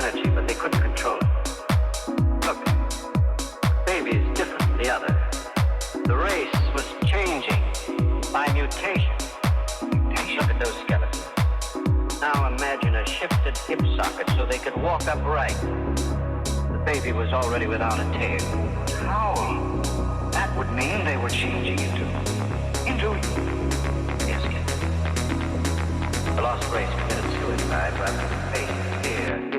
energy, but they couldn't control it. Look, baby is different from the other. The race was changing by mutation. Look at those skeletons. Now imagine a shifted hip socket so they could walk upright. The baby was already without a tail. How? That would mean they were changing into... Yes, yes. The lost race committed suicide rather than face it. Here.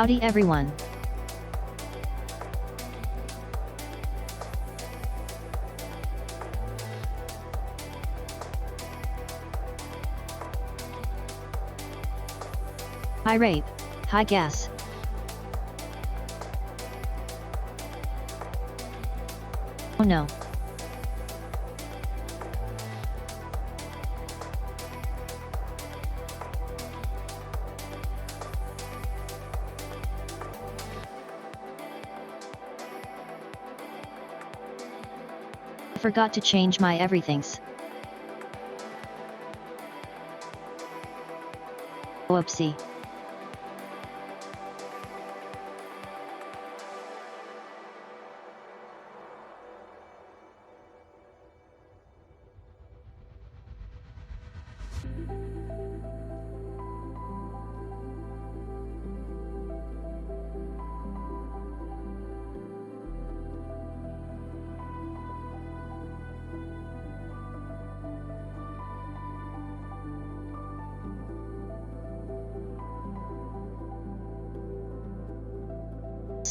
Howdy everyone. Hi Rape. Hi Gas. Oh no. Forgot to change my everythings. Whoopsie.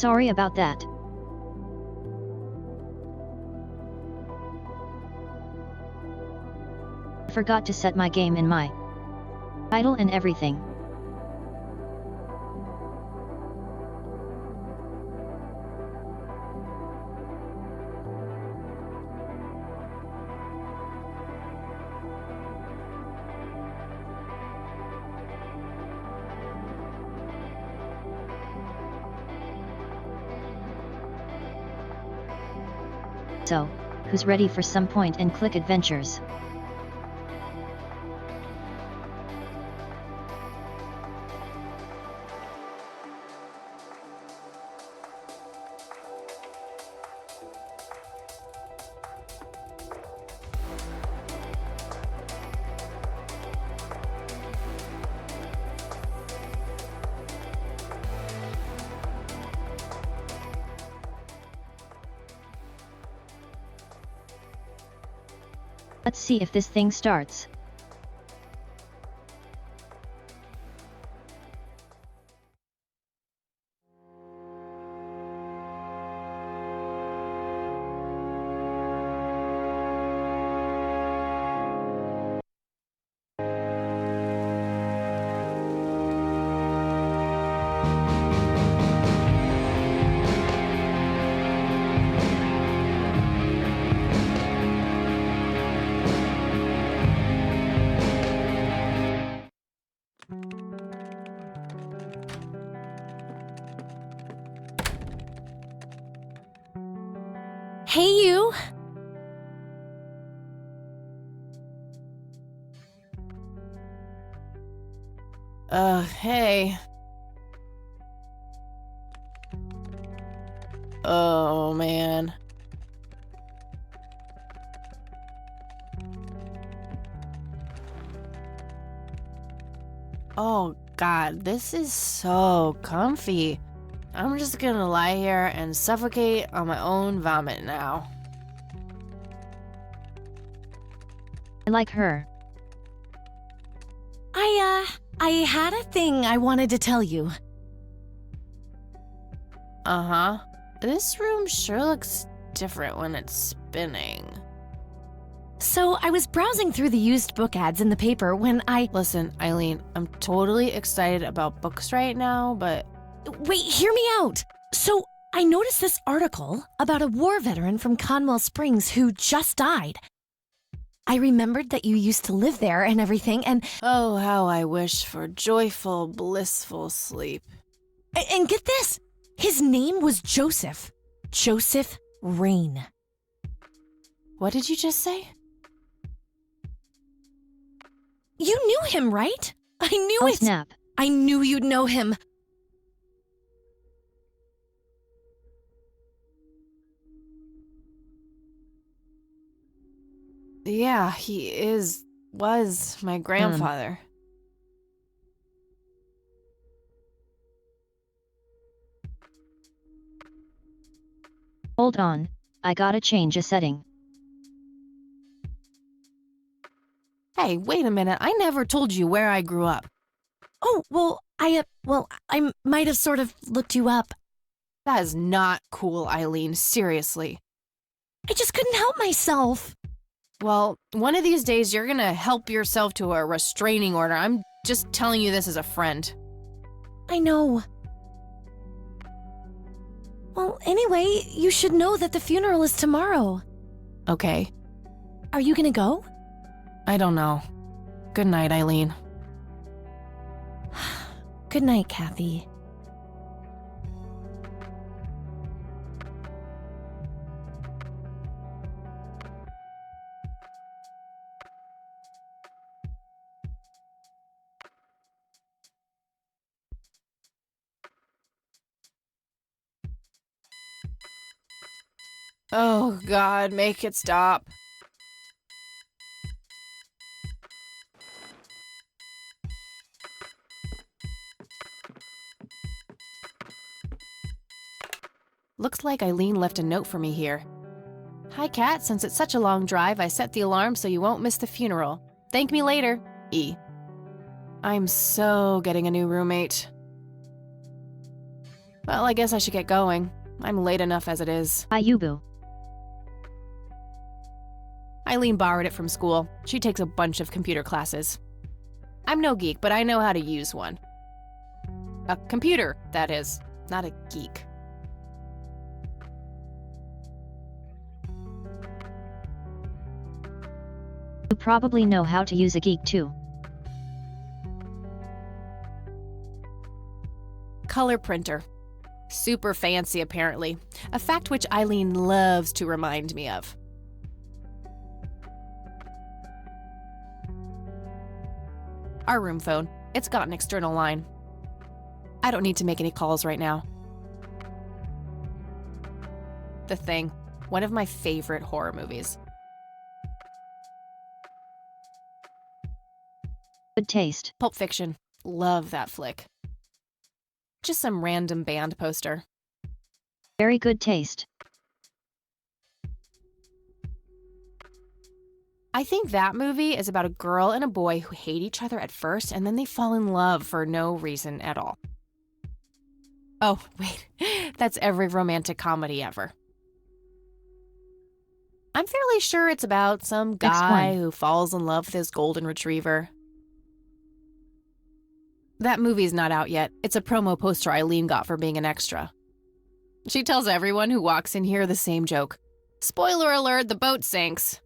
Sorry about that. Forgot to set my game in my title and everything. So, who's ready for some point-and-click adventures? Let's see if this thing starts. Hey, you! Hey. Oh, man. Oh, God, this is so comfy. I'm just gonna lie here and suffocate on my own vomit now. I like her. I had a thing I wanted to tell you. Uh-huh. This room sure looks different when it's spinning. So, I was browsing through the used book ads in the paper when Listen, Eileen, I'm totally excited about books right now, but Wait, hear me out! So, I noticed this article about a war veteran from Conwell Springs who just died. I remembered that you used to live there and everything, and oh, how I wish for joyful, blissful sleep. and get this! His name was Joseph. Joseph Rain. What did you just say? You knew him, right? I knew Oh it! snap. I knew you'd know him. Yeah, he was my grandfather. Hold on, I gotta change a setting. Hey, wait a minute, I never told you where I grew up. Oh, I might have sort of looked you up. That is not cool, Eileen. Seriously. I just couldn't help myself. Well, one of these days you're gonna help yourself to a restraining order. I'm just telling you this as a friend. I know. Well, anyway, you should know that the funeral is tomorrow. Okay. Are you gonna go? I don't know. Good night, Eileen. Good night, Kathy. Oh, God, make it stop. Looks like Eileen left a note for me here. Hi, Kat. Since it's such a long drive, I set the alarm so you won't miss the funeral. Thank me later. E. I'm so getting a new roommate. Well, I guess I should get going. I'm late enough as it is. Hi, Yubu. Eileen borrowed it from school. She takes a bunch of computer classes. I'm no geek, but I know how to use one. A computer, that is, not a geek. You probably know how to use a geek too. Color printer. Super fancy, apparently. A fact which Eileen loves to remind me of. Our room phone. It's got an external line. I don't need to make any calls right now. The Thing. One of my favorite horror movies. Good taste. Pulp Fiction. Love that flick. Just some random band poster. Very good taste. I think that movie is about a girl and a boy who hate each other at first and then they fall in love for no reason at all. Oh, wait. That's every romantic comedy ever. I'm fairly sure it's about some guy who falls in love with his golden retriever. That movie's not out yet. It's a promo poster Eileen got for being an extra. She tells everyone who walks in here the same joke. Spoiler alert, the boat sinks.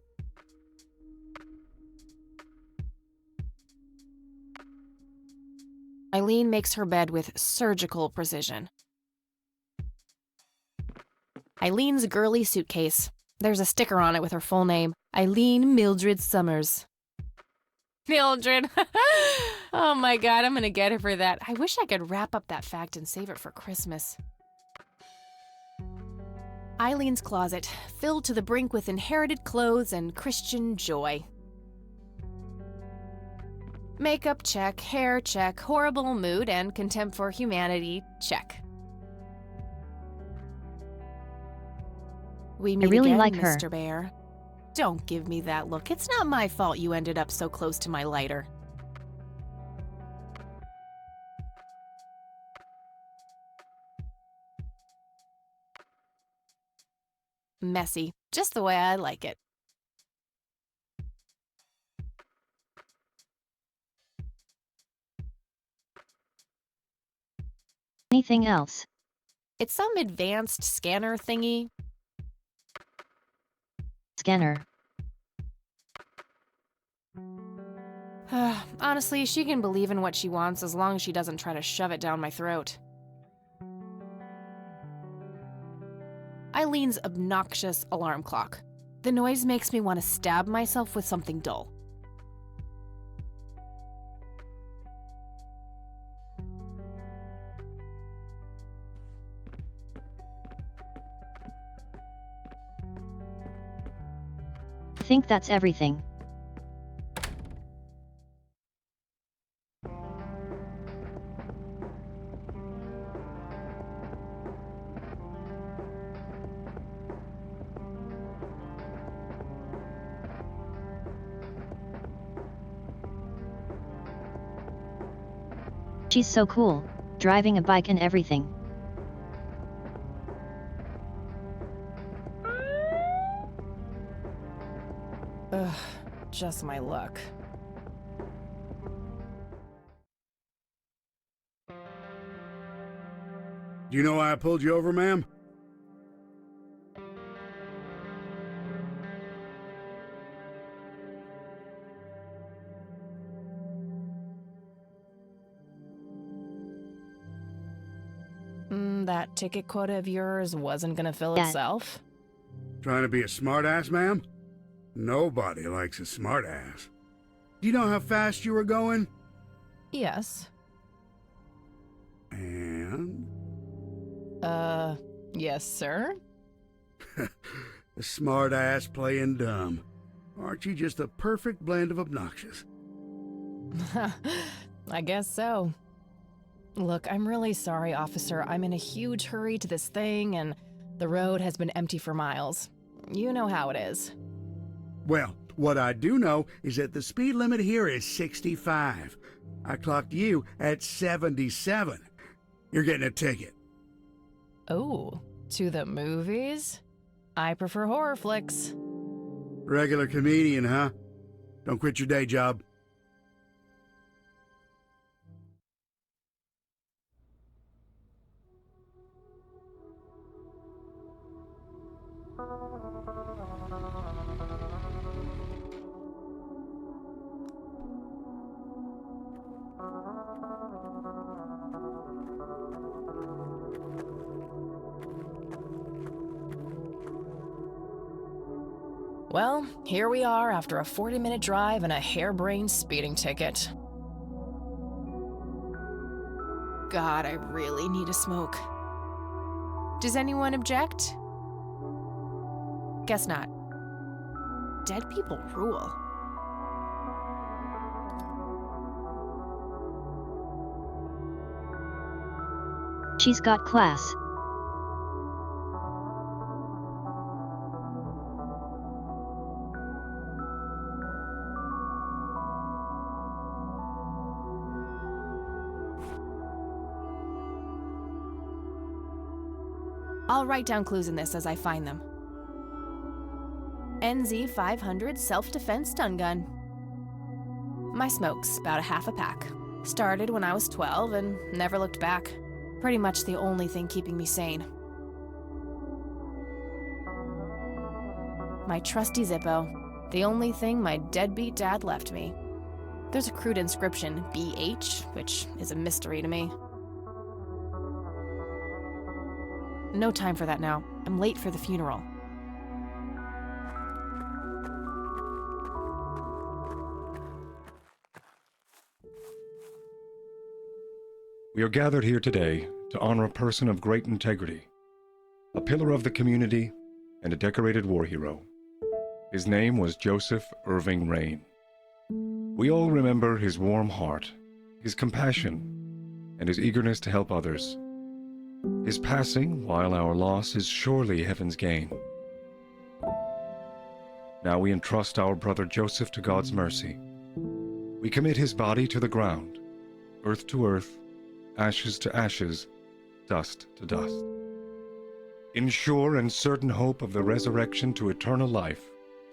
Eileen makes her bed with surgical precision. Eileen's girly suitcase. There's a sticker on it with her full name, Eileen Mildred Summers. Mildred. Oh my God, I'm gonna get her for that. I wish I could wrap up that fact and save it for Christmas. Eileen's closet, filled to the brink with inherited clothes and Christian joy. Makeup check, hair check, horrible mood and contempt for humanity check. We meet really again, like her. Mr. Bear. Don't give me that look. It's not my fault you ended up so close to my lighter. Messy, just the way I like it. Anything else? It's some advanced scanner thingy. Scanner. Honestly, she can believe in what she wants as long as she doesn't try to shove it down my throat. Eileen's obnoxious alarm clock. The noise makes me want to stab myself with something dull. I think that's everything. She's so cool, driving a bike and everything. Ugh, just my luck. Do you know why I pulled you over, ma'am? That ticket quota of yours wasn't gonna fill Yeah. itself? Trying to be a smartass, ma'am? Nobody likes a smartass. Do you know how fast you were going? Yes. And? Yes, sir? A smartass playing dumb. Aren't you just a perfect blend of obnoxious? I guess so. Look, I'm really sorry, officer. I'm in a huge hurry to this thing, and the road has been empty for miles. You know how it is. Well, what I do know is that the speed limit here is 65. I clocked you at 77. You're getting a ticket. Oh, to the movies? I prefer horror flicks. Regular comedian, huh? Don't quit your day job. Well, here we are after a 40-minute drive and a harebrained speeding ticket. God, I really need a smoke. Does anyone object? Guess not. Dead people rule. She's got class. I'll write down clues in this as I find them. NZ 500 self-defense stun gun. My smoke's about a half a pack. Started when I was 12 and never looked back. Pretty much the only thing keeping me sane. My trusty Zippo. The only thing my deadbeat dad left me. There's a crude inscription, BH, which is a mystery to me. No time for that now. I'm late for the funeral. We are gathered here today to honor a person of great integrity, a pillar of the community, and a decorated war hero. His name was Joseph Irving Rain. We all remember his warm heart, his compassion, and his eagerness to help others. His passing, while our loss, is surely heaven's gain. Now we entrust our brother Joseph to God's mercy. We commit his body to the ground, earth to earth, ashes to ashes, dust to dust. In sure and certain hope of the resurrection to eternal life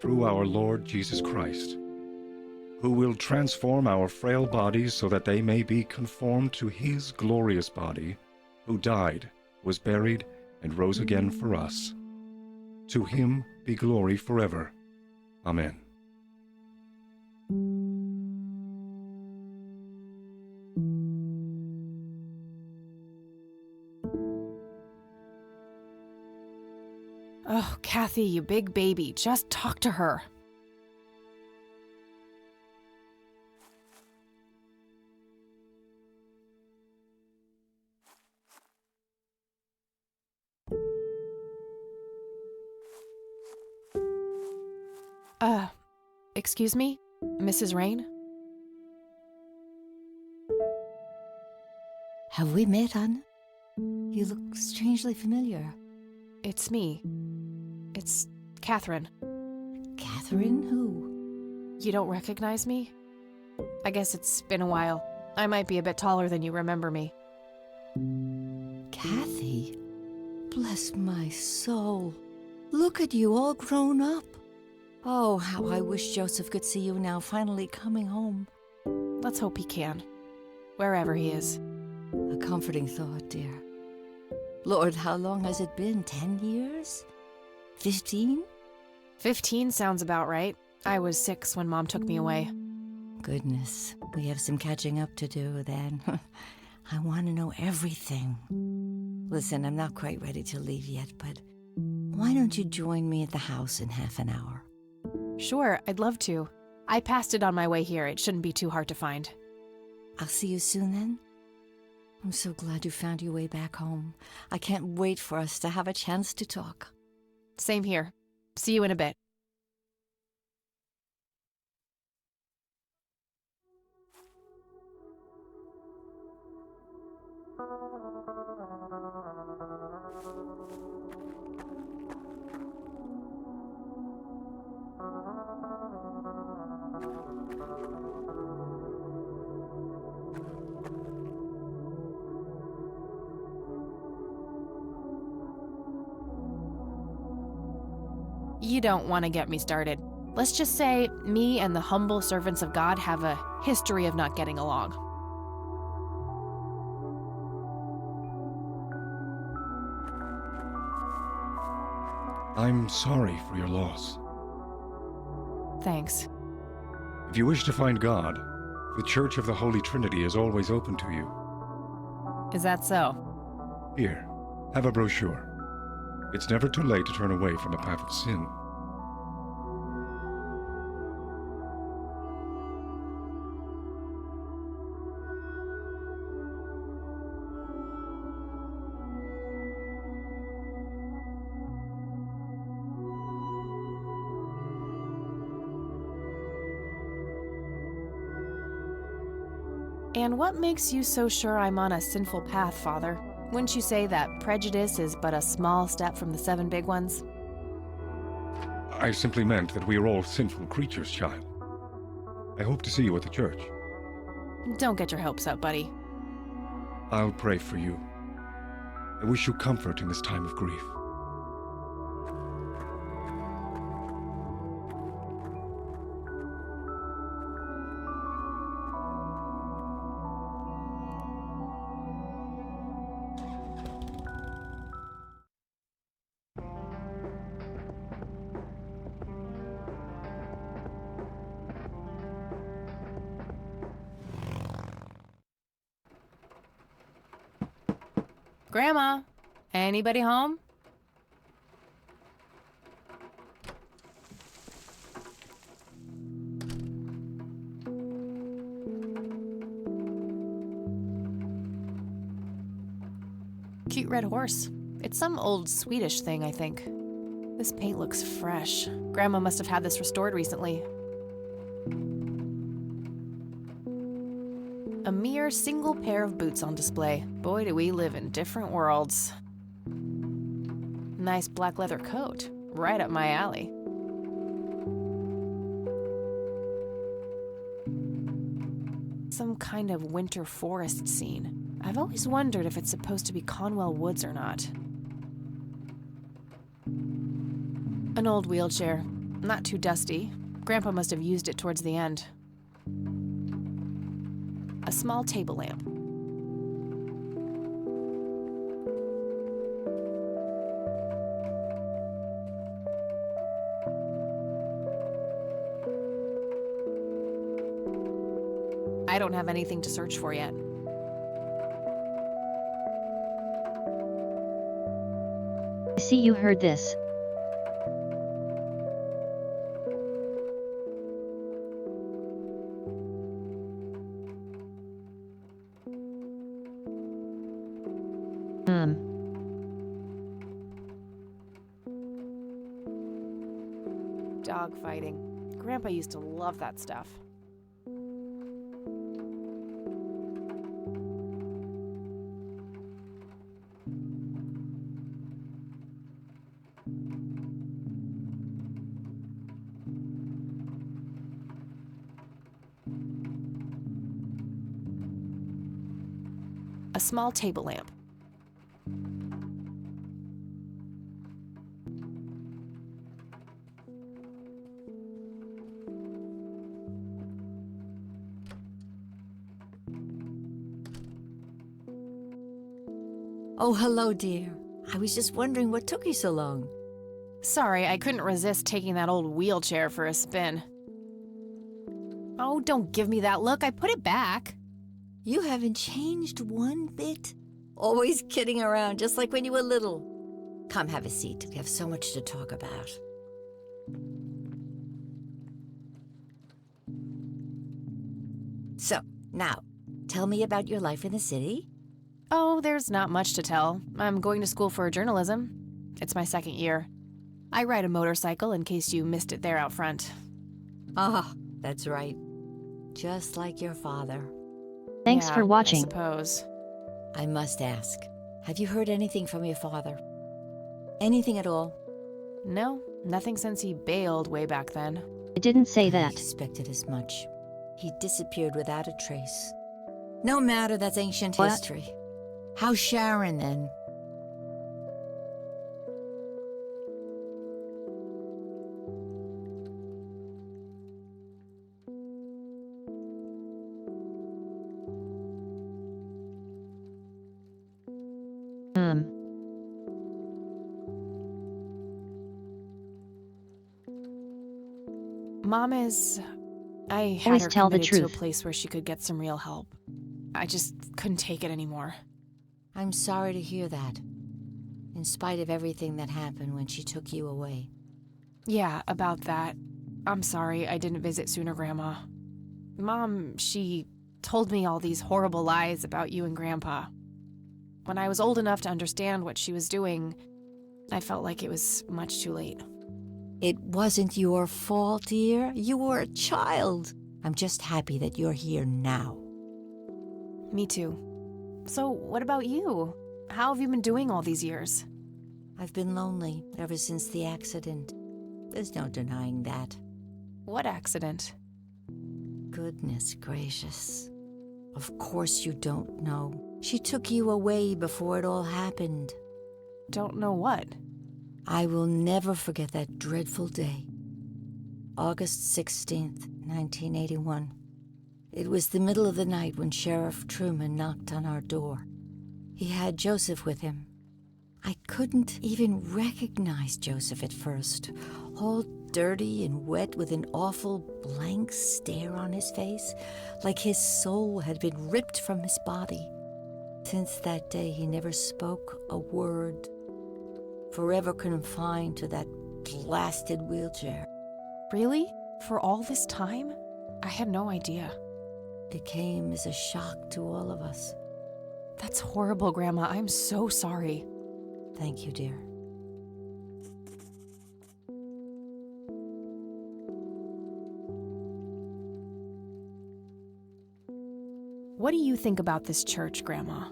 through our Lord Jesus Christ, who will transform our frail bodies so that they may be conformed to his glorious body, who died, was buried, and rose again for us. To him be glory forever. Amen. Oh, Kathy, you big baby, just talk to her. Excuse me? Mrs. Rain? Have we met, Anne? You look strangely familiar. It's me. It's Catherine. Catherine who? You don't recognize me? I guess it's been a while. I might be a bit taller than you remember me. Kathy, bless my soul. Look at you all grown up. Oh, how I wish Joseph could see you now, finally coming home. Let's hope he can. Wherever he is. A comforting thought, dear. Lord, how long has it been? 10 years? 15? 15 sounds about right. I was 6 when Mom took me away. Goodness, we have some catching up to do then. I want to know everything. Listen, I'm not quite ready to leave yet, but why don't you join me at the house in half an hour? Sure, I'd love to. I passed it on my way here. It shouldn't be too hard to find. I'll see you soon then. I'm so glad you found your way back home. I can't wait for us to have a chance to talk. Same here. See you in a bit. You don't want to get me started. Let's just say me and the humble servants of God have a history of not getting along. I'm sorry for your loss. Thanks. If you wish to find God, the Church of the Holy Trinity is always open to you. Is that so? Here, have a brochure. It's never too late to turn away from the path of sin. And what makes you so sure I'm on a sinful path, Father? Wouldn't you say that prejudice is but a small step from the 7 big ones? I simply meant that we are all sinful creatures, child. I hope to see you at the church. Don't get your hopes up, buddy. I'll pray for you. I wish you comfort in this time of grief. Grandma, anybody home? Cute red horse. It's some old Swedish thing, I think. This paint looks fresh. Grandma must have had this restored recently. A mere single pair of boots on display. Boy, do we live in different worlds. Nice black leather coat. Right up my alley. Some kind of winter forest scene. I've always wondered if it's supposed to be Conwell Woods or not. An old wheelchair. Not too dusty. Grandpa must have used it towards the end. A small table lamp. I don't have anything to search for yet. I see you heard this. Dog fighting. Grandpa used to love that stuff. small table lamp. Oh, hello, dear. I was just wondering what took you so long. Sorry, I couldn't resist taking that old wheelchair for a spin. Oh, don't give me that look. I put it back. You haven't changed one bit. Always kidding around, just like when you were little. Come have a seat. We have so much to talk about. So, now, tell me about your life in the city. Oh, there's not much to tell. I'm going to school for journalism. It's my second year. I ride a motorcycle in case you missed it there out front. Ah, that's right. Just like your father. Thanks Yeah, for I watching. suppose. I must ask, have you heard anything from your father? Anything at all? No, nothing since he bailed way back then. It didn't say I that. suspected as much. He disappeared without a trace. No matter, that's ancient What? history. How's Sharon, then? Mom is... I had Always her tell the committed to a truth. place where she could get some real help. I just couldn't take it anymore. I'm sorry to hear that. In spite of everything that happened when she took you away. Yeah, about that. I'm sorry I didn't visit sooner, Grandma. Mom, she told me all these horrible lies about you and Grandpa. When I was old enough to understand what she was doing, I felt like it was much too late. It wasn't your fault, dear. You were a child. I'm just happy that you're here now. Me too. So, what about you? How have you been doing all these years? I've been lonely ever since the accident. There's no denying that. What accident? Goodness gracious. Of course you don't know. She took you away before it all happened. Don't know what. I will never forget that dreadful day. August 16th, 1981. It was the middle of the night when Sheriff Truman knocked on our door. He had Joseph with him. I couldn't even recognize Joseph at first, all dirty and wet with an awful blank stare on his face, like his soul had been ripped from his body. Since that day, he never spoke a word, forever confined to that blasted wheelchair. Really? For all this time? I had no idea. It came as a shock to all of us. That's horrible, Grandma. I'm so sorry. Thank you, dear. What do you think about this church, Grandma?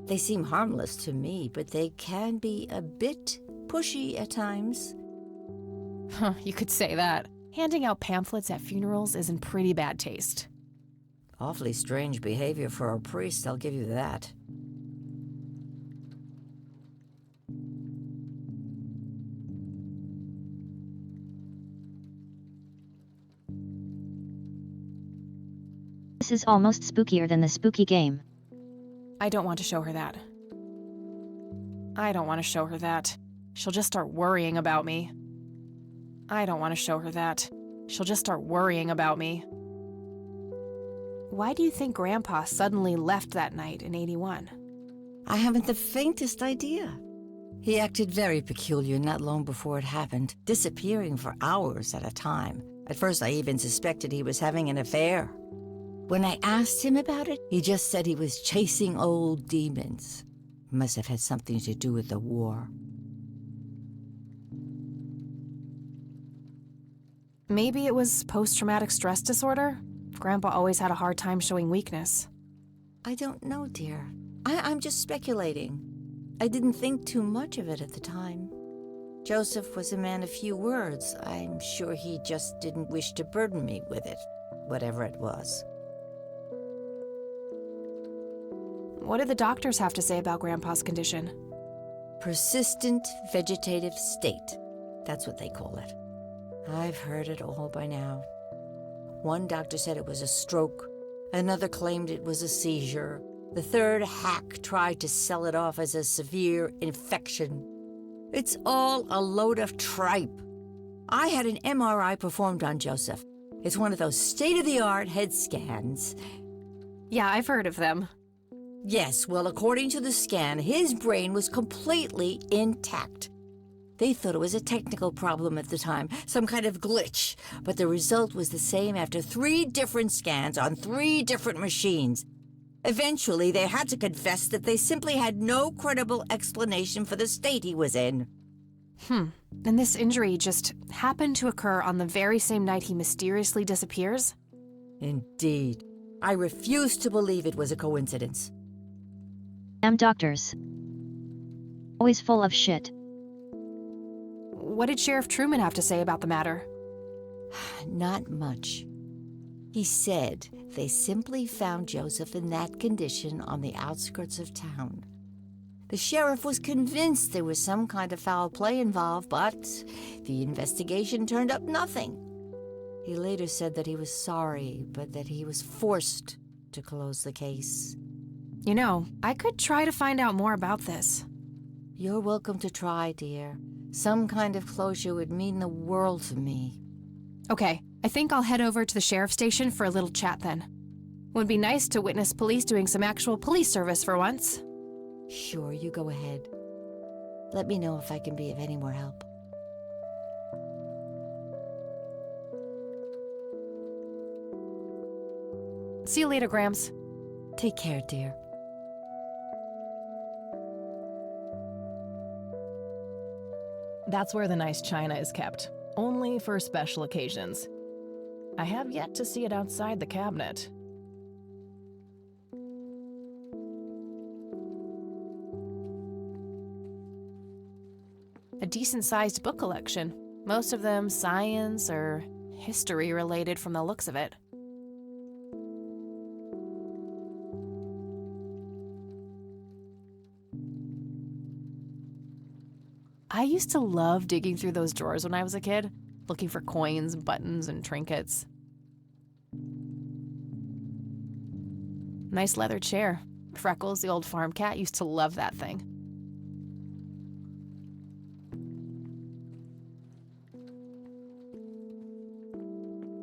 They seem harmless to me, but they can be a bit pushy at times. Huh, you could say that. Handing out pamphlets at funerals is in pretty bad taste. Awfully strange behavior for a priest, I'll give you that. This is almost spookier than the spooky game. I don't want to show her that. I don't want to show her that. She'll just start worrying about me. I don't want to show her that. She'll just start worrying about me. Why do you think Grandpa suddenly left that night in 81? I haven't the faintest idea. He acted very peculiar not long before it happened, disappearing for hours at a time. At first, I even suspected he was having an affair. When I asked him about it, he just said he was chasing old demons. Must have had something to do with the war. Maybe it was post-traumatic stress disorder? Grandpa always had a hard time showing weakness. I don't know, dear. I'm just speculating. I didn't think too much of it at the time. Joseph was a man of few words. I'm sure he just didn't wish to burden me with it, whatever it was. What did the doctors have to say about Grandpa's condition? Persistent vegetative state. That's what they call it. I've heard it all by now. One doctor said it was a stroke. Another claimed it was a seizure. The third hack tried to sell it off as a severe infection. It's all a load of tripe. I had an MRI performed on Joseph. It's one of those state-of-the-art head scans. Yeah, I've heard of them. Yes, well, according to the scan, his brain was completely intact. They thought it was a technical problem at the time, some kind of glitch, but the result was the same after 3 different scans on 3 different machines. Eventually, they had to confess that they simply had no credible explanation for the state he was in. And this injury just happened to occur on the very same night he mysteriously disappears? Indeed. I refuse to believe it was a coincidence. Damn doctors. Always full of shit. What did Sheriff Truman have to say about the matter? Not much. He said they simply found Joseph in that condition on the outskirts of town. The sheriff was convinced there was some kind of foul play involved, but the investigation turned up nothing. He later said that he was sorry, but that he was forced to close the case. You know, I could try to find out more about this. You're welcome to try, dear. Some kind of closure would mean the world to me. Okay, I think I'll head over to the sheriff's station for a little chat then. Would be nice to witness police doing some actual police service for once. Sure, you go ahead. Let me know if I can be of any more help. See you later, Grams. Take care, dear. That's where the nice china is kept, only for special occasions. I have yet to see it outside the cabinet. A decent-sized book collection. Most of them science or history related from the looks of it. I used to love digging through those drawers when I was a kid, looking for coins, buttons, and trinkets. Nice leather chair. Freckles, the old farm cat, used to love that thing.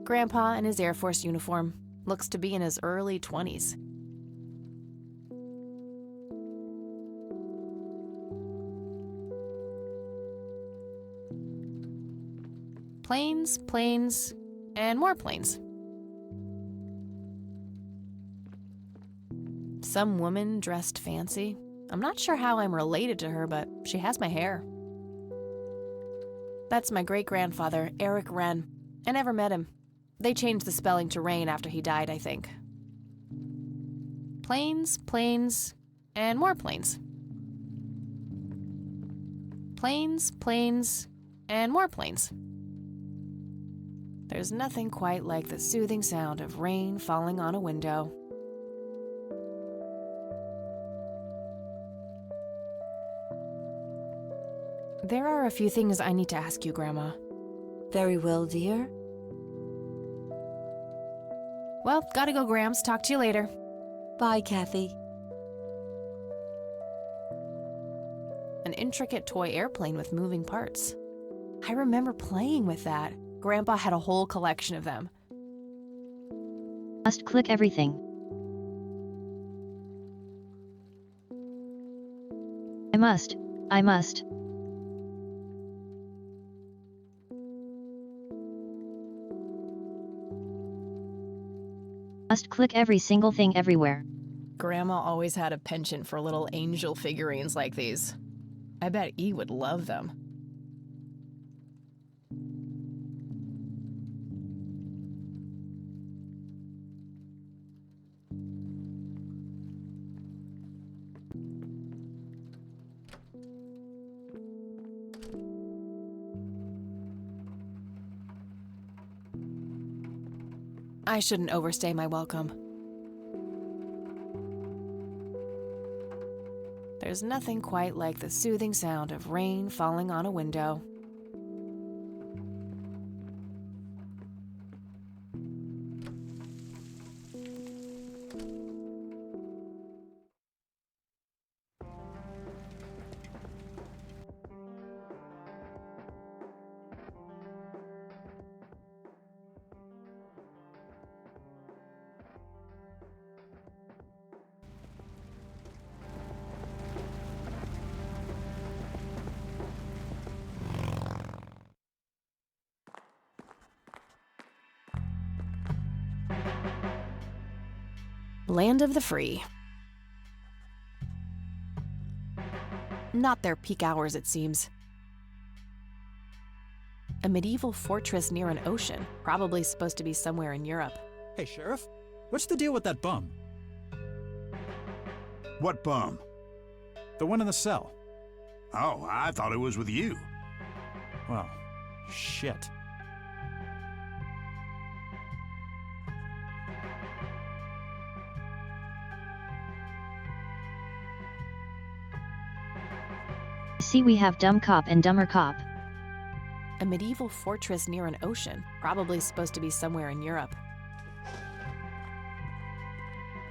Grandpa in his Air Force uniform. Looks to be in his early 20s. Planes, planes, and more planes. Some woman dressed fancy. I'm not sure how I'm related to her, but she has my hair. That's my great-grandfather, Eric Wren. I never met him. They changed the spelling to Rain after he died, I think. Planes, planes, and more planes. Planes, planes, and more planes. There's nothing quite like the soothing sound of rain falling on a window. There are a few things I need to ask you, Grandma. Very well, dear. Well, gotta go, Grams. Talk to you later. Bye, Kathy. An intricate toy airplane with moving parts. I remember playing with that. Grandpa had a whole collection of them. Must click everything. I must. Must click every single thing everywhere. Grandma always had a penchant for little angel figurines like these. I bet E would love them. I shouldn't overstay my welcome. There's nothing quite like the soothing sound of rain falling on a window. Land of the free. Not their peak hours, it seems. A medieval fortress near an ocean, probably supposed to be somewhere in Europe. Hey, Sheriff, what's the deal with that bum? What bum? The one in the cell. Oh, I thought it was with you. Well, shit. See, we have Dumb Cop and Dumber Cop. A medieval fortress near an ocean, probably supposed to be somewhere in Europe.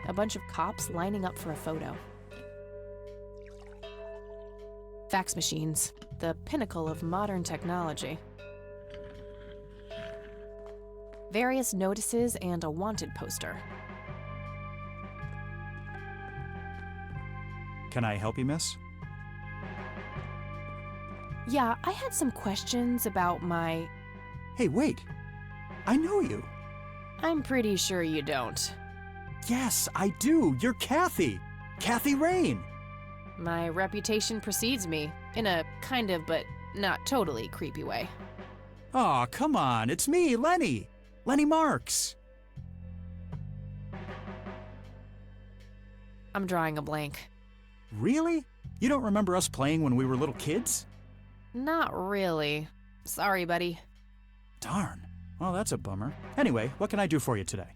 A bunch of cops lining up for a photo. Fax machines, the pinnacle of modern technology. Various notices and a wanted poster. Can I help you, miss? Yeah, I had some questions about my... Hey, wait. I know you. I'm pretty sure you don't. Yes, I do. You're Kathy. Kathy Rain. My reputation precedes me, in a kind of but not totally creepy way. Aw, come on. It's me, Lenny. Lenny Marks. I'm drawing a blank. Really? You don't remember us playing when we were little kids? Not really. Sorry, buddy. Darn. Well, that's a bummer. Anyway, what can I do for you today?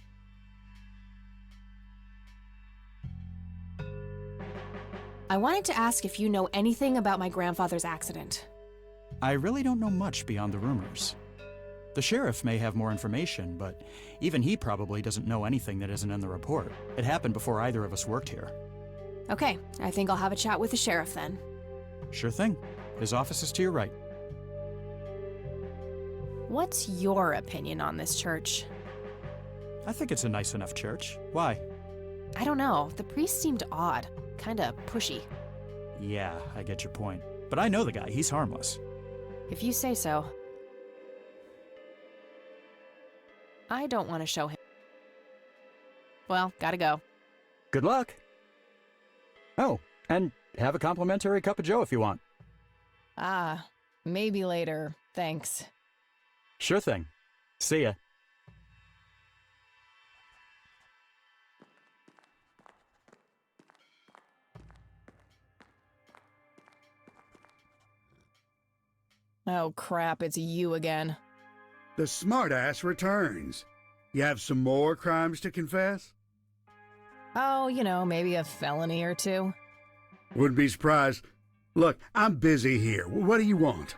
I wanted to ask if you know anything about my grandfather's accident. I really don't know much beyond the rumors. The sheriff may have more information, but even he probably doesn't know anything that isn't in the report. It happened before either of us worked here. Okay, I think I'll have a chat with the sheriff then. Sure thing. His office is to your right. What's your opinion on this church? I think it's a nice enough church. Why? I don't know. The priest seemed odd. Kinda pushy. Yeah, I get your point. But I know the guy. He's harmless. If you say so. I don't want to show him. Well, gotta go. Good luck. Oh, and have a complimentary cup of joe if you want. Ah, maybe later. Thanks. Sure thing. See ya. Oh crap, it's you again. The smartass returns. You have some more crimes to confess? Oh, you know, maybe a felony or two. Wouldn't be surprised. Look, I'm busy here. What do you want?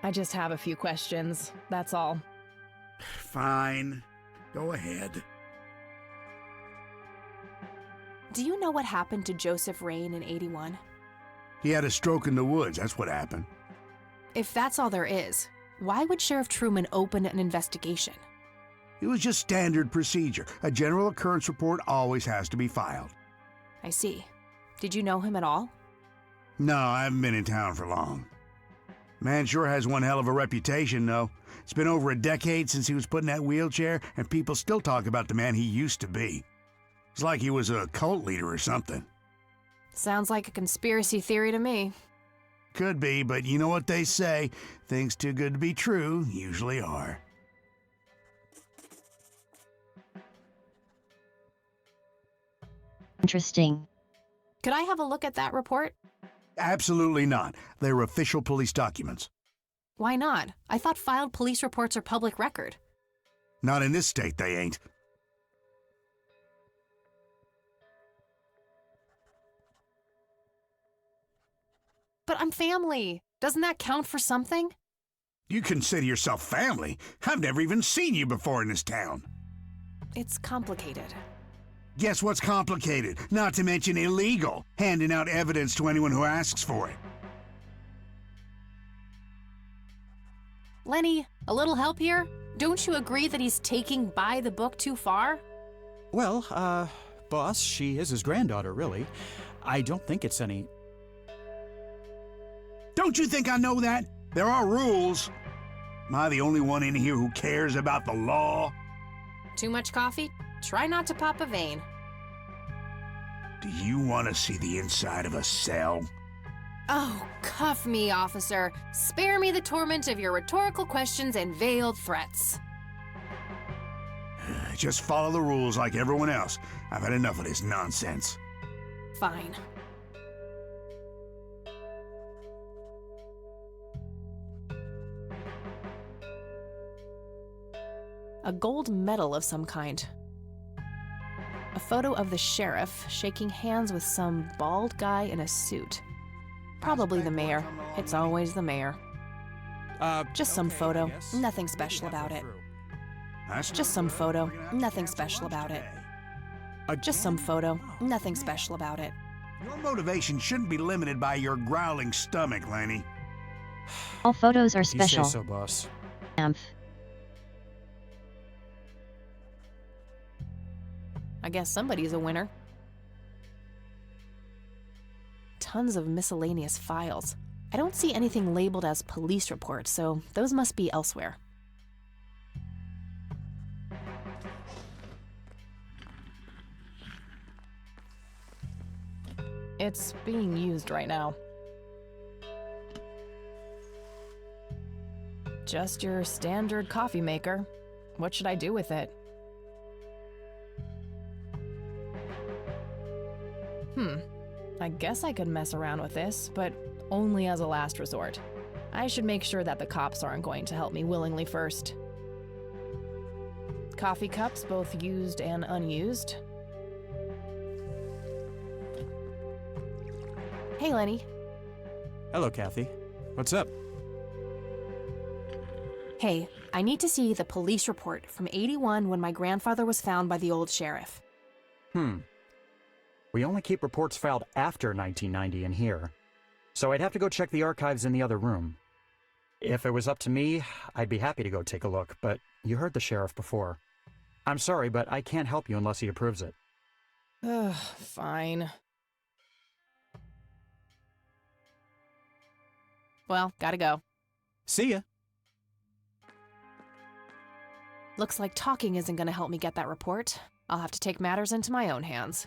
I just have a few questions, that's all. Fine. Go ahead. Do you know what happened to Joseph Rain in '81? He had a stroke in the woods. That's what happened. If that's all there is, why would Sheriff Truman open an investigation? It was just standard procedure. A general occurrence report always has to be filed. I see. Did you know him at all? No, I haven't been in town for long. Man sure has one hell of a reputation, though. It's been over a decade since he was put in that wheelchair, and people still talk about the man he used to be. It's like he was a cult leader or something. Sounds like a conspiracy theory to me. Could be, but you know what they say. Things too good to be true usually are. Interesting. Could I have a look at that report? Absolutely not. They're official police documents. Why not? I thought filed police reports are public record. Not in this state, they ain't. But I'm family. Doesn't that count for something? You consider yourself family? I've never even seen you before in this town. It's complicated. Guess what's complicated? Not to mention illegal. Handing out evidence to anyone who asks for it. Lenny, a little help here? Don't you agree that he's taking by the book too far? Well, boss, she is his granddaughter, really. I don't think it's any... Don't you think I know that? There are rules. Am I the only one in here who cares about the law? Too much coffee? Try not to pop a vein. Do you want to see the inside of a cell? Oh, cuff me, officer. Spare me the torment of your rhetorical questions and veiled threats. Just follow the rules like everyone else. I've had enough of this nonsense. Fine. A gold medal of some kind. A photo of the sheriff shaking hands with some bald guy in a suit. Probably the mayor. It's always the mayor. Just some photo. Nothing special about it. Just some photo. Nothing special about it. Just some photo. Nothing special about it. Your motivation shouldn't be limited by your growling stomach, Lenny. All photos are You special. say so, boss. Amph. I guess somebody's a winner. Tons of miscellaneous files. I don't see anything labeled as police reports, so those must be elsewhere. It's being used right now. Just your standard coffee maker. What should I do with it? I guess I could mess around with this, but only as a last resort. I should make sure that the cops aren't going to help me willingly first. Coffee cups, both used and unused. Hey, Lenny. Hello, Kathy. What's up? Hey, I need to see the police report from '81 when my grandfather was found by the old sheriff. We only keep reports filed after 1990 in here, so I'd have to go check the archives in the other room. If it was up to me, I'd be happy to go take a look, but you heard the sheriff before. I'm sorry, but I can't help you unless he approves it. Ugh, fine. Well, gotta go. See ya. Looks like talking isn't gonna help me get that report. I'll have to take matters into my own hands.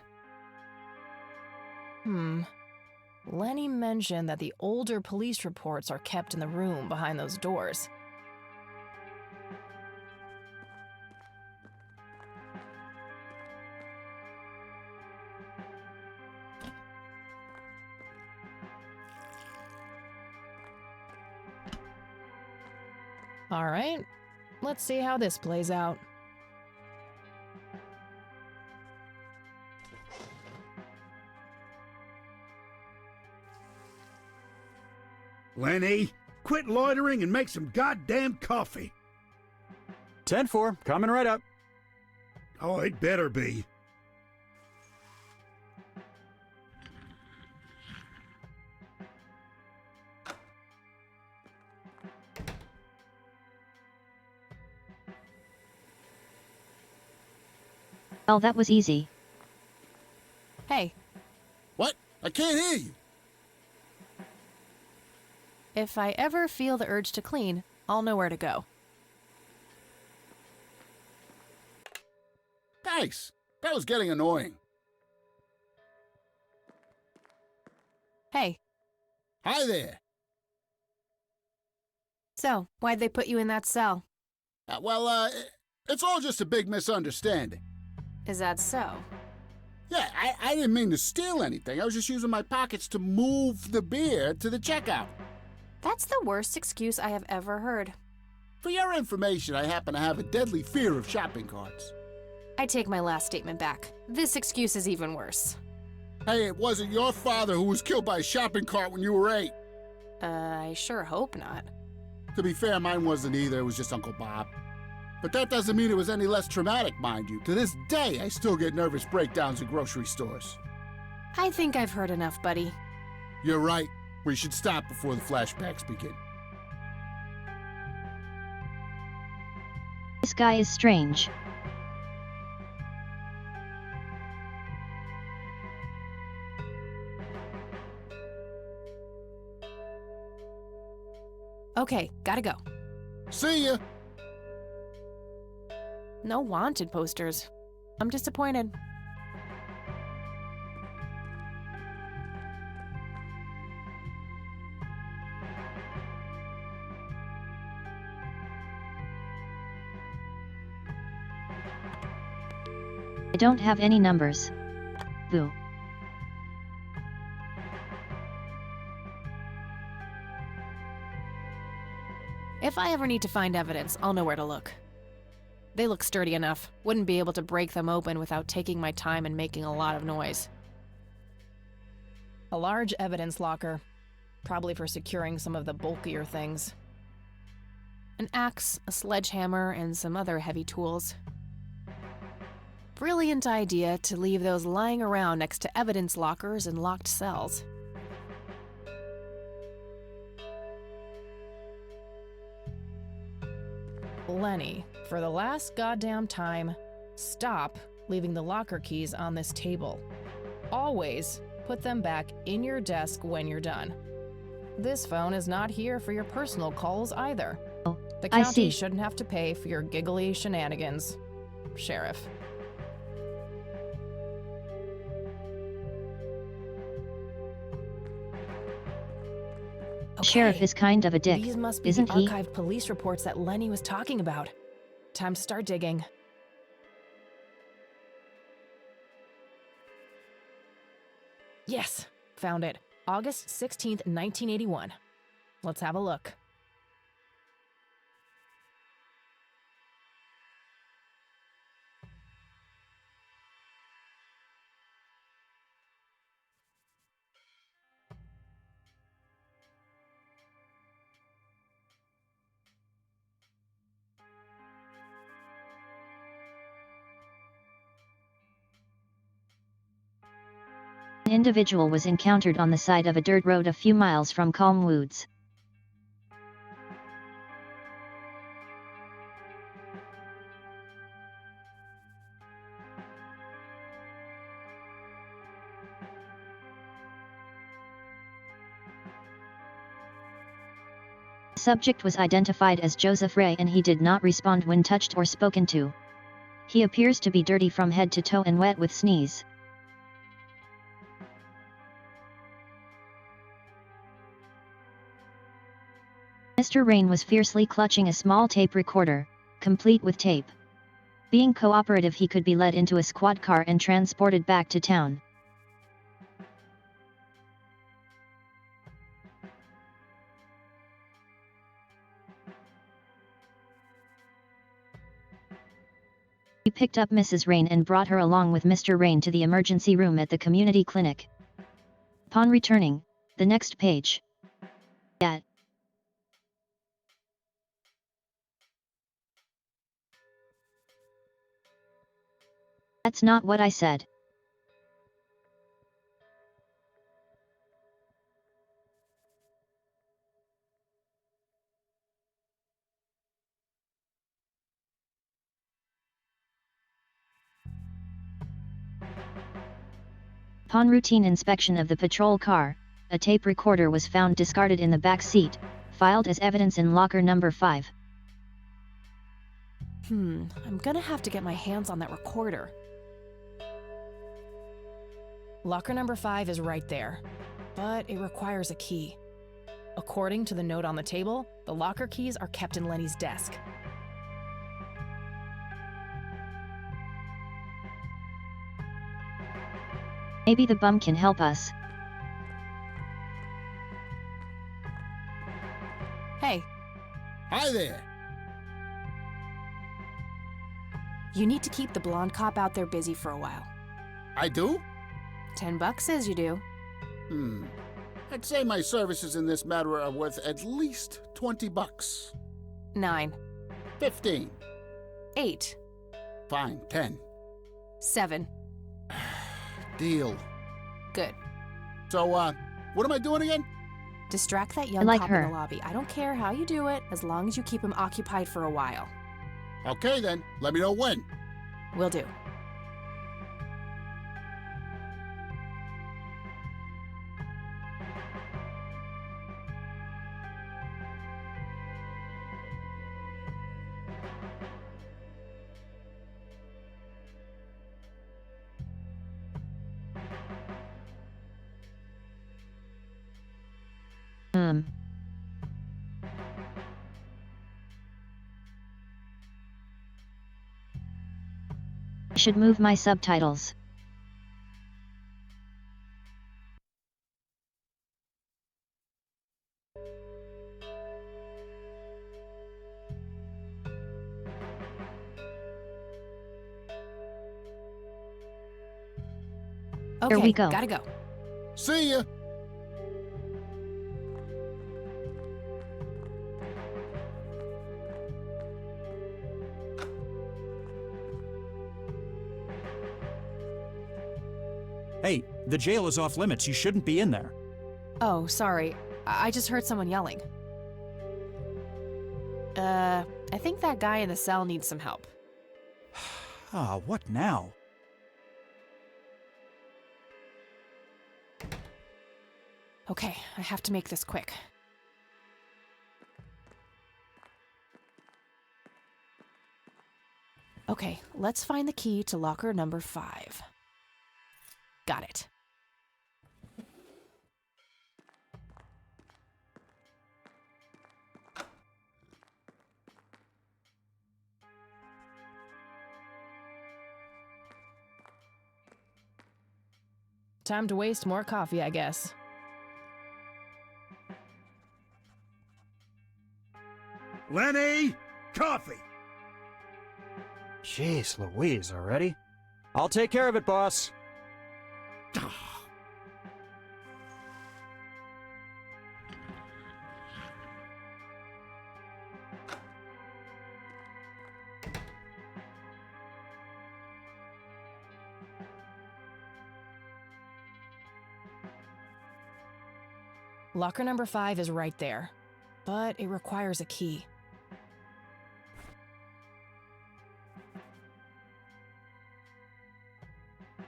Lenny mentioned that the older police reports are kept in the room behind those doors. All right, let's see how this plays out. Lenny, quit loitering and make some goddamn coffee. 10-4, coming right up. Oh, it better be. Oh, that was easy. Hey, What? I can't hear you. if I ever feel the urge to clean, I'll know where to go. Thanks. That was getting annoying. Hey, Hi there. so why'd they put you in that cell? It's all just a big misunderstanding. Is that so? Yeah, I didn't mean to steal anything. I was just using my pockets to move the beer to the checkout. That's the worst excuse I have ever heard. For your information, I happen to have a deadly fear of shopping carts. I take my last statement back. This excuse is even worse. Hey, it wasn't your father who was killed by a shopping cart when you were 8. I sure hope not. To be fair, mine wasn't either. It was just Uncle Bob. But that doesn't mean it was any less traumatic, mind you. To this day, I still get nervous breakdowns in grocery stores. I think I've heard enough, buddy. You're right. We should stop before the flashbacks begin. This guy is strange. Okay, gotta go. See ya! No wanted posters. I'm disappointed. I don't have any numbers. Boo. If I ever need to find evidence, I'll know where to look. They look sturdy enough. Wouldn't be able to break them open without taking my time and making a lot of noise. A large evidence locker. Probably for securing some of the bulkier things. An axe, a sledgehammer, and some other heavy tools. Brilliant idea to leave those lying around next to evidence lockers and locked cells. Lenny, for the last goddamn time, stop leaving the locker keys on this table. Always put them back in your desk when you're done. This phone is not here for your personal calls either. Oh, the I county see. shouldn't have to pay for your giggly shenanigans. Sheriff. Sheriff is kind of a dick, These must be isn't the he? archived police reports that Lenny was talking about. Time to start digging. Yes, found it. August 16th, 1981. Let's have a look. An individual was encountered on the side of a dirt road a few miles from Calm Woods. The subject was identified as Joseph Ray and he did not respond when touched or spoken to. He appears to be dirty from head to toe and wet with sneeze. Mr. Rain was fiercely clutching a small tape recorder, complete with tape. Being cooperative, he could be led into a squad car and transported back to town. He picked up Mrs. Rain and brought her along with Mr. Rain to the emergency room at the community clinic. Upon returning, the next page. At That's not what I said. Upon routine inspection of the patrol car, a tape recorder was found discarded in the back seat, filed as evidence in locker number 5. I'm gonna have to get my hands on that recorder. Locker number 5 is right there, but it requires a key. According to the note on the table, the locker keys are kept in Lenny's desk. Maybe the bum can help us. Hey. Hi there. You need to keep the blonde cop out there busy for a while. I do? $10 says you do. I'd say my services in this matter are worth at least $20. 9. 15. 8. Fine, 10. 7. Deal. Good. So, what am I doing again? Distract that young like cop her. in the lobby. I don't care how you do it, as long as you keep him occupied for a while. Okay then, let me know when. Will do. I should move my subtitles. Okay, Here we go. Gotta go. See ya! Hey, the jail is off limits. You shouldn't be in there. Oh, sorry. I just heard someone yelling. I think that guy in the cell needs some help. Ah, what now? Okay, I have to make this quick. Okay, let's find the key to locker number 5. Got it. Time to waste more coffee, I guess. Lenny! Coffee! Jeez Louise, already? I'll take care of it, boss. Locker number 5 is right there, but it requires a key.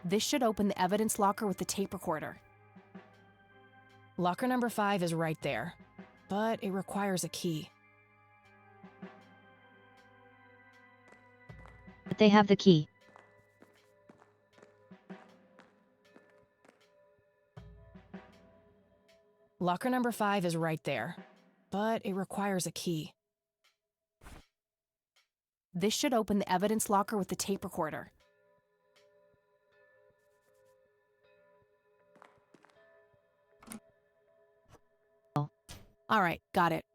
This should open the evidence locker with the tape recorder. Locker number 5 is right there, but it requires a key. But they have the key. Locker number 5 is right there, but it requires a key. This should open the evidence locker with the tape recorder. All right, got it.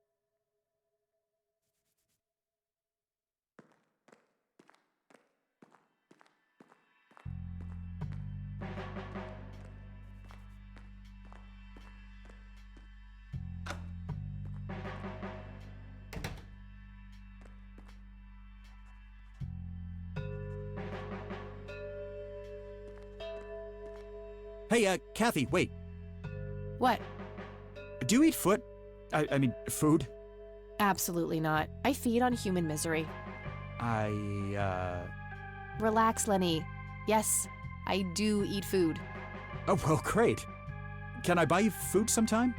Hey, Kathy, wait. What? Do you eat foot? I mean, food? Absolutely not. I feed on human misery. Relax, Lenny. Yes, I do eat food. Oh, well, great. Can I buy you food sometime?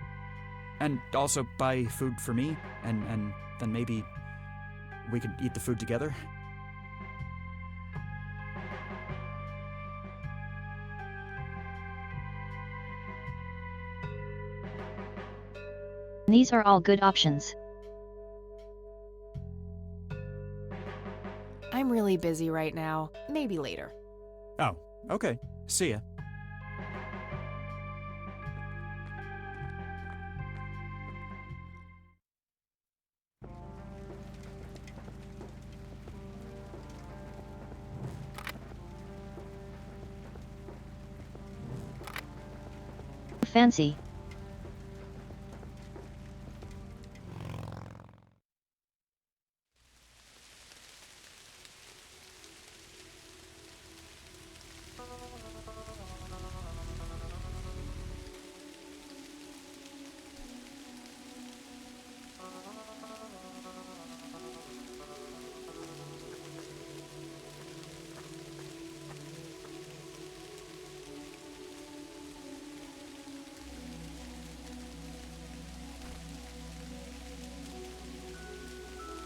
And also buy food for me? And then maybe we could eat the food together? These are all good options. I'm really busy right now. Maybe later. Oh, okay. See ya. Fancy.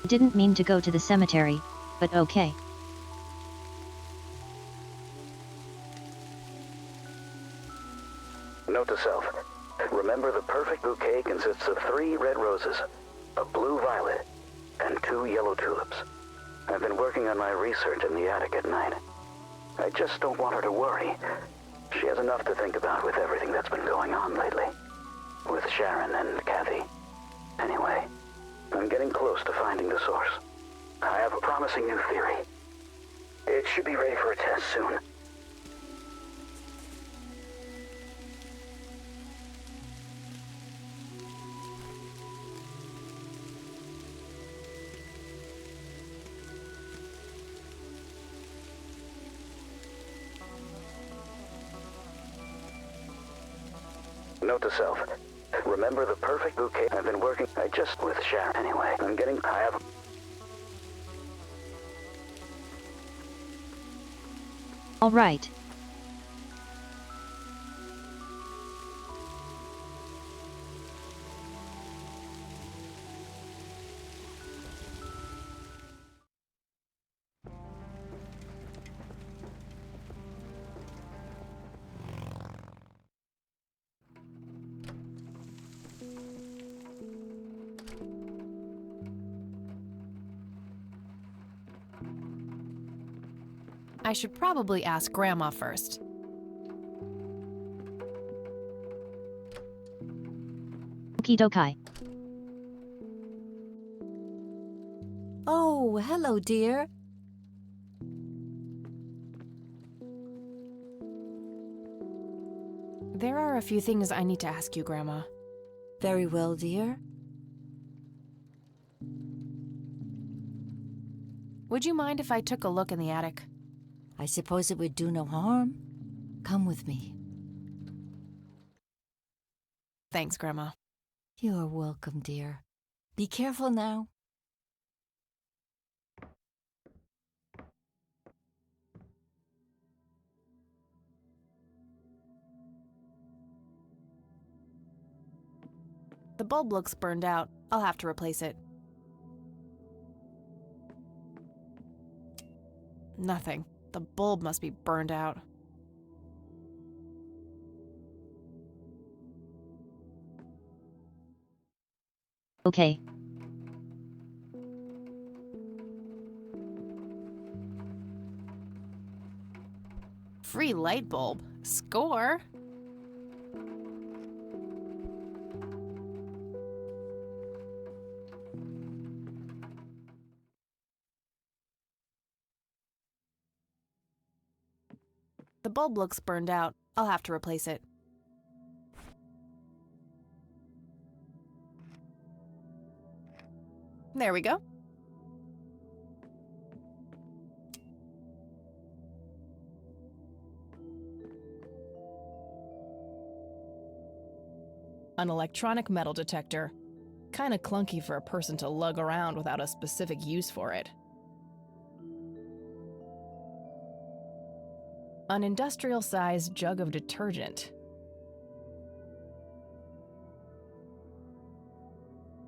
Didn't mean to go to the cemetery, but okay. Note to self. Remember, the perfect bouquet consists of 3 red roses, a blue violet, and 2 yellow tulips. I've been working on my research in the attic at night. I just don't want her to worry. She has enough to think about with everything that's been going on lately. With Sharon and Kathy. Anyway, I'm getting close to finding the source. I have a promising new theory. It should be ready for a test soon. Note to self. Remember the perfect bouquet. I've been working. I just with Sharon. Anyway, I have. All right. I should probably ask Grandma first. Okie dokie. Oh, hello, dear. There are a few things I need to ask you, Grandma. Very well, dear. Would you mind if I took a look in the attic? I suppose it would do no harm. Come with me. Thanks, Grandma. You're welcome, dear. Be careful now. The bulb looks burned out. I'll have to replace it. Nothing. The bulb must be burned out. Okay. Free light bulb. Score! The bulb looks burned out. I'll have to replace it. There we go. An electronic metal detector. Kinda clunky for a person to lug around without a specific use for it. An industrial-sized jug of detergent.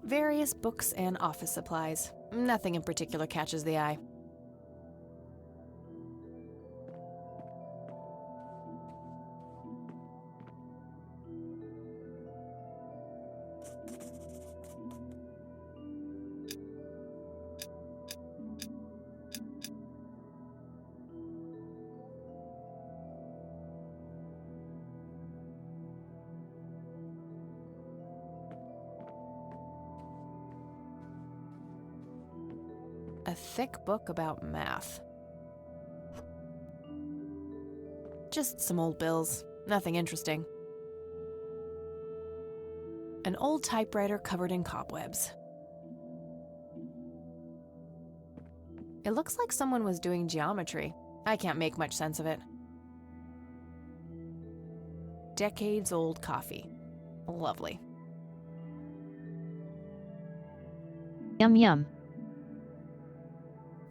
Various books and office supplies. Nothing in particular catches the eye. A thick book about math. Just some old bills, nothing interesting. An old typewriter covered in cobwebs. It looks like someone was doing geometry. I can't make much sense of it. decades-old coffee. Lovely. Yum yum.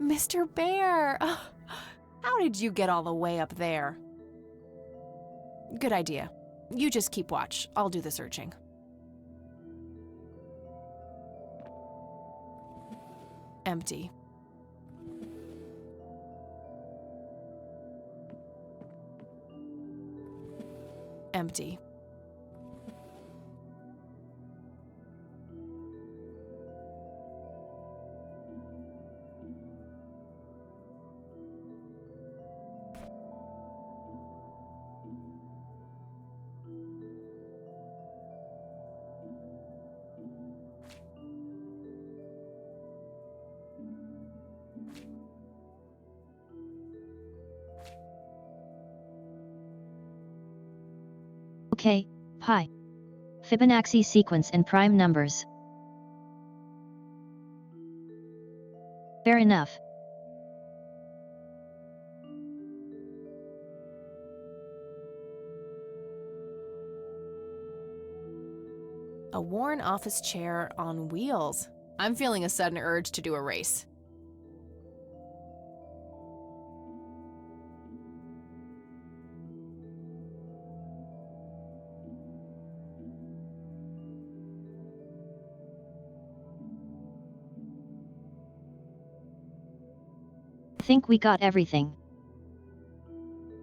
Mr. Bear! How did you get all the way up there? Good idea. You just keep watch. I'll do the searching. Empty. Empty. Okay, pi. Fibonacci sequence and prime numbers. Fair enough. A worn office chair on wheels. I'm feeling a sudden urge to do a race. Think we got everything.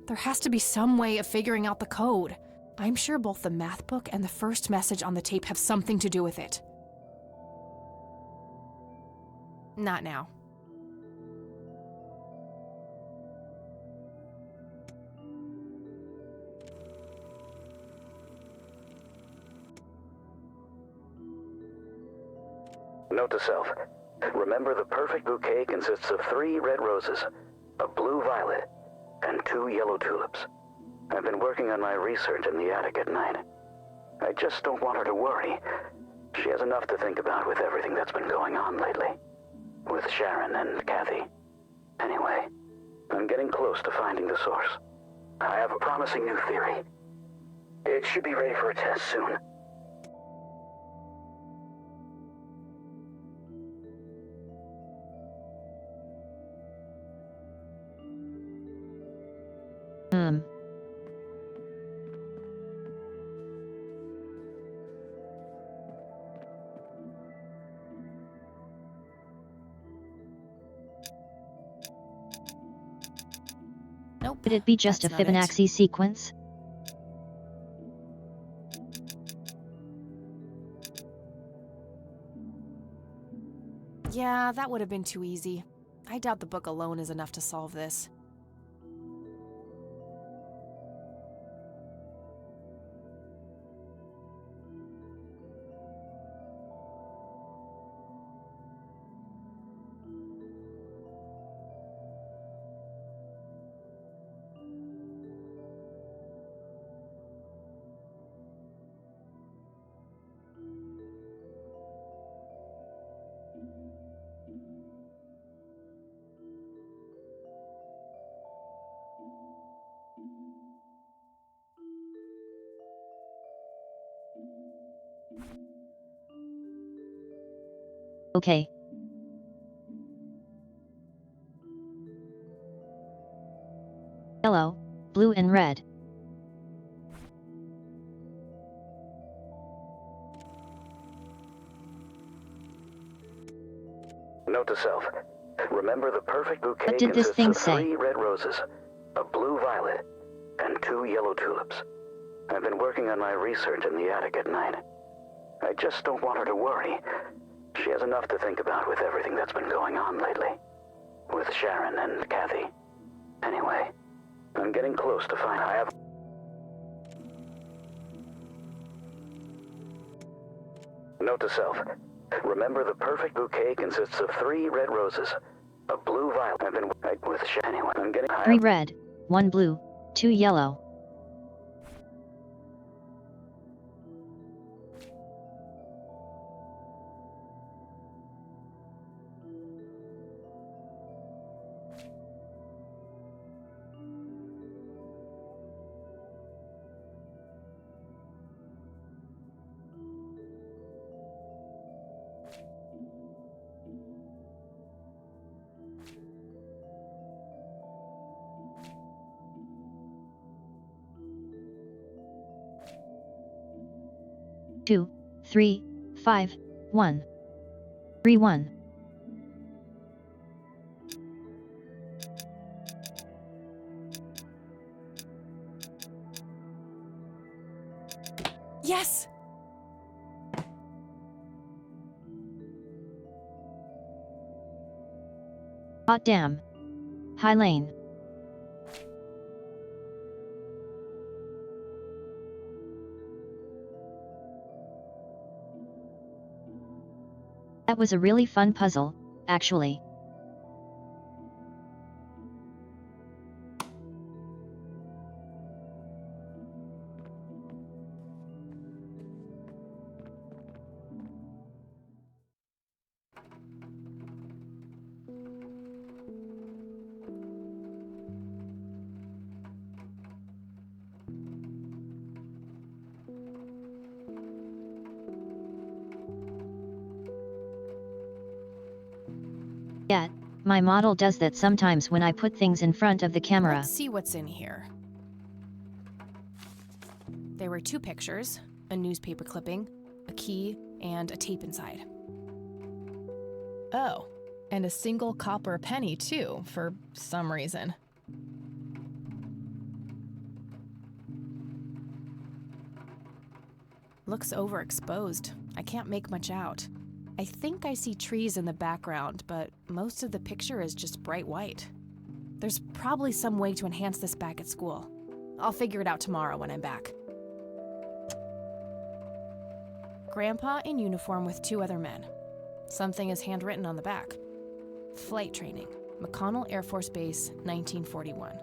There has to be some way of figuring out the code. I'm sure both the math book and the first message on the tape have something to do with it. Not now. Note to self. Remember, the perfect bouquet consists of 3 red roses, a blue violet, and 2 yellow tulips. I've been working on my research in the attic at night. I just don't want her to worry. She has enough to think about with everything that's been going on lately. With Sharon and Kathy. Anyway, I'm getting close to finding the source. I have a promising new theory. It should be ready for a test soon. Nope. Could it be just that's a not it. Fibonacci sequence? Yeah, that would have been too easy. I doubt the book alone is enough to solve this. Okay. Yellow, blue and red. Note to self. Remember, the perfect bouquet What did this consists thing of say? 3 red roses, a blue violet, and 2 yellow tulips. I've been working on my research in the attic at night. I just don't want her to worry. She has enough to think about with everything that's been going on lately. With Sharon and Kathy. Anyway, I'm getting close to find I have... Note to self. Remember, the perfect bouquet consists of 3 red roses, a blue violet. I've been with Sharon. Anyway, I'm getting... 3 red, 1 blue, 2 yellow. 2, 3, 5, 1. 3, 1. Yes! Hot damn. High Lane. That was a really fun puzzle, actually. Yeah, my model does that sometimes when I put things in front of the camera. Let's see what's in here. There were 2 pictures, a newspaper clipping, a key, and a tape inside. Oh, and a single copper penny too, for some reason. Looks overexposed. I can't make much out. I think I see trees in the background, but most of the picture is just bright white. There's probably some way to enhance this back at school. I'll figure it out tomorrow when I'm back. Grandpa in uniform with 2 other men. Something is handwritten on the back. Flight training, McConnell Air Force Base, 1941.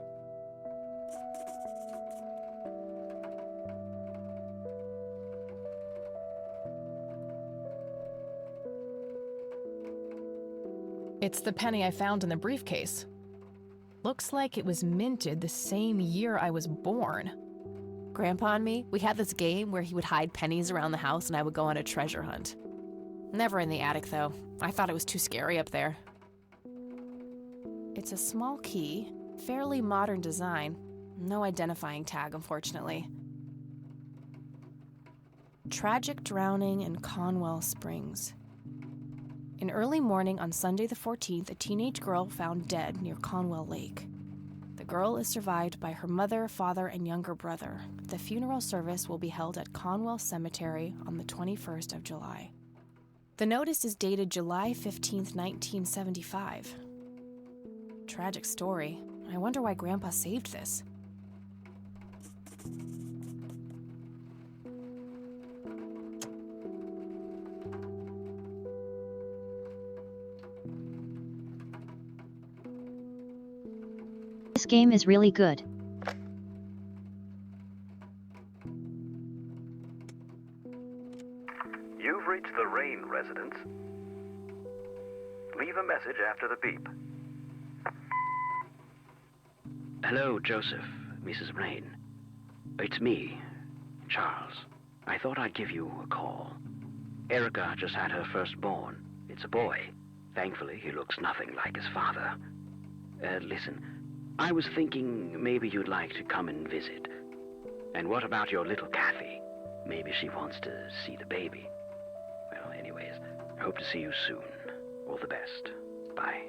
It's the penny I found in the briefcase. Looks like it was minted the same year I was born. Grandpa and me, we had this game where he would hide pennies around the house and I would go on a treasure hunt. Never in the attic, though. I thought it was too scary up there. It's a small key, fairly modern design. No identifying tag, unfortunately. Tragic drowning in Conwell Springs. In early morning on Sunday the 14th, a teenage girl found dead near Conwell Lake. The girl is survived by her mother, father, and younger brother. The funeral service will be held at Conwell Cemetery on the 21st of July. The notice is dated July 15th, 1975. Tragic story. I wonder why Grandpa saved this. This game is really good. You've reached the Rain residence. Leave a message after the beep. Hello, Joseph, Mrs. Rain. It's me, Charles. I thought I'd give you a call. Erica just had her firstborn. It's a boy. Thankfully, he looks nothing like his father. Listen, I was thinking maybe you'd like to come and visit. And what about your little Kathy? Maybe she wants to see the baby. Well, anyways, I hope to see you soon. All the best. Bye.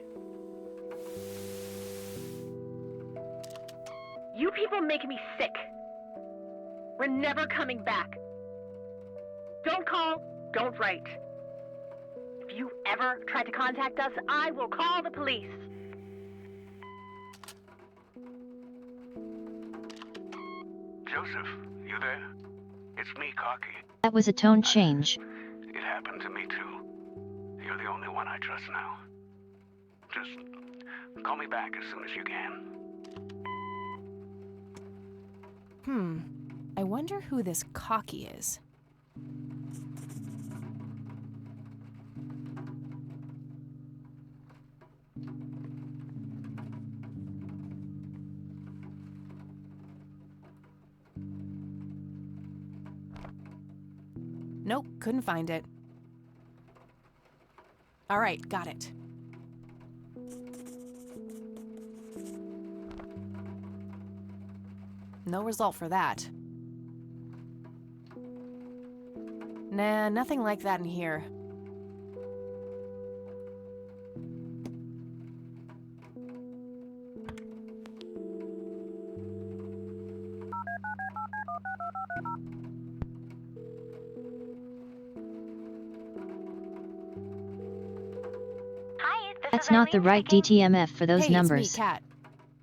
You people make me sick. We're never coming back. Don't call, don't write. If you ever try to contact us, I will call the police. Joseph, you there? It's me, Cocky. That was a tone change. It happened to me too. You're the only one I trust now. Just call me back as soon as you can. I wonder who this Cocky is. Nope, couldn't find it. All right, got it. No result for that. Nah, nothing like that in here. Hi, this That's is not the Eileen right speaking. DTMF for those Hey, numbers. it's me, Kat.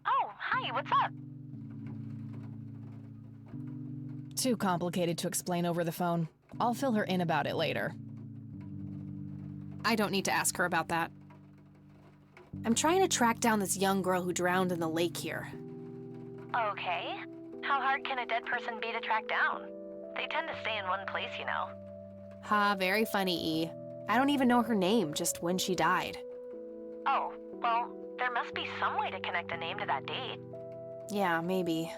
Oh, hi, what's up? Too complicated to explain over the phone. I'll fill her in about it later. I don't need to ask her about that. I'm trying to track down this young girl who drowned in the lake here. Okay. How hard can a dead person be to track down? They tend to stay in one place, you know. Ha, very funny, E. I don't even know her name, just when she died. Oh, well, there must be some way to connect a name to that date. Yeah, maybe.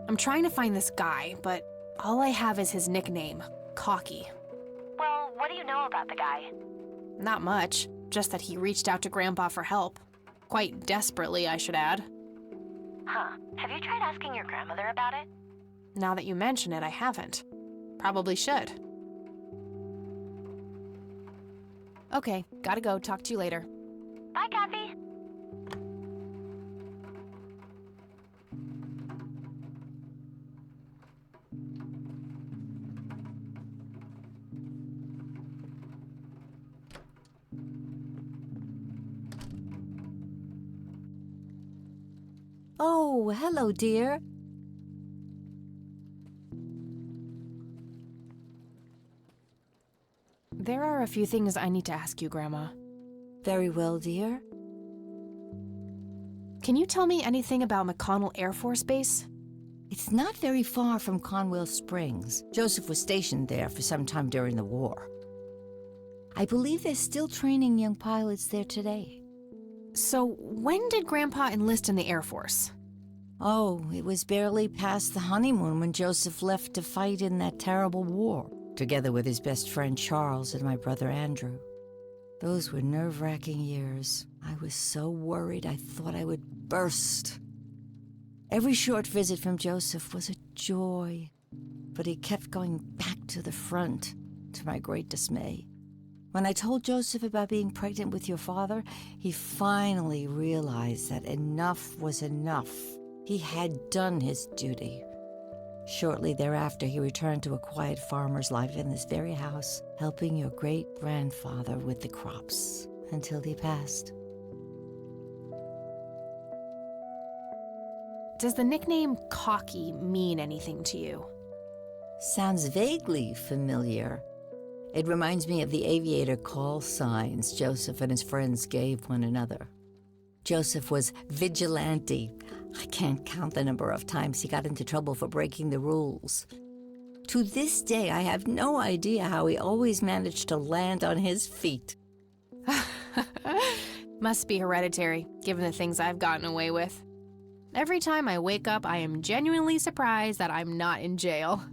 I'm trying to find this guy, but all I have is his nickname, Cocky. Well, what do you know about the guy? Not much, just that he reached out to Grandpa for help. Quite desperately, I should add. Huh. Have you tried asking your grandmother about it? Now that you mention it, I haven't. Probably should. Okay, gotta go. Talk to you later. Bye, Kathy. Oh, hello, dear. There are a few things I need to ask you, Grandma. Very well, dear. Can you tell me anything about McConnell Air Force Base? It's not very far from Conwell Springs. Joseph was stationed there for some time during the war. I believe they're still training young pilots there today. So, when did Grandpa enlist in the Air Force? Oh, it was barely past the honeymoon when Joseph left to fight in that terrible war, together with his best friend Charles and my brother Andrew. Those were nerve-wracking years. I was so worried I thought I would burst. Every short visit from Joseph was a joy, but he kept going back to the front, to my great dismay. When I told Joseph about being pregnant with your father, he finally realized that enough was enough. He had done his duty. Shortly thereafter, he returned to a quiet farmer's life in this very house, helping your great-grandfather with the crops, until he passed. Does the nickname Cocky mean anything to you? Sounds vaguely familiar. It reminds me of the aviator call signs Joseph and his friends gave one another. Joseph was vigilante. I can't count the number of times he got into trouble for breaking the rules. To this day, I have no idea how he always managed to land on his feet. Must be hereditary, given the things I've gotten away with. Every time I wake up, I am genuinely surprised that I'm not in jail.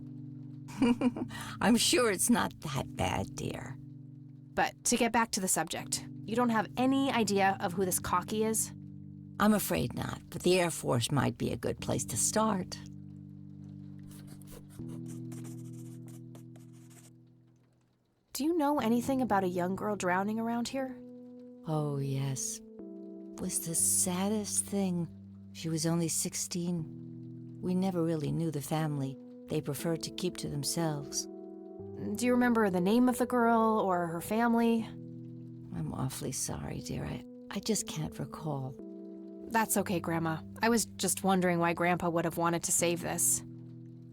I'm sure it's not that bad, dear. But to get back to the subject, you don't have any idea of who this Cocky is? I'm afraid not, but the Air Force might be a good place to start. Do you know anything about a young girl drowning around here? Oh, yes. It was the saddest thing. She was only 16. We never really knew the family. They preferred to keep to themselves. Do you remember the name of the girl or her family? I'm awfully sorry, dear. I just can't recall. That's okay, Grandma. I was just wondering why Grandpa would have wanted to save this.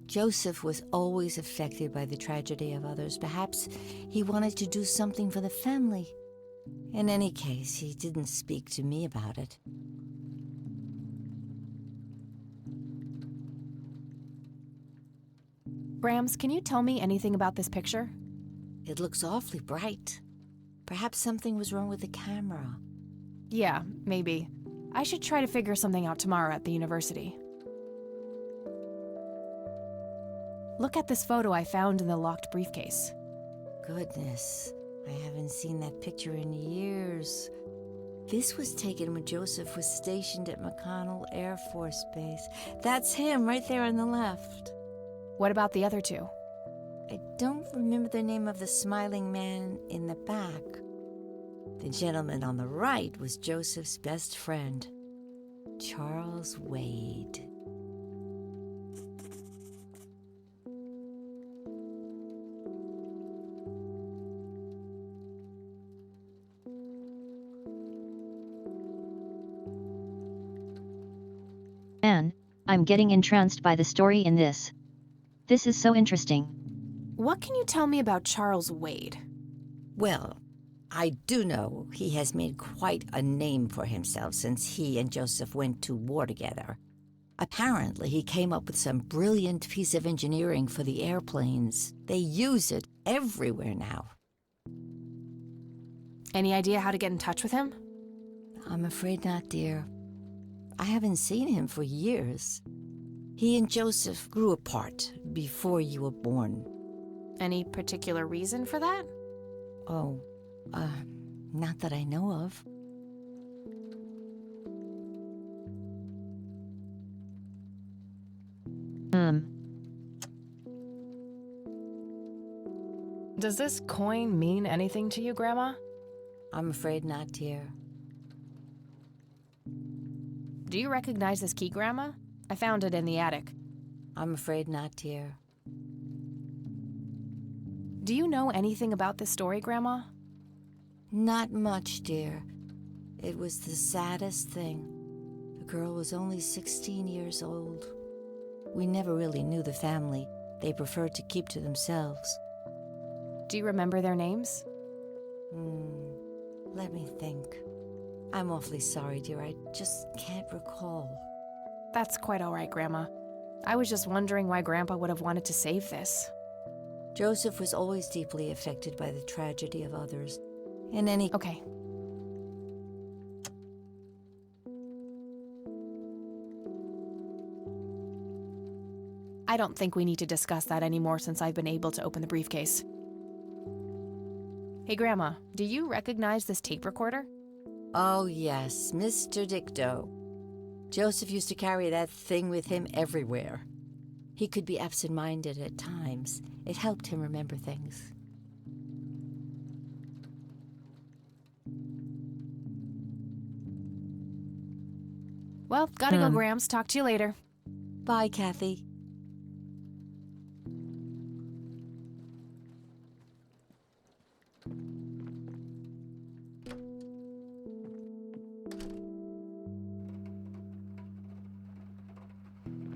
Joseph was always affected by the tragedy of others. Perhaps he wanted to do something for the family. In any case, he didn't speak to me about it. Grams, can you tell me anything about this picture? It looks awfully bright. Perhaps something was wrong with the camera. Yeah, maybe. I should try to figure something out tomorrow at the university. Look at this photo I found in the locked briefcase. Goodness, I haven't seen that picture in years. This was taken when Joseph was stationed at McConnell Air Force Base. That's him right there on the left. What about the other two? I don't remember the name of the smiling man in the back. The gentleman on the right was Joseph's best friend, Charles Wade. Man, I'm getting entranced by the story in this. This is so interesting. What can you tell me about Charles Wade? Well, I do know he has made quite a name for himself since he and Joseph went to war together. Apparently, he came up with some brilliant piece of engineering for the airplanes. They use it everywhere now. Any idea how to get in touch with him? I'm afraid not, dear. I haven't seen him for years. He and Joseph grew apart before you were born. Any particular reason for that? Oh, not that I know of. Does this coin mean anything to you, Grandma? I'm afraid not, dear. Do you recognize this key, Grandma? I found it in the attic. I'm afraid not, dear. Do you know anything about this story, Grandma? Not much, dear. It was the saddest thing. The girl was only 16 years old. We never really knew the family. They preferred to keep to themselves. Do you remember their names? Let me think. I'm awfully sorry, dear. I just can't recall. That's quite all right, Grandma. I was just wondering why Grandpa would have wanted to save this. Joseph was always deeply affected by the tragedy of others. In any... Okay. I don't think we need to discuss that anymore since I've been able to open the briefcase. Hey, Grandma, do you recognize this tape recorder? Oh, yes, Mr. Dicto. Joseph used to carry that thing with him everywhere. He could be absent-minded at times. It helped him remember things. Well, gotta go, Grams. Talk to you later. Bye, Kathy.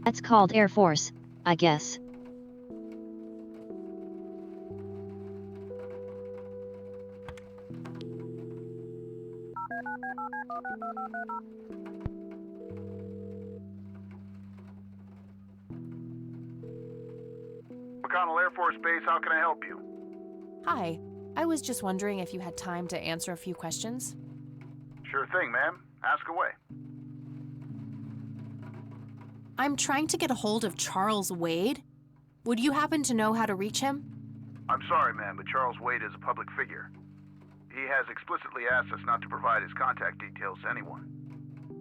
That's called Air Force, I guess. McConnell Air Force Base, how can I help you? Hi. I was just wondering if you had time to answer a few questions. Sure thing, ma'am. Ask away. I'm trying to get a hold of Charles Wade. Would you happen to know how to reach him? I'm sorry, ma'am, but Charles Wade is a public figure. He has explicitly asked us not to provide his contact details to anyone.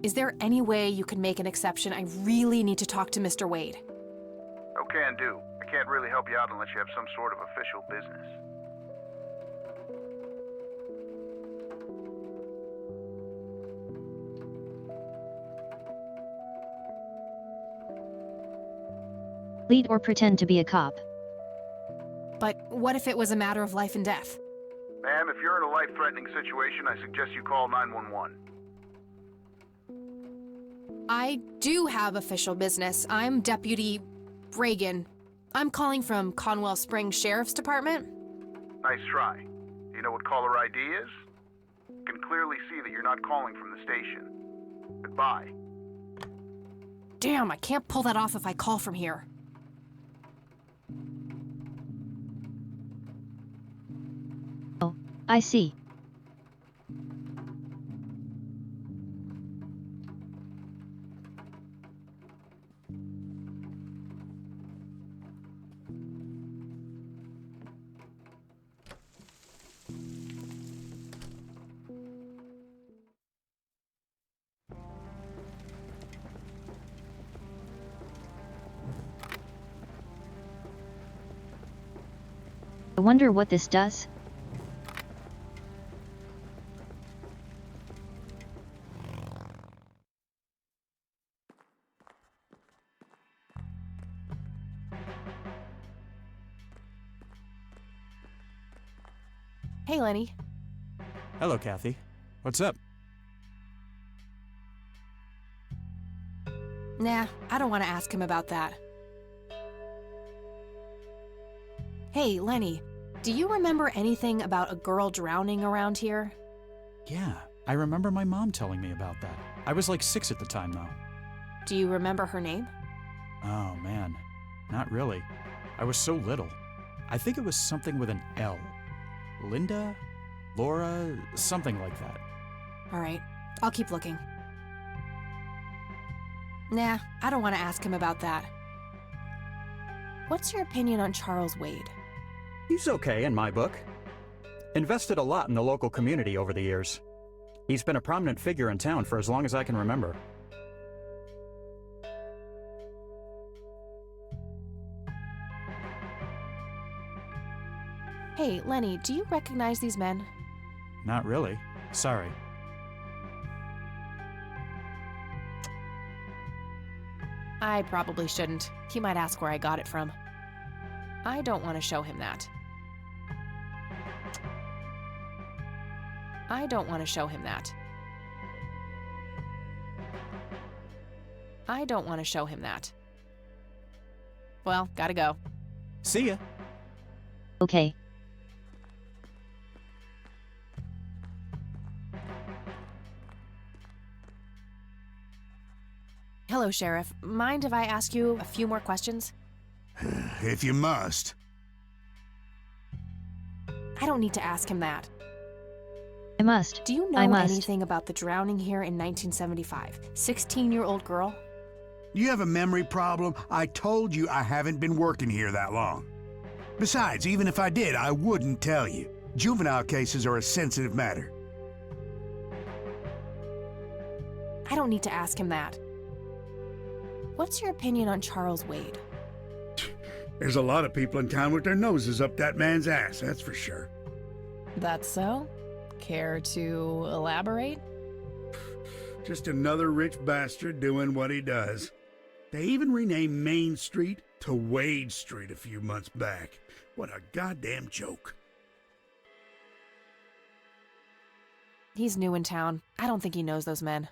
Is there any way you can make an exception? I really need to talk to Mr. Wade. Oh, can do. I can't really help you out unless you have some sort of official business. Lead or pretend to be a cop. But what if it was a matter of life and death? Ma'am, if you're in a life-threatening situation, I suggest you call 911. I do have official business. I'm Deputy Reagan. I'm calling from Conwell Springs Sheriff's Department. Nice try. Do you know what caller ID is? You can clearly see that you're not calling from the station. Goodbye. Damn, I can't pull that off if I call from here. Oh, I see. wonder what this does? Hey, Lenny. Hello, Kathy. What's up? Nah, I don't want to ask him about that. Hey, Lenny, do you remember anything about a girl drowning around here? Yeah, I remember my mom telling me about that. I was like 6 at the time, though. Do you remember her name? Oh, man. Not really. I was so little. I think it was something with an L. Linda? Laura? Something like that. All right, I'll keep looking. Nah, I don't want to ask him about that. What's your opinion on Charles Wade? He's okay in my book. Invested a lot in the local community over the years. He's been a prominent figure in town for as long as I can remember. Hey, Lenny, do you recognize these men? Not really. Sorry. I probably shouldn't. He might ask where I got it from. I don't want to show him that. I don't want to show him that. I don't want to show him that. Well, gotta go. See ya. Okay. Hello, Sheriff. Mind if I ask you a few more questions? If you must. I don't need to ask him that. I must. Do you know I must. anything about the drowning here in 1975? 16-year-old girl? You have a memory problem? I told you I haven't been working here that long. Besides, even if I did, I wouldn't tell you. Juvenile cases are a sensitive matter. I don't need to ask him that. What's your opinion on Charles Wade? There's a lot of people in town with their noses up that man's ass, that's for sure. That's so? Care to elaborate? Just another rich bastard doing what he does. They even renamed Main Street to Wade Street a few months back. What a goddamn joke. He's new in town. I don't think he knows those men.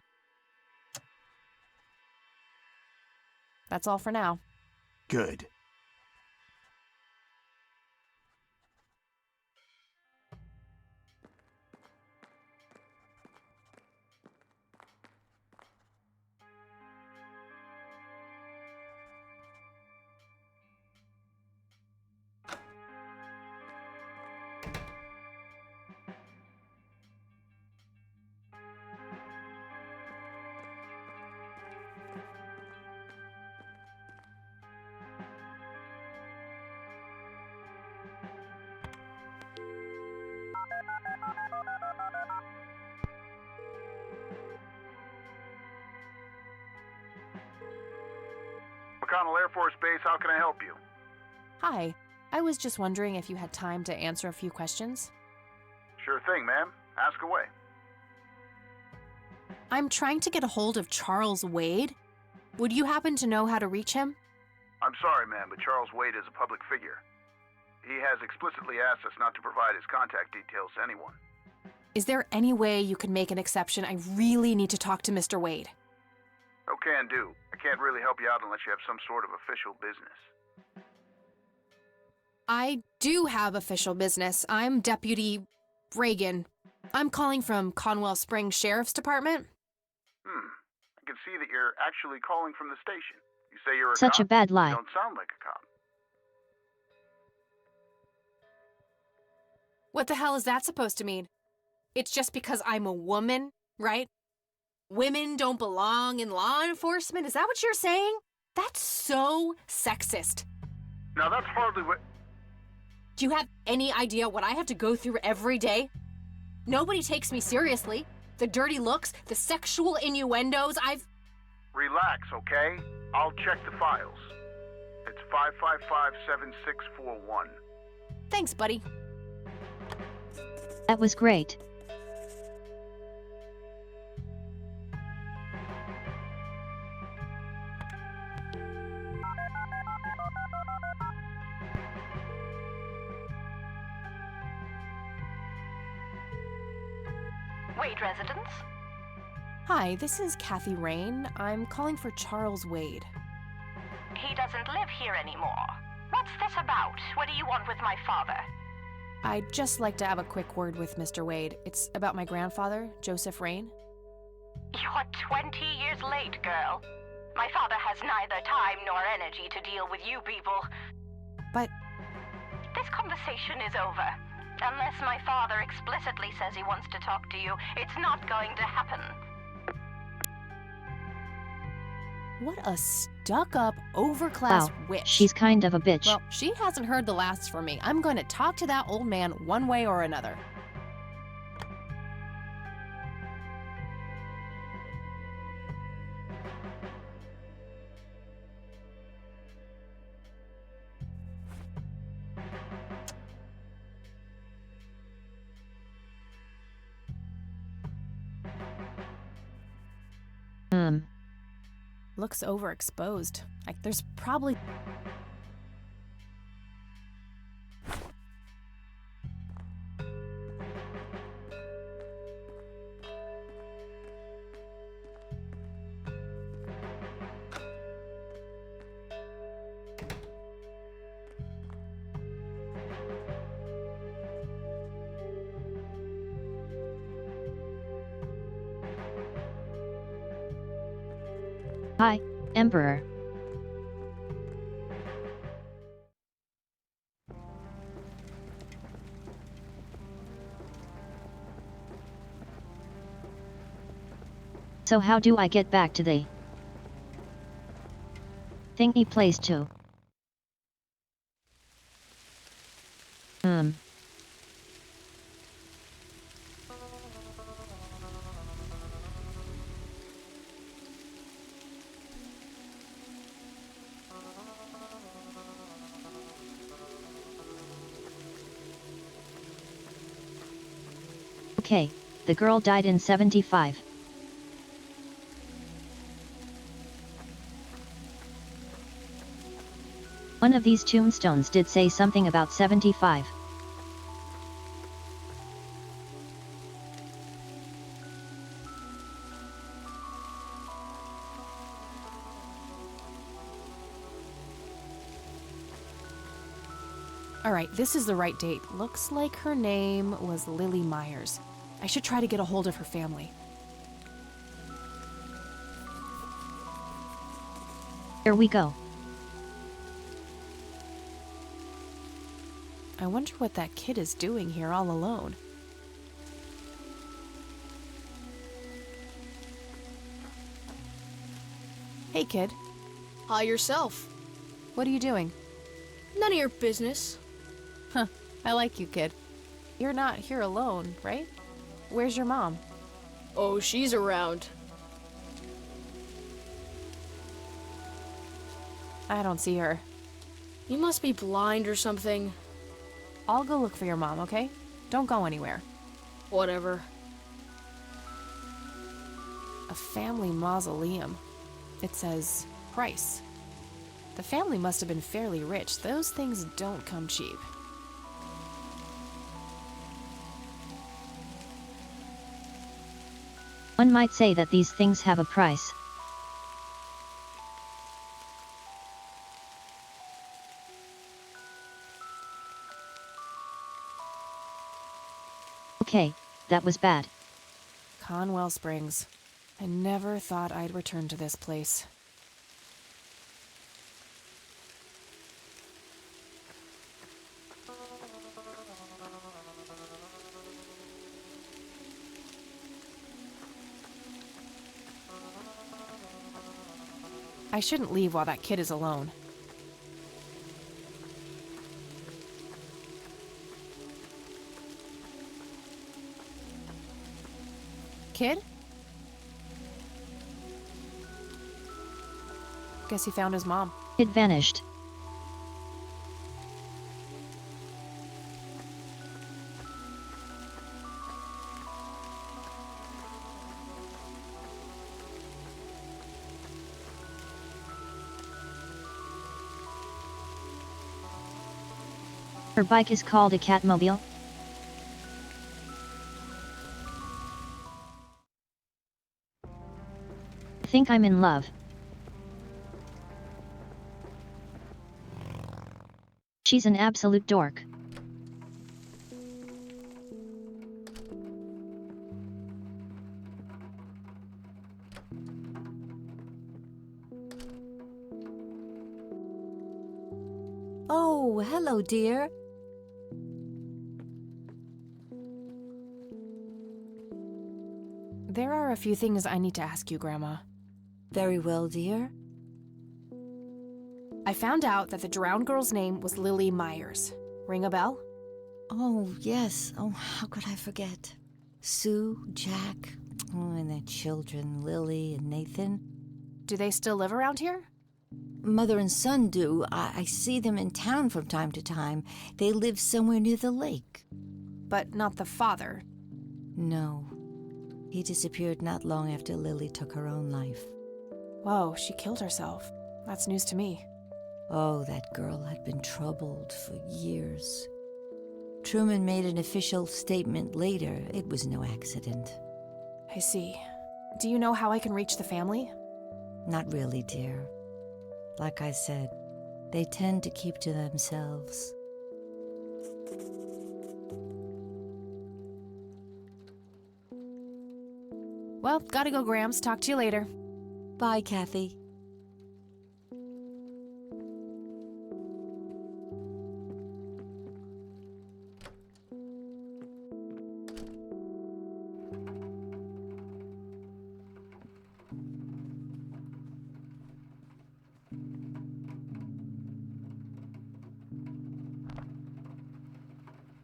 That's all for now. Good. McConnell Air Force Base, how can I help you? Hi. I was just wondering if you had time to answer a few questions. Sure thing, ma'am. Ask away. I'm trying to get a hold of Charles Wade. Would you happen to know how to reach him? I'm sorry, ma'am, but Charles Wade is a public figure. He has explicitly asked us not to provide his contact details to anyone. Is there any way you could make an exception? I really need to talk to Mr. Wade. No can do. I can't really help you out unless you have some sort of official business. I do have official business. I'm Deputy Reagan. I'm calling from Conwell Springs Sheriff's Department. I can see that you're actually calling from the station. You say you're a Such cop? a bad lie. You don't sound like a cop. What the hell is that supposed to mean? It's just because I'm a woman, right? Women don't belong in law enforcement? Is that what you're saying? That's so sexist. Now that's hardly what... Do you have any idea what I have to go through every day? Nobody takes me seriously. The dirty looks, the sexual innuendos, Relax, okay? I'll check the files. It's 555-7641. Thanks, buddy. That was great. Wade residence? Hi, this is Kathy Rain. I'm calling for Charles Wade. He doesn't live here anymore. What's this about? What do you want with my father? I'd just like to have a quick word with Mr. Wade. It's about my grandfather, Joseph Rain. You're 20 years late, girl. My father has neither time nor energy to deal with you people. But this conversation is over. Unless my father explicitly says he wants to talk to you, it's not going to happen. what a stuck-up, overclass Wow, witch. she's kind of a bitch. Well, she hasn't heard the last from me. I'm going to talk to that old man one way or another. Looks overexposed. Like, there's probably... Hi, Emperor. So how do I get back to the thingy place too? Okay, the girl died in 75. One of these tombstones did say something about 75. Alright, this is the right date. Looks like her name was Lily Myers. I should try to get a hold of her family. Here we go. I wonder what that kid is doing here all alone. Hey, kid. Hi, yourself. What are you doing? None of your business. Huh, I like you, kid. You're not here alone, right? Where's your mom? Oh, she's around. I don't see her. You must be blind or something. I'll go look for your mom, okay? Don't go anywhere. Whatever. A family mausoleum. It says price. The family must have been fairly rich. Those things don't come cheap. One might say that these things have a price. Okay, that was bad. Conwell Springs. I never thought I'd return to this place. I shouldn't leave while that kid is alone. Kid? Guess he found his mom. It vanished. Her bike is called a Catmobile? Think I'm in love. She's an absolute dork. Oh, hello, dear. There are a few things I need to ask you, Grandma. Very well, dear. I found out that the drowned girl's name was Lily Myers. Ring a bell? Oh, yes. Oh, how could I forget? Sue, Jack, and their children, Lily and Nathan. Do they still live around here? Mother and son do. I see them in town from time to time. They live somewhere near the lake. But not the father? No. He disappeared not long after Lily took her own life. Whoa, she killed herself. That's news to me. Oh, that girl had been troubled for years. Truman made an official statement later. It was no accident. I see. Do you know how I can reach the family? Not really, dear. Like I said, they tend to keep to themselves. Well, gotta go, Grams. Talk to you later. Bye, Kathy.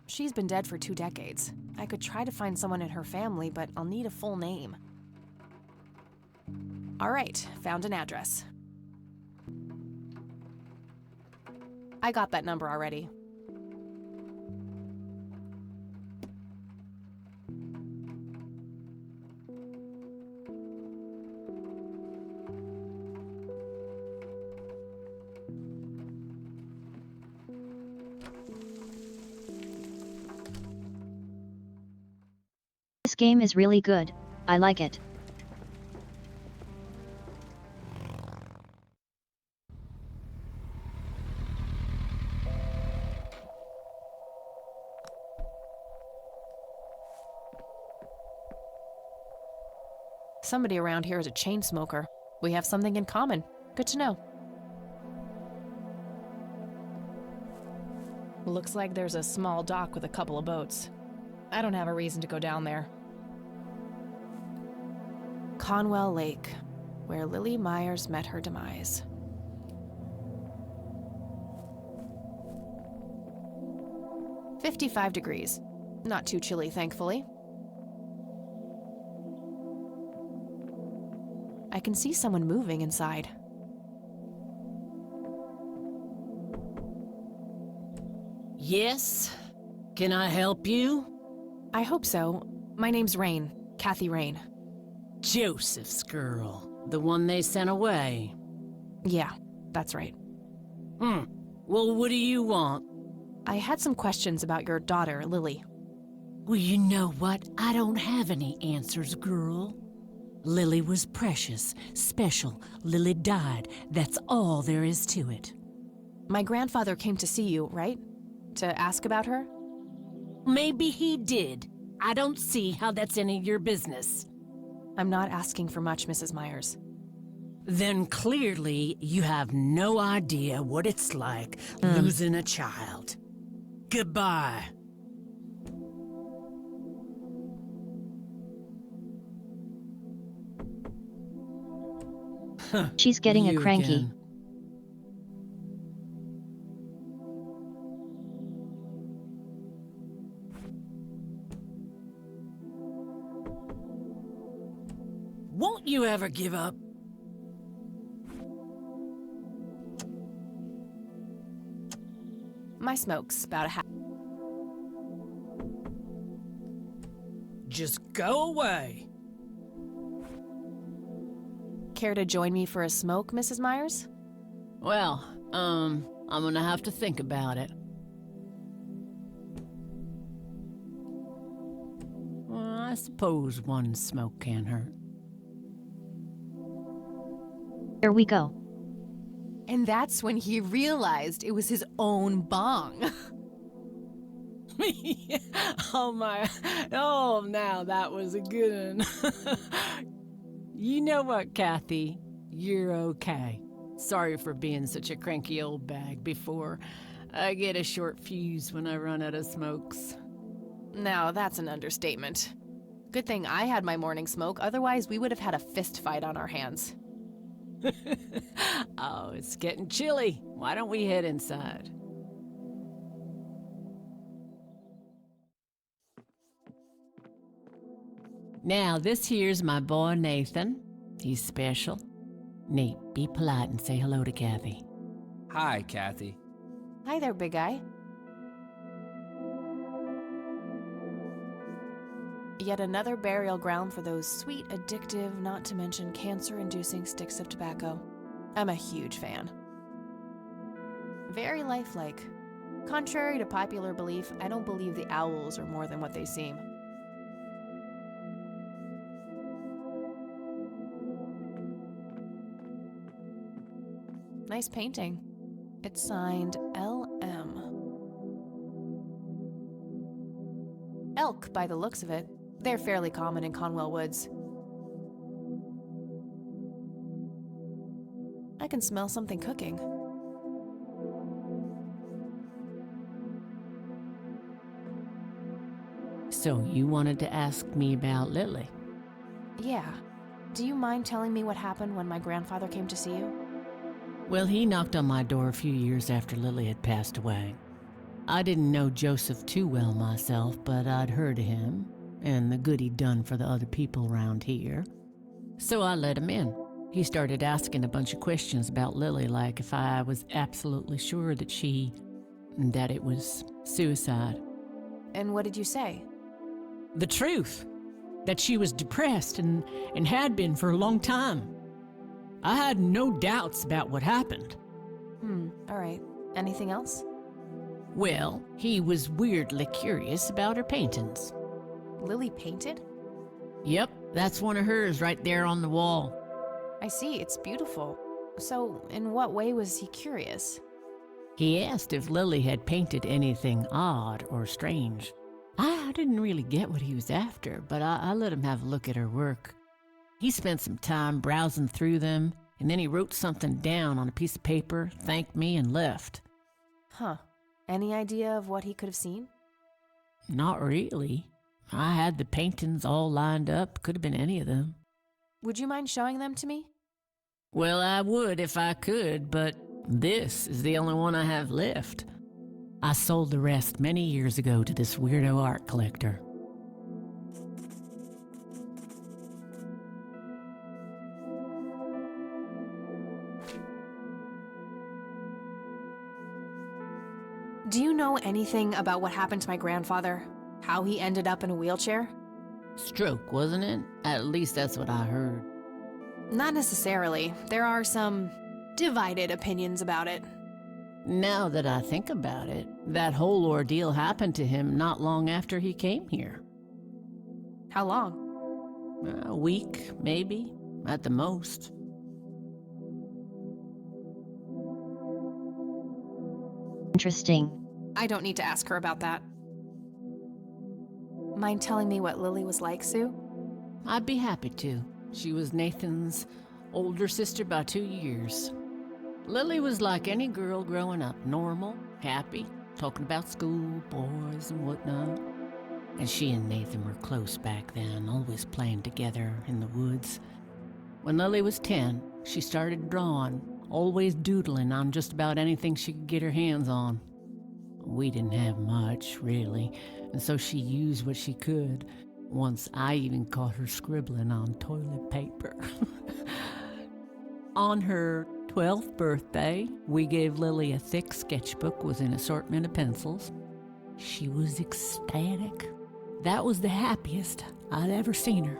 She's been dead for 2 decades. I could try to find someone in her family, but I'll need a full name. All right, found an address. I got that number already. This game is really good, I like it. Somebody around here is a chain smoker. We have something in common. Good to know. Looks like there's a small dock with a couple of boats. I don't have a reason to go down there. Conwell Lake, where Lily Myers met her demise. "55 degrees. Not too chilly, thankfully. I can see someone moving inside. Yes? Can I help you? I hope so. My name's Rain. Kathy Rain. Joseph's girl. The one they sent away. Yeah, that's right. Well, what do you want? I had some questions about your daughter, Lily. Well, you know what? I don't have any answers, girl. Lily was precious, special. Lily died. That's all there is to it. My grandfather came to see you, right? To ask about her? Maybe he did. I don't see how that's any of your business. I'm not asking for much, Mrs. Myers. Then clearly you have no idea what it's like losing a child. Goodbye. She's getting You a cranky. again. Won't you ever give up? My smoke's about a half. Just go away. Care to join me for a smoke, Mrs. Myers? Well, I'm gonna have to think about it. suppose one smoke can't hurt. Here we go. And that's when he realized it was his own bong. Oh my, oh now that was a good one. You know what, Kathy? You're okay. Sorry for being such a cranky old bag before. I get a short fuse when I run out of smokes. Now, that's an understatement. Good thing I had my morning smoke, otherwise we would have had a fist fight on our hands. Oh, it's getting chilly. Why don't we head inside? Now, this here's my boy Nathan. He's special. Nate, be polite and say hello to Kathy. Hi, Kathy. Hi there, big guy. Yet another burial ground for those sweet, addictive, not to mention cancer-inducing sticks of tobacco. I'm a huge fan. Very lifelike. Contrary to popular belief, I don't believe the owls are more than what they seem. Nice painting. It's signed L.M. Elk, by the looks of it. They're fairly common in Conwell Woods. I can smell something cooking. So you wanted to ask me about Lily? Yeah. Do you mind telling me what happened when my grandfather came to see you? Well, he knocked on my door a few years after Lily had passed away. I didn't know Joseph too well myself, but I'd heard of him and the good he'd done for the other people around here. So I let him in. He started asking a bunch of questions about Lily, like if I was absolutely sure that it was suicide. And what did you say? The truth. That she was depressed and had been for a long time. I had no doubts about what happened. All right. Anything else? Well, he was weirdly curious about her paintings. Lily painted? Yep, that's one of hers right there on the wall. I see, it's beautiful. So, in what way was he curious? He asked if Lily had painted anything odd or strange. I didn't really get what he was after, but I let him have a look at her work. He spent some time browsing through them, and then he wrote something down on a piece of paper, thanked me, and left. Huh. Any idea of what he could have seen? Not really. I had the paintings all lined up. Could have been any of them. Would you mind showing them to me? Well, I would if I could, but this is the only one I have left. I sold the rest many years ago to this weirdo art collector. Do you know anything about what happened to my grandfather? How he ended up in a wheelchair? Stroke, wasn't it? At least that's what I heard. Not necessarily. There are some divided opinions about it. Now that I think about it, that whole ordeal happened to him not long after he came here. How long? A week, maybe, at the most. Interesting. I don't need to ask her about that. Mind telling me what Lily was like, Sue? I'd be happy to. She was Nathan's older sister by 2 years. Lily was like any girl growing up, normal, happy, talking about school, boys, and whatnot. And she and Nathan were close back then, always playing together in the woods. When Lily was 10, she started drawing, always doodling on just about anything she could get her hands on. We didn't have much, really, and so she used what she could. Once I even caught her scribbling on toilet paper. On her 12th birthday, we gave Lily a thick sketchbook with an assortment of pencils. She was ecstatic. That was the happiest I'd ever seen her.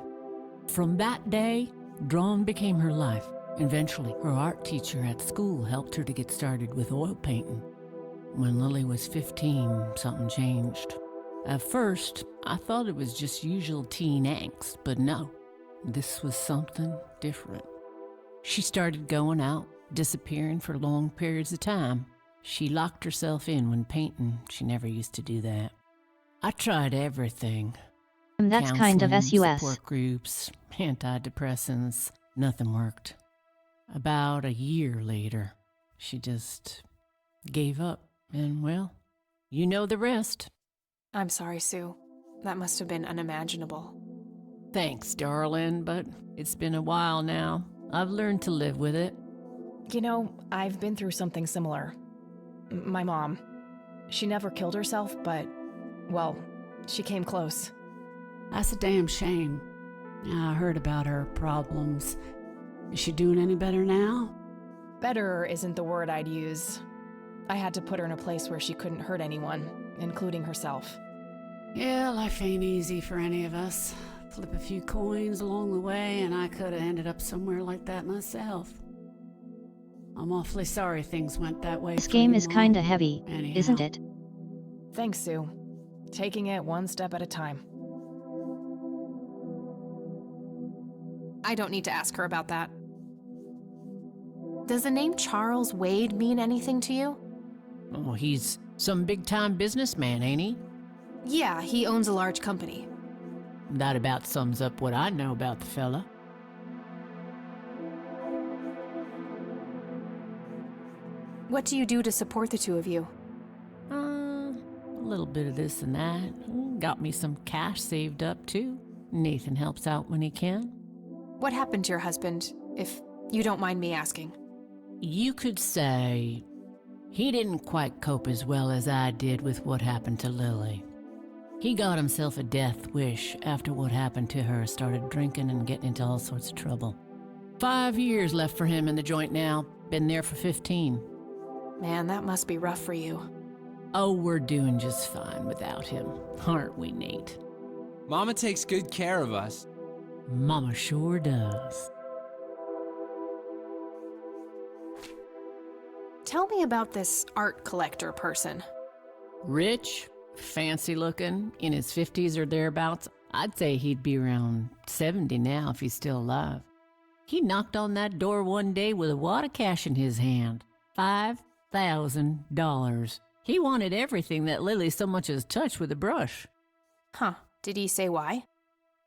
From that day, drawing became her life. Eventually, her art teacher at school helped her to get started with oil painting. When Lily was 15, something changed. At first, I thought it was just usual teen angst, but no, this was something different. She started going out, disappearing for long periods of time. She locked herself in when painting. She never used to do that. I tried everything. That's kind of Counseling, SUS. support groups, antidepressants. Nothing worked. About a year later, she just gave up. And, well, you know the rest. I'm sorry, Sue. That must have been unimaginable. Thanks, darling, but it's been a while now. I've learned to live with it. You know, I've been through something similar. My mom. She never killed herself, but, well, she came close. That's a damn shame. I heard about her problems. Is she doing any better now? Better isn't the word I'd use. I had to put her in a place where she couldn't hurt anyone, including herself. Yeah, life ain't easy for any of us. Flip a few coins along the way, and I could have ended up somewhere like that myself. I'm awfully sorry things went that way. This game is kinda heavy, isn't it? Thanks, Sue. Taking it one step at a time. I don't need to ask her about that. Does the name Charles Wade mean anything to you? Oh, he's some big-time businessman, ain't he? Yeah, he owns a large company. That about sums up what I know about the fella. What do you do to support the two of you? A little bit of this and that. Got me some cash saved up, too. Nathan helps out when he can. What happened to your husband, if you don't mind me asking? You could say he didn't quite cope as well as I did with what happened to Lily. He got himself a death wish after what happened to her, started drinking and getting into all sorts of trouble. 5 years left for him in the joint now. Been there for 15. Man, that must be rough for you. Oh, we're doing just fine without him, aren't we, Nate? Mama takes good care of us. Mama sure does. Tell me about this art collector person. Rich, fancy looking, in his 50s or thereabouts. I'd say he'd be around 70 now if he's still alive. He knocked on that door one day with a wad of cash in his hand. $5,000. He wanted everything that Lily so much as touched with a brush. Huh. Did he say why?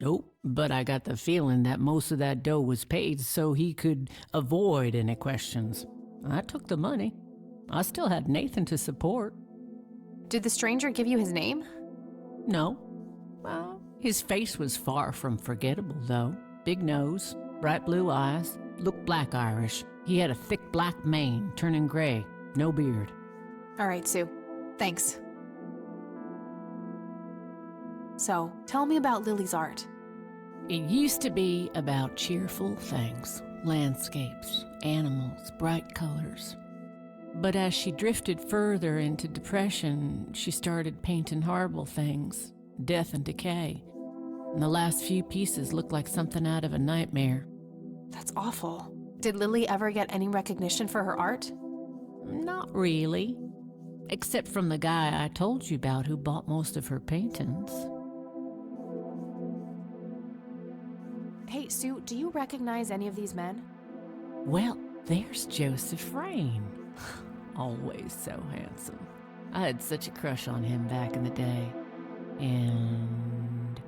Nope, but I got the feeling that most of that dough was paid so he could avoid any questions. I took the money. I still had Nathan to support. Did the stranger give you his name? No. Well, his face was far from forgettable, though. Big nose, bright blue eyes, looked black Irish. He had a thick black mane, turning gray, no beard. All right, Sue. Thanks. So, tell me about Lily's art. It used to be about cheerful things, landscapes, animals, bright colors. But as she drifted further into depression, she started painting horrible things, death and decay. And the last few pieces looked like something out of a nightmare. That's awful. Did Lily ever get any recognition for her art? Not really. Except from the guy I told you about who bought most of her paintings. Hey, Sue, do you recognize any of these men? Well, there's Joseph Rain. Always so handsome. I had such a crush on him back in the day. And...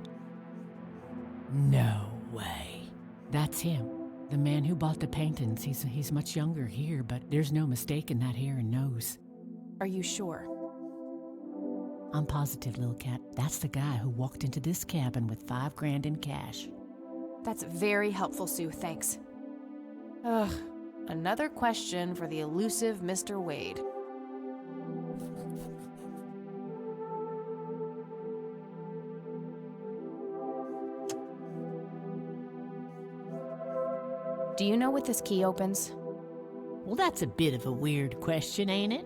no way. That's him. The man who bought the paintings. He's much younger here, but there's no mistaking that hair and nose. Are you sure? I'm positive, little cat. That's the guy who walked into this cabin with $5 grand in cash. That's very helpful, Sue. Thanks. Ugh. Another question for the elusive Mr. Wade. Do you know what this key opens? Well, that's a bit of a weird question, ain't it?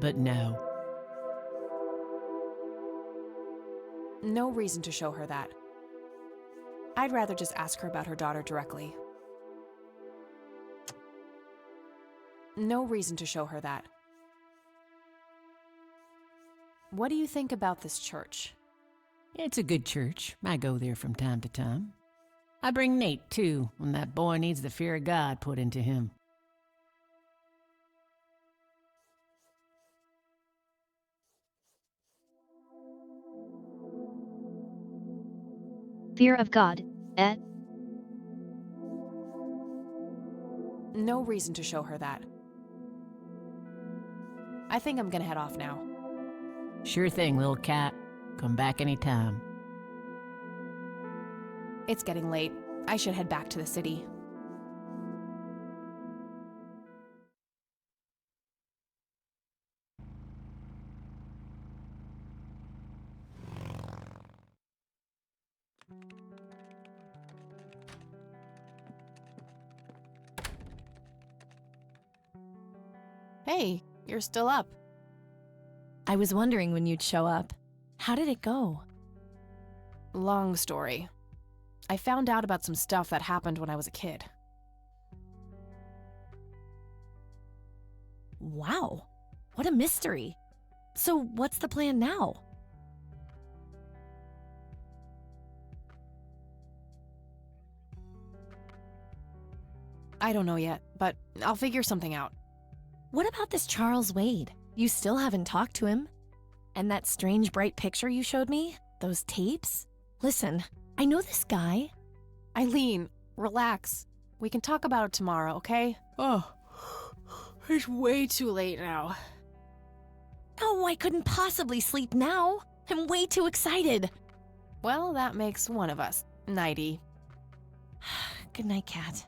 But no. No reason to show her that. I'd rather just ask her about her daughter directly. No reason to show her that. What do you think about this church? It's a good church. I go there from time to time. I bring Nate, too, when that boy needs the fear of God put into him. Fear of God, eh? No reason to show her that. I think I'm gonna head off now. Sure thing, little cat. Come back anytime. It's getting late. I should head back to the city. Hey, you're still up. I was wondering when you'd show up. How did it go? Long story. I found out about some stuff that happened when I was a kid. Wow, what a mystery. So what's the plan now? I don't know yet, but I'll figure something out. What about this Charles Wade? You still haven't talked to him. And that strange bright picture you showed me? Those tapes? Listen, I know this guy. Eileen, relax. We can talk about it tomorrow, okay? Oh, it's way too late now. Oh, I couldn't possibly sleep now. I'm way too excited. Well, that makes one of us. Nighty. Good night, Cat.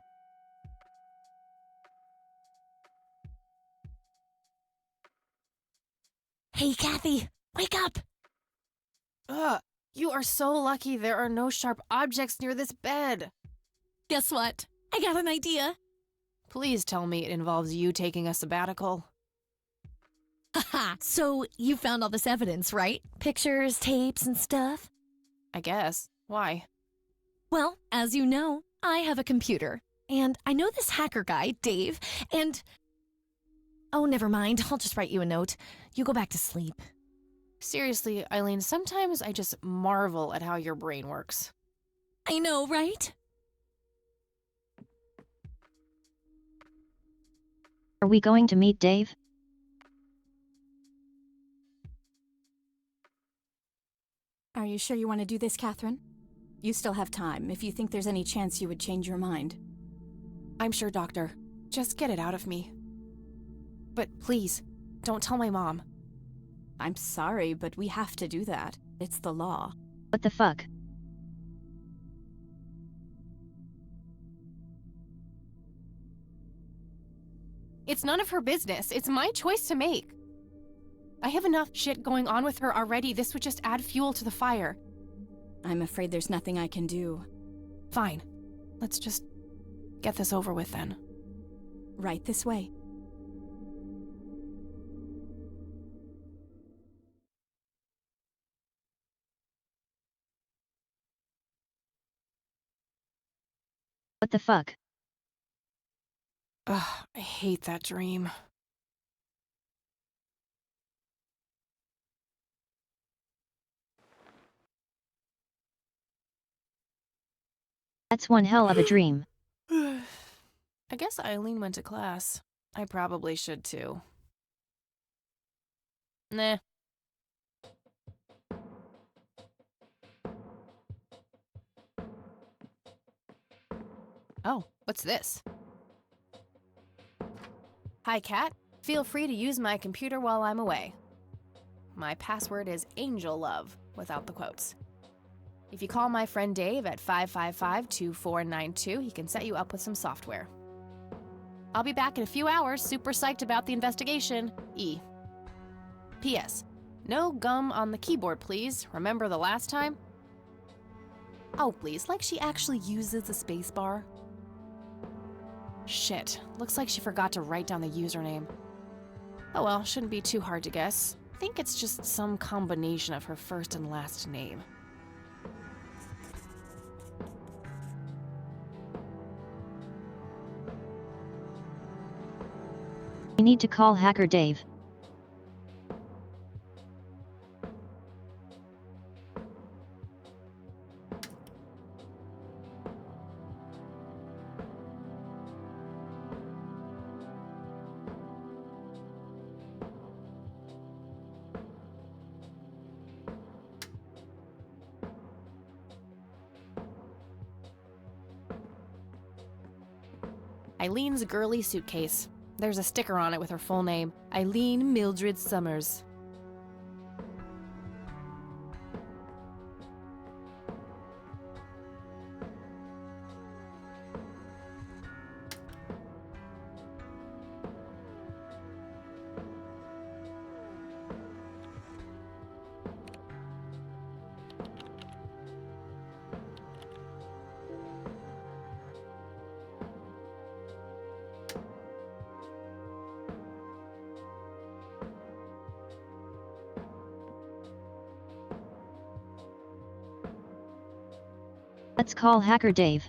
Hey, Kathy, wake up! Ugh, you are so lucky there are no sharp objects near this bed. Guess what? I got an idea. Please tell me it involves you taking a sabbatical. Haha, so you found all this evidence, right? Pictures, tapes, and stuff? I guess. Why? Well, as you know, I have a computer. And I know this hacker guy, Dave, and... Oh, never mind. I'll just write you a note. You go back to sleep. Seriously, Eileen, sometimes I just marvel at how your brain works. I know, right? Are we going to meet Dave? Are you sure you want to do this, Catherine? You still have time, if you think there's any chance you would change your mind. I'm sure, Doctor. Just get it out of me. But please, don't tell my mom. I'm sorry, but we have to do that. It's the law. What the fuck? It's none of her business. It's my choice to make. I have enough shit going on with her already. This would just add fuel to the fire. I'm afraid there's nothing I can do. Fine. Let's just get this over with then. Right this way. What the fuck? Ugh, I hate that dream. That's one hell of a dream. I guess Eileen went to class. I probably should too. Nah. Oh, what's this? Hi, Kat. Feel free to use my computer while I'm away. My password is AngelLove, without the quotes. If you call my friend Dave at 555-2492, he can set you up with some software. I'll be back in a few hours, super psyched about the investigation. E. P.S. No gum on the keyboard, please. Remember the last time? Oh, please, like she actually uses a spacebar. Shit, looks like she forgot to write down the username. Oh well, shouldn't be too hard to guess. I think it's just some combination of her first and last name. We need to call Hacker Dave. Eileen's girly suitcase. There's a sticker on it with her full name, Eileen Mildred Summers. Let's call Hacker Dave.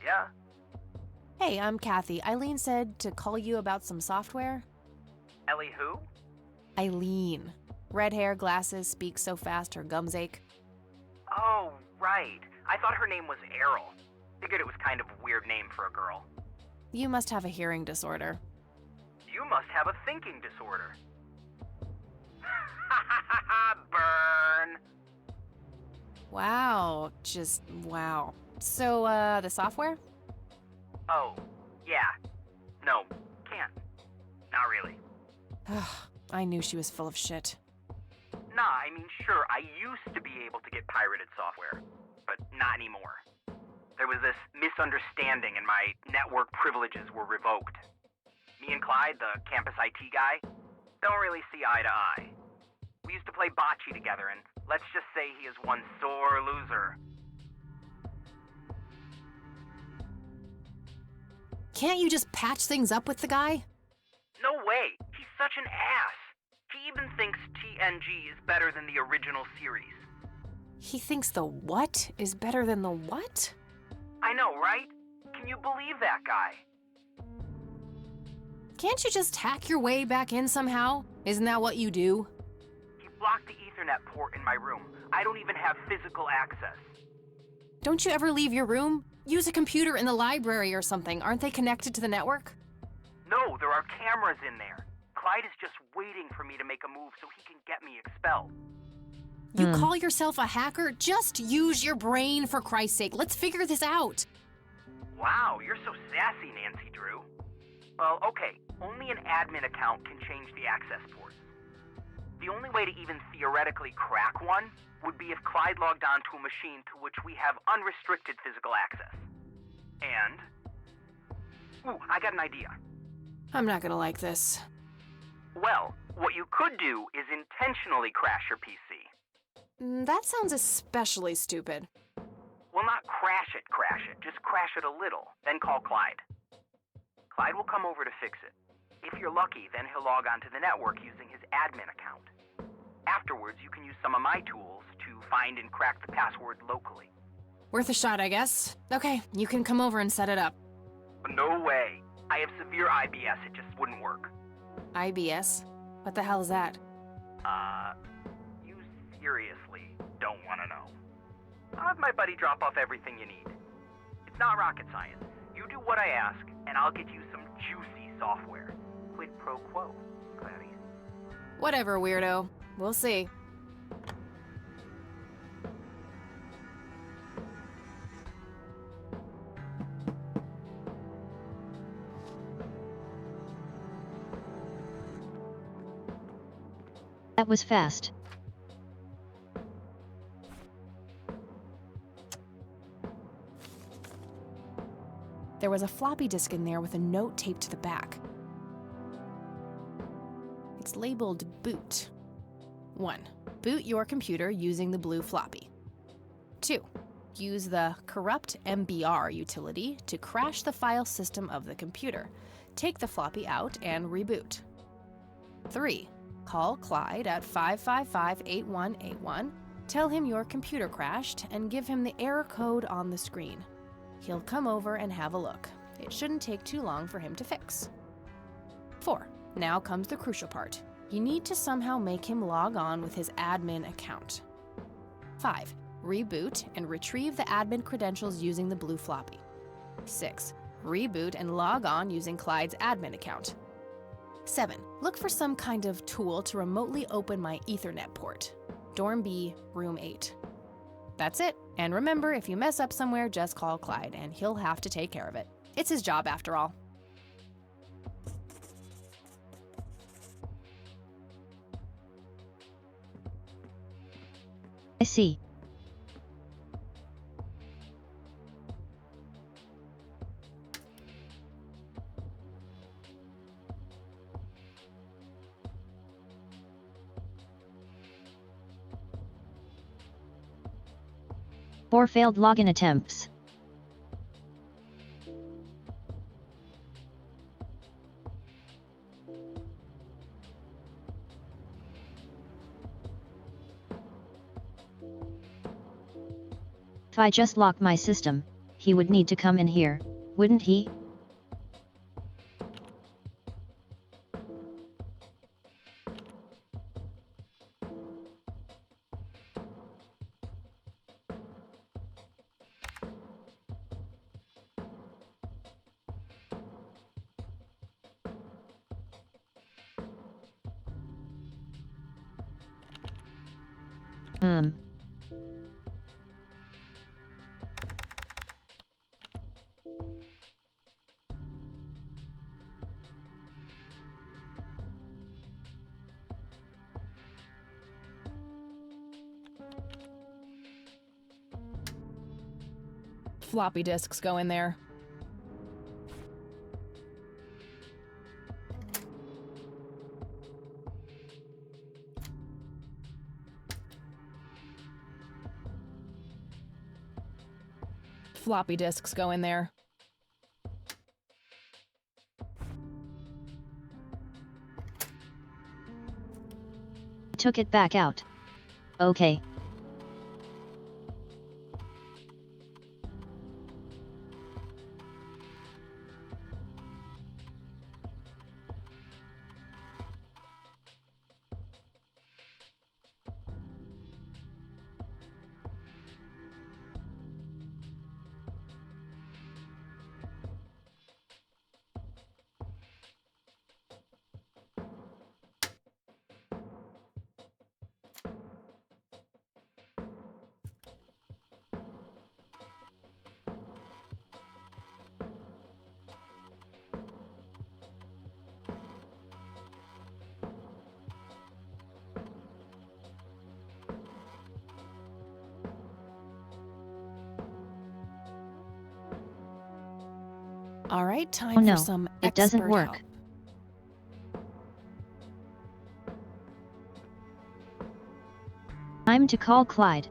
Yeah? Hey, I'm Kathy. Eileen said to call you about some software. Ellie who? Eileen. Red hair, glasses, speaks so fast her gums ache. Oh, right. I thought her name was Errol. Figured it was kind of a weird name for a girl. You must have a hearing disorder. You must have a thinking disorder. Burn. Wow, just wow. So, the software? Oh, yeah. No, can't. Not really. I knew she was full of shit. Nah, I mean, sure, I used to be able to get pirated software, but not anymore. There was this misunderstanding and my network privileges were revoked. Me and Clyde, the campus IT guy, don't really see eye to eye. We used to play bocce together, and let's just say he is one sore loser. Can't you just patch things up with the guy? No way! He's such an ass! He even thinks TNG is better than the original series. He thinks the what is better than the what? I know, right? Can you believe that guy? Can't you just hack your way back in somehow? Isn't that what you do? He blocked the Ethernet port in my room. I don't even have physical access. Don't you ever leave your room? Use a computer in the library or something. Aren't they connected to the network? No, there are cameras in there. Clyde is just waiting for me to make a move so he can get me expelled. You call yourself a hacker? Just use your brain, for Christ's sake. Let's figure this out. Wow, you're so sassy, Nancy Drew. Well, okay, only an admin account can change the access ports. The only way to even theoretically crack one would be if Clyde logged onto a machine to which we have unrestricted physical access. And... Ooh, I got an idea. I'm not gonna like this. Well, what you could do is intentionally crash your PC. That sounds especially stupid. Well, not crash it, just crash it a little, then call Clyde. Clyde will come over to fix it. If you're lucky, then he'll log onto the network using his admin account. Afterwards, you can use some of my tools to find and crack the password locally. Worth a shot, I guess. Okay, you can come over and set it up. No way. I have severe IBS, it just wouldn't work. IBS? What the hell is that? You seriously don't want to know. I'll have my buddy drop off everything you need. It's not rocket science. You do what I ask, and I'll get you some juicy software. Quid pro quo, Clarice. Whatever, weirdo. We'll see. That was fast. There was a floppy disk in there with a note taped to the back. It's labeled boot. 1. Boot your computer using the blue floppy. 2. Use the corrupt MBR utility to crash the file system of the computer. Take the floppy out and reboot. 3. Call Clyde at 555-8181, tell him your computer crashed, and give him the error code on the screen. He'll come over and have a look. It shouldn't take too long for him to fix. 4. Now comes the crucial part. You need to somehow make him log on with his admin account. 5. Reboot and retrieve the admin credentials using the blue floppy. 6. Reboot and log on using Clyde's admin account. 7. Look for some kind of tool to remotely open my Ethernet port. Dorm B, room 8. That's it. And remember, if you mess up somewhere, just call Clyde, and he'll have to take care of it. It's his job after all. I see. Four failed login attempts. If I just lock my system, he would need to come in here, wouldn't he? Floppy disks go in there. Floppy disks go in there. Took it back out. Okay. All right, time Oh no, for some it doesn't expert work. help. Time to call Clyde.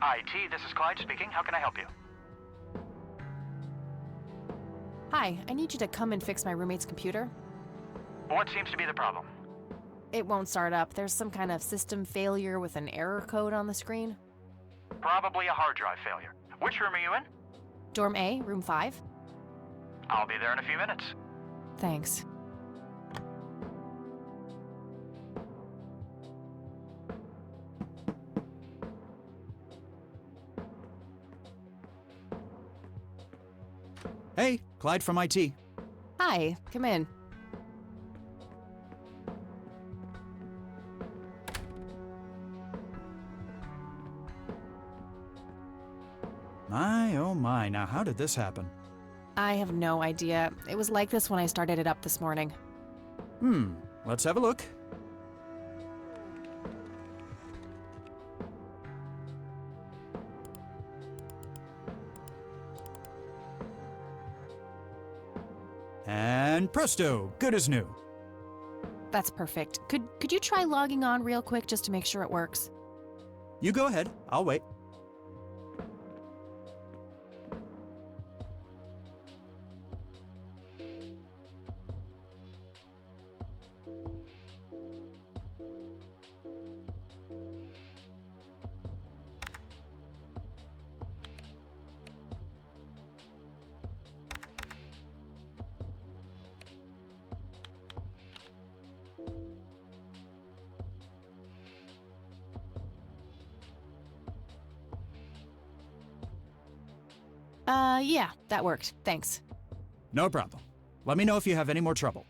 IT, this is Clyde speaking. How can I help you? Hi, I need you to come and fix my roommate's computer. What seems to be the problem? It won't start up. There's some kind of system failure with an error code on the screen. Probably a hard drive failure. Which room are you in? Dorm A, room 5. I'll be there in a few minutes. Thanks. Hey, Clyde from IT. Hi, come in. My, oh my, now how did this happen? I have no idea. It was like this when I started it up this morning. Let's have a look. And presto, good as new. That's perfect. Could you try logging on real quick just to make sure it works? You go ahead, I'll wait. Yeah, that worked. Thanks. No problem. Let me know if you have any more trouble.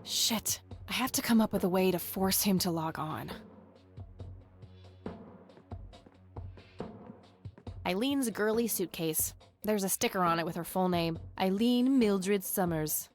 Shit. I have to come up with a way to force him to log on. Eileen's girly suitcase. There's a sticker on it with her full name. Eileen Mildred Summers.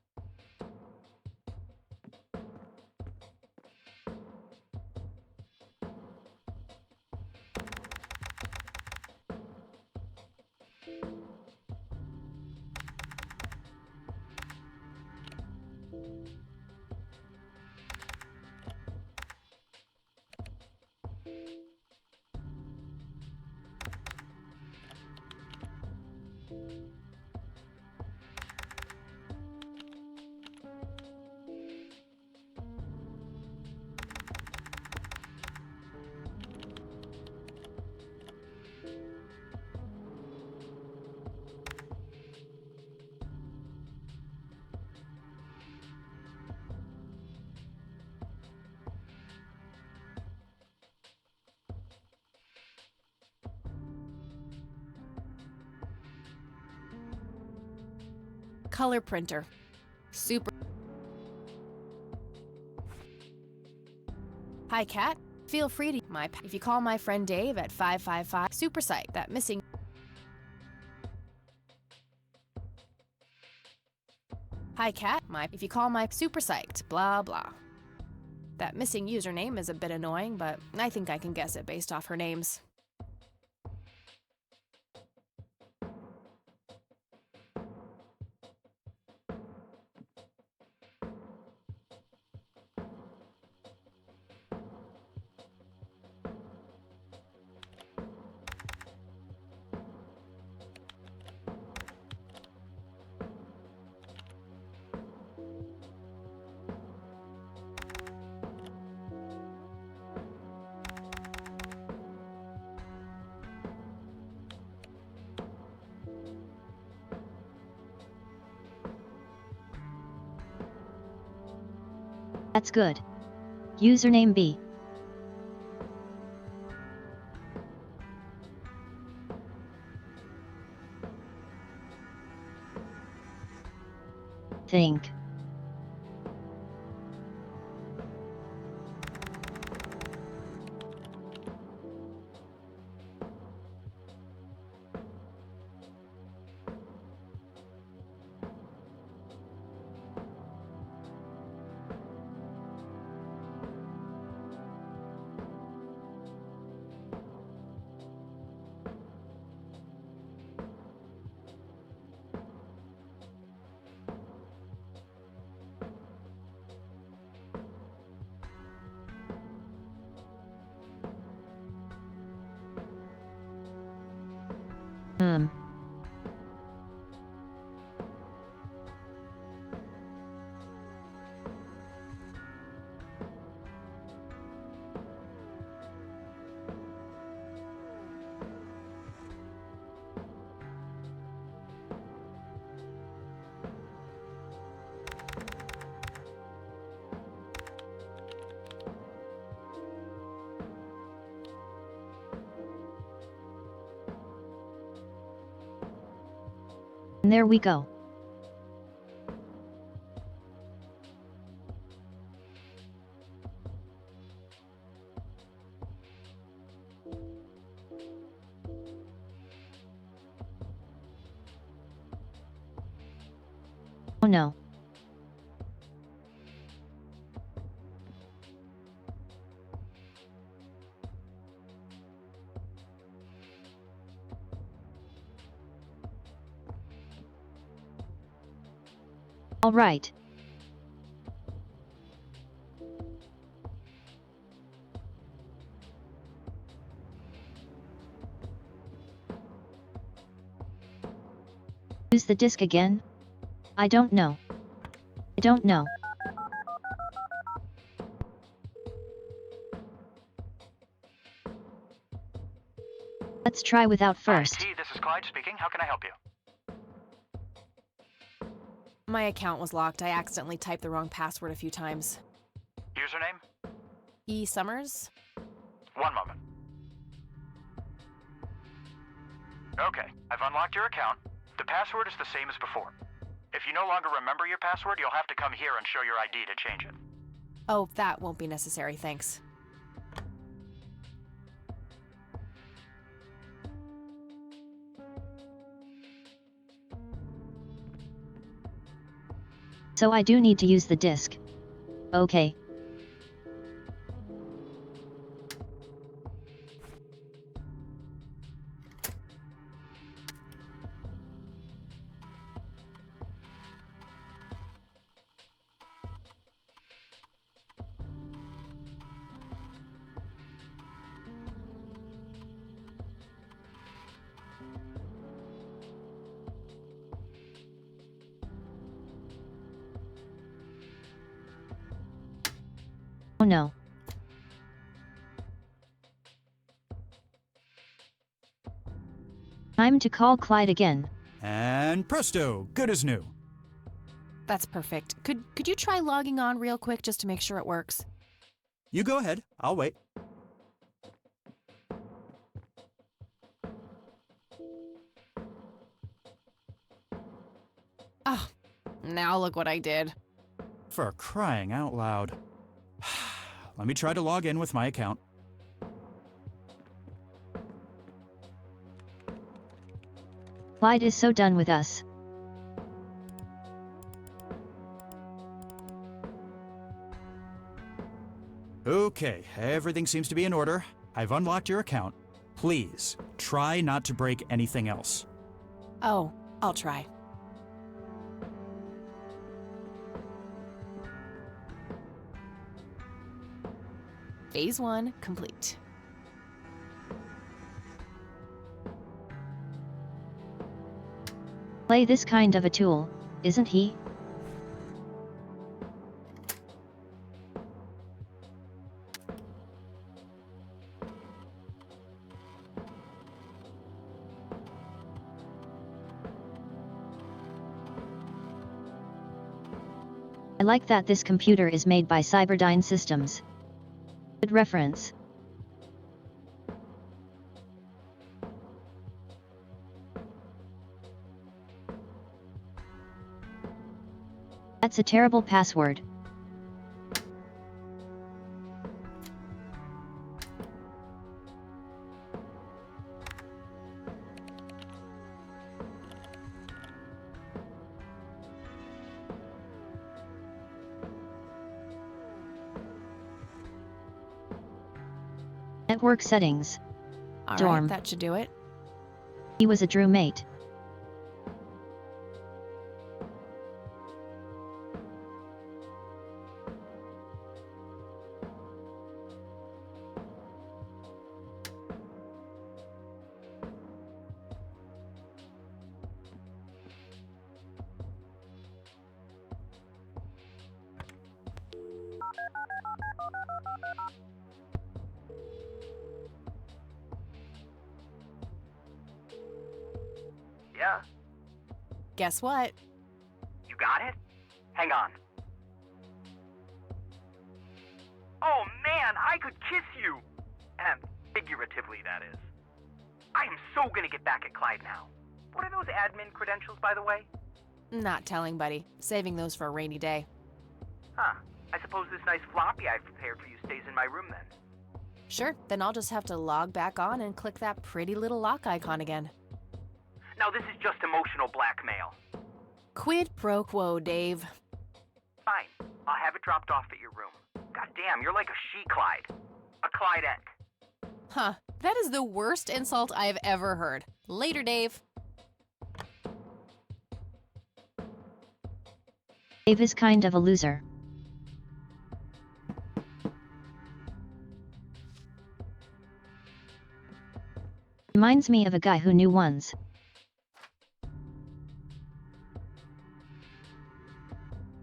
Color printer. Super. Hi, Kat. Feel free to if you call my friend Dave at 555 Super Psych. That missing. Hi, Kat. If you call my Super Psyched. Blah blah. That missing username is a bit annoying, but I think I can guess it based off her names. That's good. Username B. Think. And there we go. Oh no. All right. Use the disk again? I don't know. I don't know. Let's try without first. Hi, this is Clyde speaking. How can I help you? My account was locked. I accidentally typed the wrong password a few times. Username? E. Summers? One moment. Okay, I've unlocked your account. The password is the same as before. If you no longer remember your password, you'll have to come here and show your ID to change it. Oh, that won't be necessary, thanks. So I do need to use the disk. Okay. Oh no. Time to call Clyde again. And presto, good as new. That's perfect. Could you try logging on real quick just to make sure it works? You go ahead, I'll wait. Oh, now look what I did. For crying out loud. Let me try to log in with my account. Clyde is so done with us. Okay, everything seems to be in order. I've unlocked your account. Please, try not to break anything else. Oh, I'll try. Phase 1 complete. Play this kind of a tool, isn't he? I like that this computer is made by Cyberdyne Systems. Good reference. That's a terrible password. Network settings. All Dorm. right, that should do it. He was a Drew mate. Yeah? Guess what? You got it? Hang on. Oh man, I could kiss you! Figuratively, that is. I am so gonna get back at Clyde now. What are those admin credentials, by the way? Not telling, buddy. Saving those for a rainy day. Huh. I suppose this nice floppy I've prepared for you stays in my room then. Sure, then I'll just have to log back on and click that pretty little lock icon again. Now this is just emotional blackmail. Quid pro quo, Dave. Fine. I'll have it dropped off at your room. God damn, you're like a she-Clyde. A Clydette. Huh, that is the worst insult I've ever heard. Later, Dave. Dave is kind of a loser. Reminds me of a guy who knew once.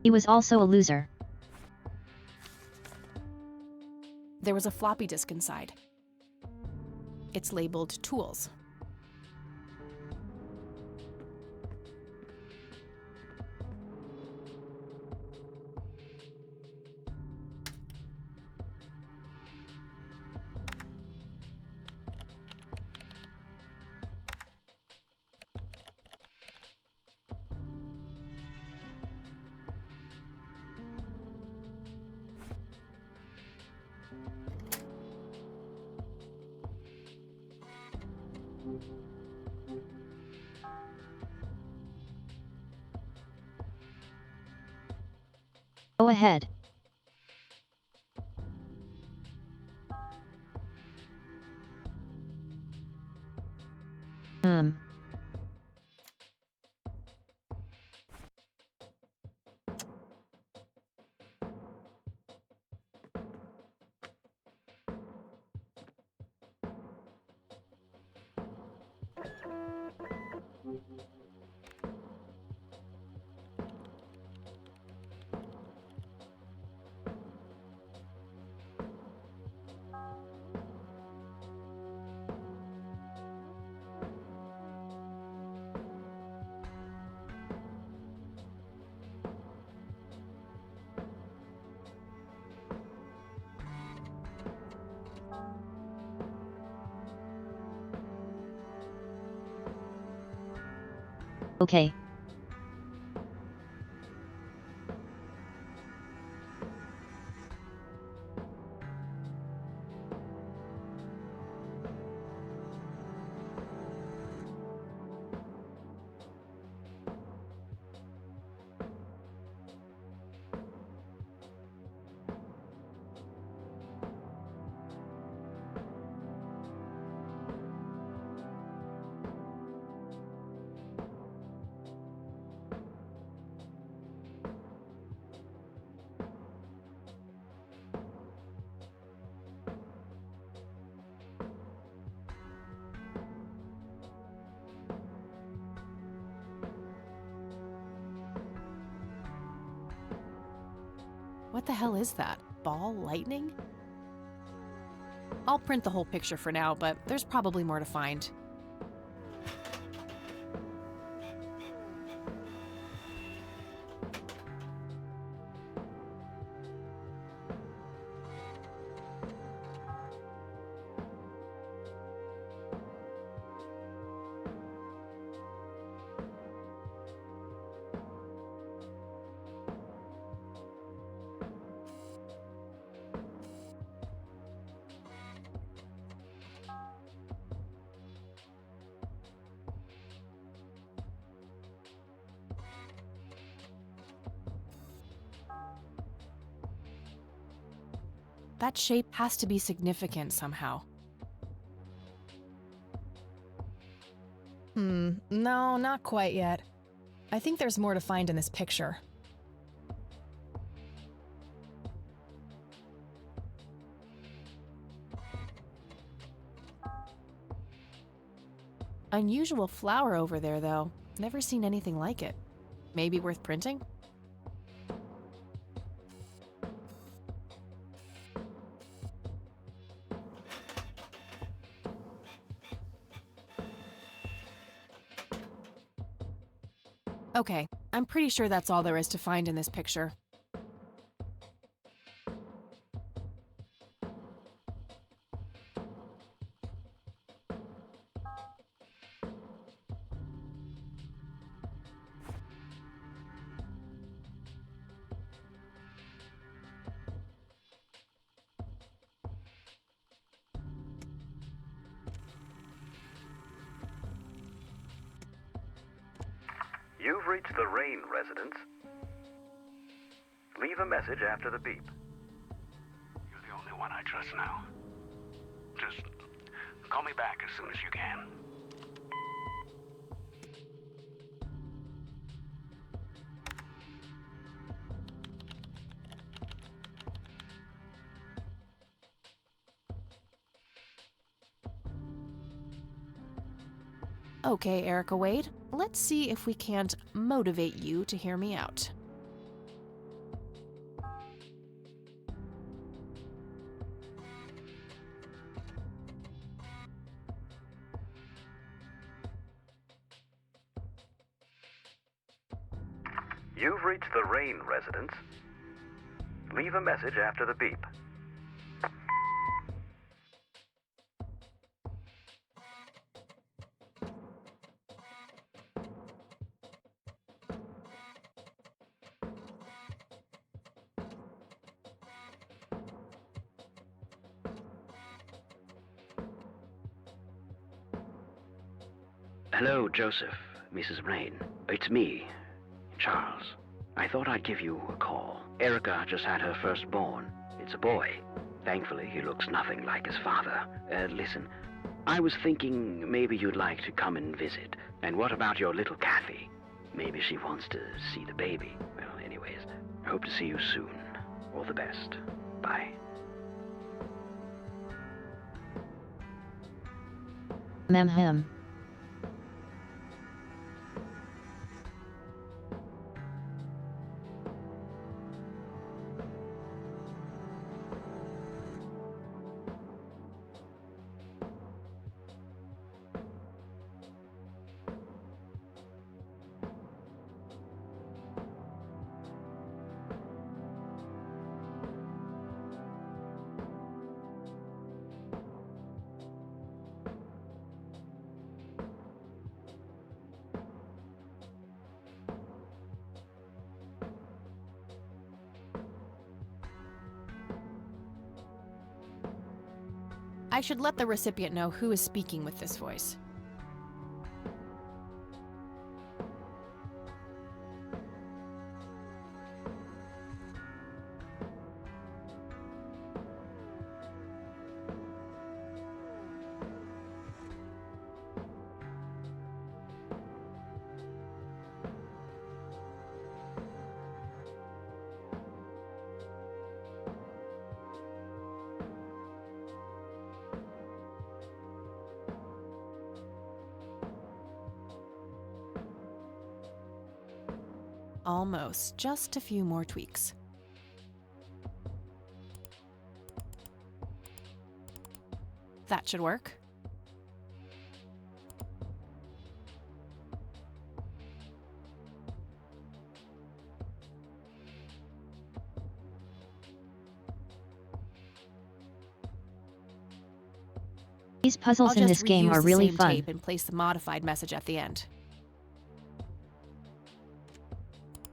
He was also a loser. There was a floppy disk inside. It's labeled Tools. Go ahead. Okay. What the hell is that? Ball lightning? I'll print the whole picture for now, but there's probably more to find. That shape has to be significant somehow. No, not quite yet. I think there's more to find in this picture. Unusual flower over there, though. Never seen anything like it. Maybe worth printing? Okay, I'm pretty sure that's all there is to find in this picture. You've reached the Rain residence. Leave a message after the beep. You're the only one I trust now. Just call me back as soon as you can. Okay, Erica Wade, let's see if we can't motivate you to hear me out. You've reached the Rain residence. Leave a message after the beep. Hello, Joseph, Mrs. Rain. It's me, Charles. I thought I'd give you a call. Erica just had her firstborn. It's a boy. Thankfully, he looks nothing like his father. Listen, I was thinking maybe you'd like to come and visit. And what about your little Kathy? Maybe she wants to see the baby. Well, anyways, I hope to see you soon. All the best. Bye. Him. I should let the recipient know who is speaking with this voice. Almost. Just a few more tweaks. That should work. These puzzles in this game are really fun. Tape and place the modified message at the end.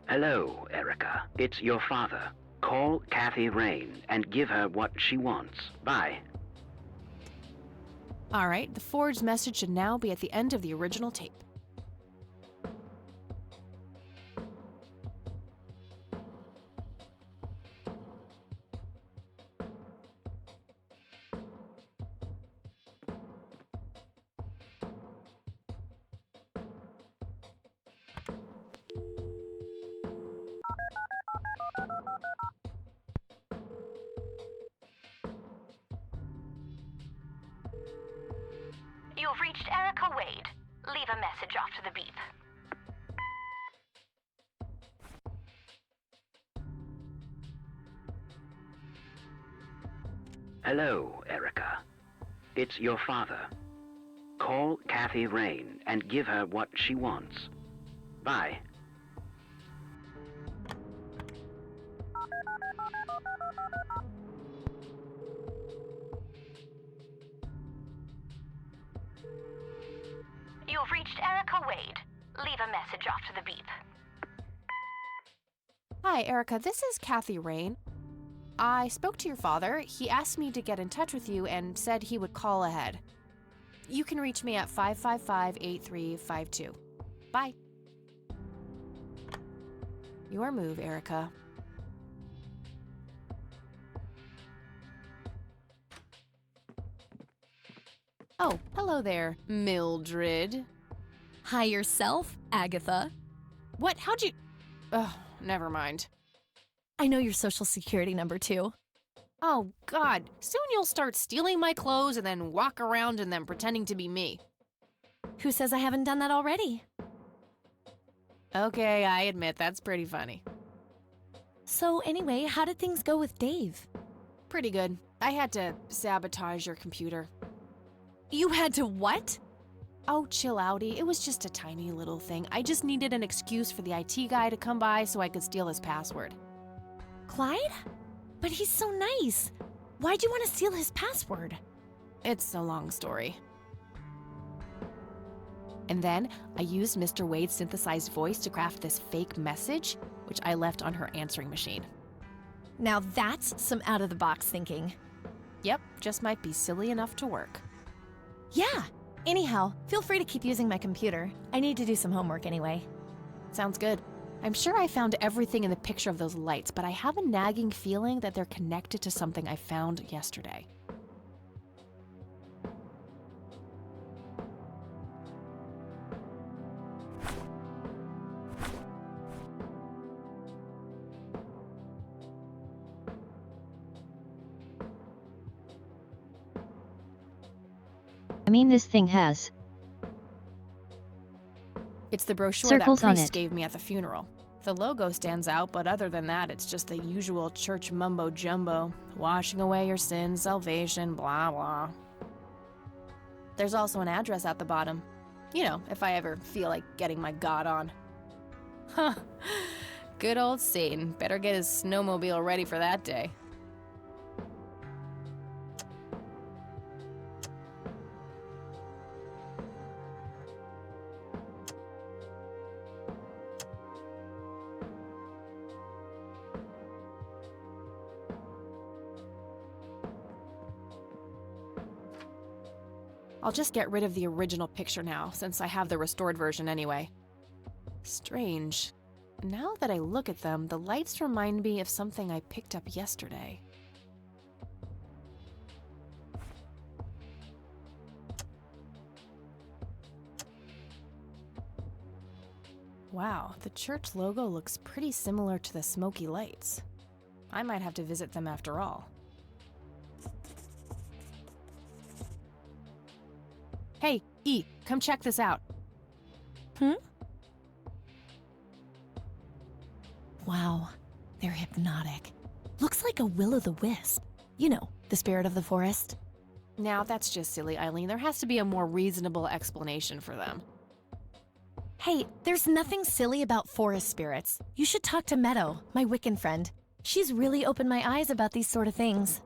Hello, Erica. It's your father. Call Kathy Rain and give her what she wants. Bye. All right, the forged message should now be at the end of the original tape. You've reached Erica Wade. Leave a message after the beep. Hello, Erica. It's your father. Call Kathy Rain and give her what she wants. Bye. You've reached Erica Wade. Leave a message after the beep. Hi, Erica. This is Kathy Rain. I spoke to your father. He asked me to get in touch with you and said he would call ahead. You can reach me at 555-8352. Bye. Your move, Erica. Oh, hello there, Mildred. Hi yourself, Agatha. What? How'd you... Oh, never mind. I know your social security number, too. Oh, God. Soon you'll start stealing my clothes and then walk around in them pretending to be me. Who says I haven't done that already? Okay, I admit that's pretty funny. So anyway, how did things go with Dave? Pretty good. I had to sabotage your computer. You had to what? Oh, chill outy. It was just a tiny little thing. I just needed an excuse for the IT guy to come by so I could steal his password. Clyde? But he's so nice. Why'd you want to steal his password? It's a long story. And then I used Mr. Wade's synthesized voice to craft this fake message, which I left on her answering machine. Now that's some out-of-the-box thinking. Yep, just might be silly enough to work. Yeah, Anyhow, feel free to keep using my computer. I need to do some homework anyway. Sounds good. I'm sure I found everything in the picture of those lights, but I have a nagging feeling that they're connected to something I found yesterday. I mean, this thing has It's the brochure circles that on priest it. gave me at the funeral. The logo stands out, but other than that, it's just the usual church mumbo-jumbo. Washing away your sins, salvation, blah blah. There's also an address at the bottom. You know, if I ever feel like getting my God on. Huh. Good old Satan. Better get his snowmobile ready for that day. I'll just get rid of the original picture now, since I have the restored version anyway. Strange. Now that I look at them, the lights remind me of something I picked up yesterday. Wow, the church logo looks pretty similar to the smoky lights. I might have to visit them after all. Hey, E, come check this out. Wow, they're hypnotic. Looks like a will-o'-the-wisp. You know, the spirit of the forest. Now, that's just silly, Eileen. There has to be a more reasonable explanation for them. Hey, there's nothing silly about forest spirits. You should talk to Meadow, my Wiccan friend. She's really opened my eyes about these sort of things.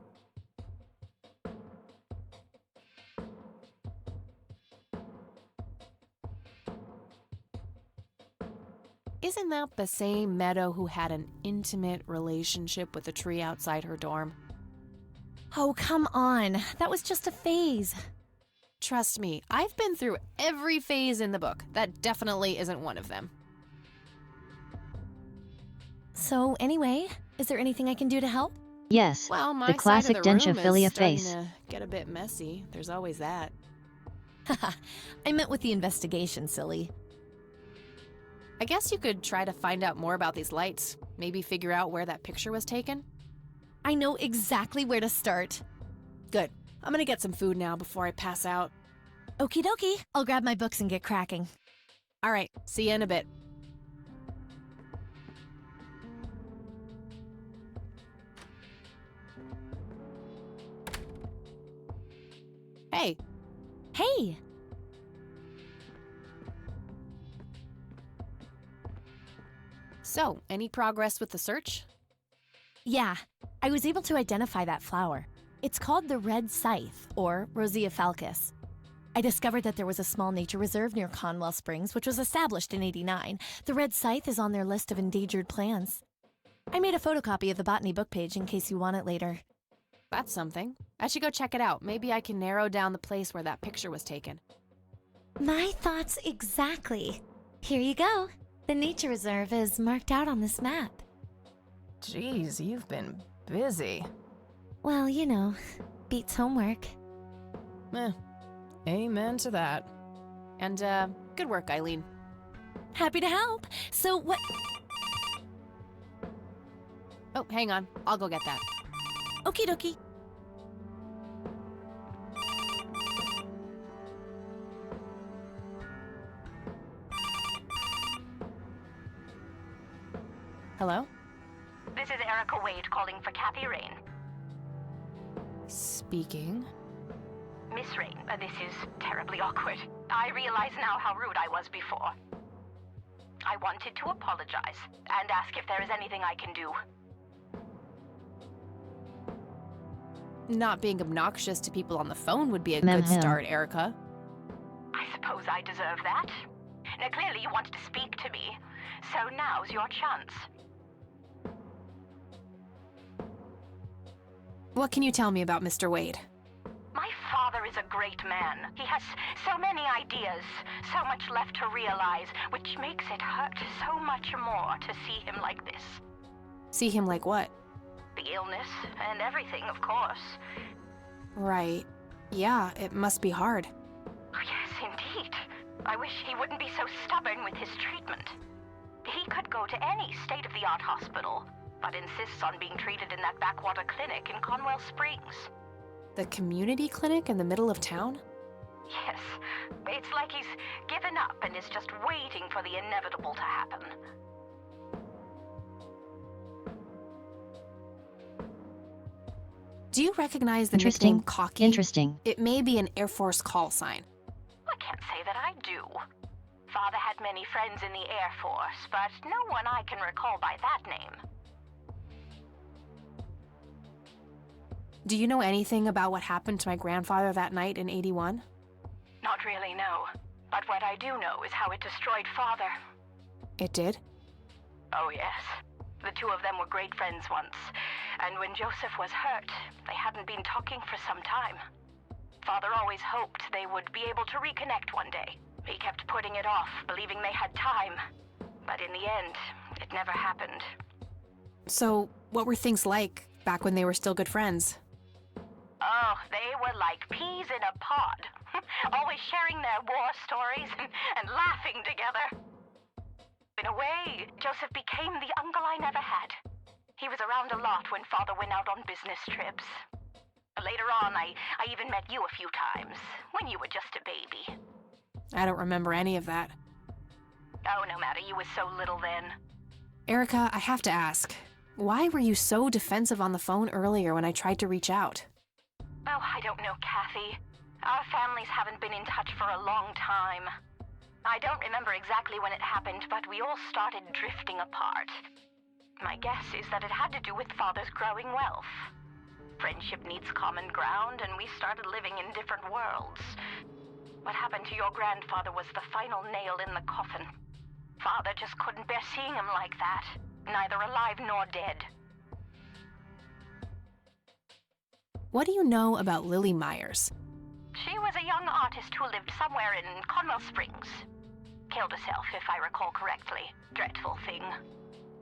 Isn't that the same Meadow who had an intimate relationship with the tree outside her dorm? Oh, come on. That was just a phase. Trust me, I've been through every phase in the book. That definitely isn't one of them. So, anyway, is there anything I can do to help? Yes, Well, my the classic side of the room Dentrophilia is starting face. to get a bit messy. There's always that. I meant with the investigation, silly. I guess you could try to find out more about these lights. Maybe figure out where that picture was taken. I know exactly where to start. Good. I'm gonna get some food now before I pass out. Okie dokie. I'll grab my books and get cracking. All right, see you in a bit. Hey. Hey! So, any progress with the search? Yeah, I was able to identify that flower. It's called the red scythe, or Rosea falcus. I discovered that there was a small nature reserve near Conwell Springs, which was established in '89. The red scythe is on their list of endangered plants. I made a photocopy of the botany book page in case you want it later. That's something. I should go check it out. Maybe I can narrow down the place where that picture was taken. My thoughts exactly. Here you go. The nature reserve is marked out on this map. Jeez, you've been busy. Well, you know, beats homework. Amen to that. And, good work, Eileen. Happy to help. So what... Oh, hang on. I'll go get that. Okie dokie. Hello? This is Erica Wade calling for Kathy Rain. Speaking. Miss Rain, this is terribly awkward. I realize now how rude I was before. I wanted to apologize and ask if there is anything I can do. Not being obnoxious to people on the phone would be a good start, Erica. I suppose I deserve that. Now, clearly you wanted to speak to me, so now's your chance. What can you tell me about Mr. Wade? My Father is a great man. He has so many ideas, so much left to realize, which makes it hurt so much more to see him like this. See him like what? The illness and everything, of course. Right. Yeah, it must be hard. Oh, yes, indeed. I wish he wouldn't be so stubborn with his treatment. He could go to any state-of-the-art hospital, but insists on being treated in that backwater clinic in Conwell Springs. The community clinic in the middle of town? Yes, it's like he's given up and is just waiting for the inevitable to happen. Do you recognize the Interesting. nickname Cocky? Interesting. It may be an Air Force call sign. I can't say that I do. Father had many friends in the Air Force, but no one I can recall by that name. Do you know anything about what happened to my grandfather that night in '81? Not really, no. But what I do know is how it destroyed Father. It did? Oh, yes. The two of them were great friends once, and when Joseph was hurt, they hadn't been talking for some time. Father always hoped they would be able to reconnect one day. He kept putting it off, believing they had time. But in the end, it never happened. So, what were things like back when they were still good friends? Oh, they were like peas in a pod. Always sharing their war stories and laughing together. In a way, Joseph became the uncle I never had. He was around a lot when Father went out on business trips. Later on, I even met you a few times, when you were just a baby. I don't remember any of that. Oh, no matter, you were so little then. Erica, I have to ask, why were you so defensive on the phone earlier when I tried to reach out? Oh, I don't know, Kathy. Our families haven't been in touch for a long time. I don't remember exactly when it happened, but we all started drifting apart. My guess is that it had to do with Father's growing wealth. Friendship needs common ground, and we started living in different worlds. What happened to your grandfather was the final nail in the coffin. Father just couldn't bear seeing him like that, neither alive nor dead. What do you know about Lily Myers? She was a young artist who lived somewhere in Conwell Springs. Killed herself, if I recall correctly. Dreadful thing.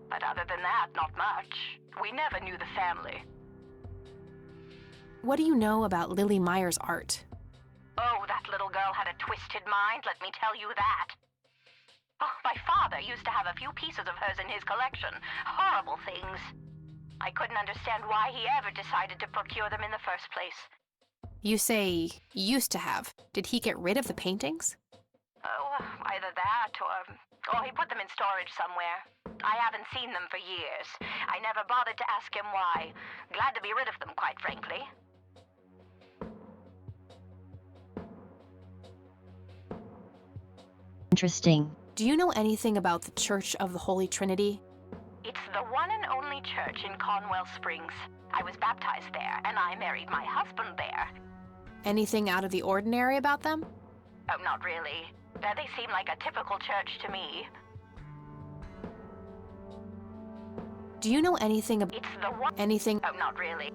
But other than that, not much. We never knew the family. What do you know about Lily Myers' art? Oh, that little girl had a twisted mind, let me tell you that. Oh, my father used to have a few pieces of hers in his collection. Horrible things. I couldn't understand why he ever decided to procure them in the first place. You say used to have. Did he get rid of the paintings? Oh, either that or he put them in storage somewhere. I haven't seen them for years. I never bothered to ask him why. Glad to be rid of them, quite frankly. Interesting. Do you know anything about the Church of the Holy Trinity? It's the one and only church in Conwell Springs. I was baptized there, and I married my husband there. Anything out of the ordinary about them? Oh, not really. They seem like a typical church to me. Do you know anything about It's the one... anything? Oh, not really.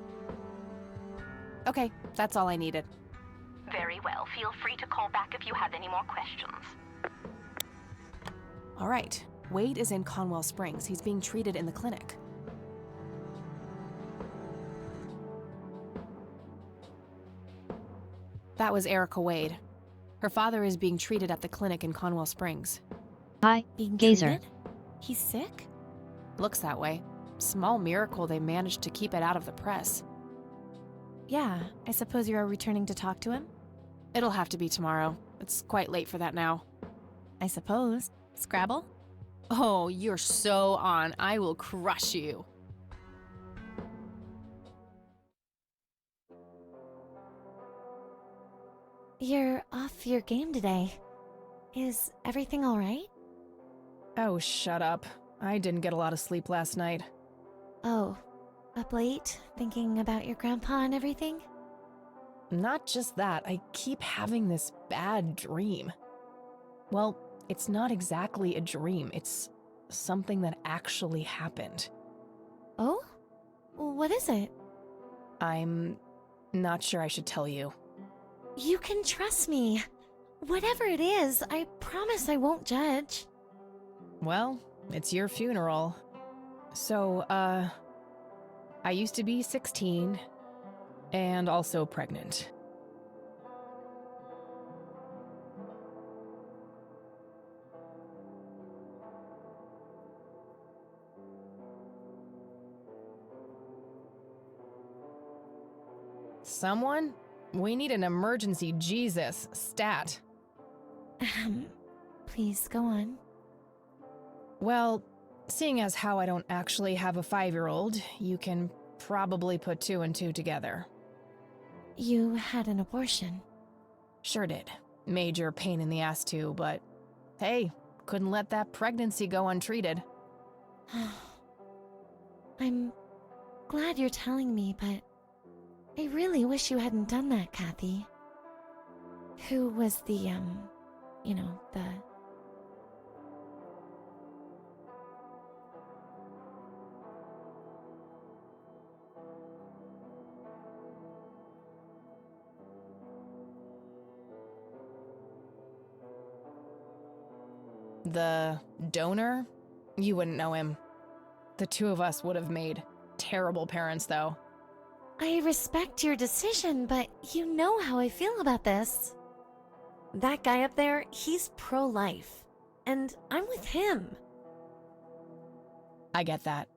Okay, that's all I needed. Very well. Feel free to call back if you have any more questions. All right. Wade is in Conwell Springs. He's being treated in the clinic. That was Erica Wade. Her father is being treated at the clinic in Conwell Springs. Hi, Gazer. Treated? He's sick? Looks that way. Small miracle they managed to keep it out of the press. Yeah, I suppose you're returning to talk to him? It'll have to be tomorrow. It's quite late for that now. I suppose. Scrabble? Oh, you're so on. I will crush you. You're off your game today. Is everything all right? Oh, shut up. I didn't get a lot of sleep last night. Oh, up late, thinking about your grandpa and everything? Not just that, I keep having this bad dream. Well, it's not exactly a dream, it's something that actually happened. Oh? What is it? I'm not sure I should tell you. You can trust me. Whatever it is, I promise I won't judge. Well, it's your funeral. So, I used to be 16 and also pregnant. Someone? We need an emergency Jesus stat. Please go on. Well, seeing as how I don't actually have a 5-year-old, you can probably put 2 and 2 together. You had an abortion. Sure did. Major pain in the ass too, but hey, couldn't let that pregnancy go untreated. I'm glad you're telling me, but I really wish you hadn't done that, Kathy. Who was the, The donor? You wouldn't know him. The two of us would have made terrible parents, though. I respect your decision, but you know how I feel about this. That guy up there, he's pro-life, and I'm with him. I get that.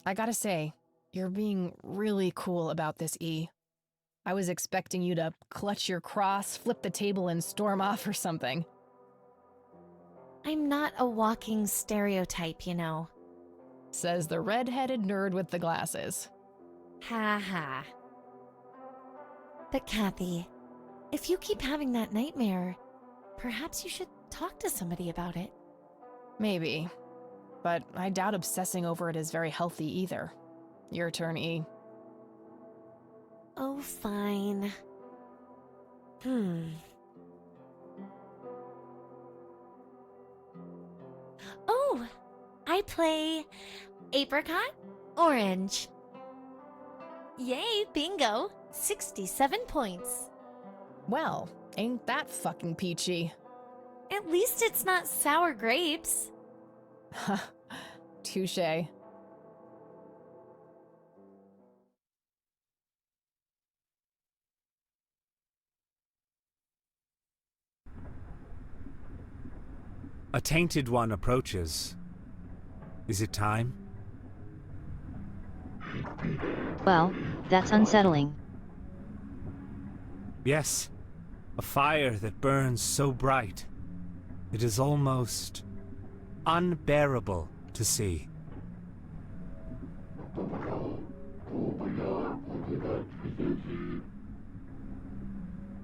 I gotta say, you're being really cool about this, E. I was expecting you to clutch your cross, flip the table, and storm off or something. I'm not a walking stereotype, you know. Says the red-headed nerd with the glasses. Ha ha. But Kathy, if you keep having that nightmare, perhaps you should talk to somebody about it. Maybe. But I doubt obsessing over it is very healthy either. Your turn, E. Oh, fine. Oh, I play apricot, orange. Yay, bingo. 67 points. Well, ain't that fucking peachy. At least it's not sour grapes. Touché. A tainted one approaches. Is it time? Well, that's unsettling. Yes. A fire that burns so bright. It is almost unbearable to see.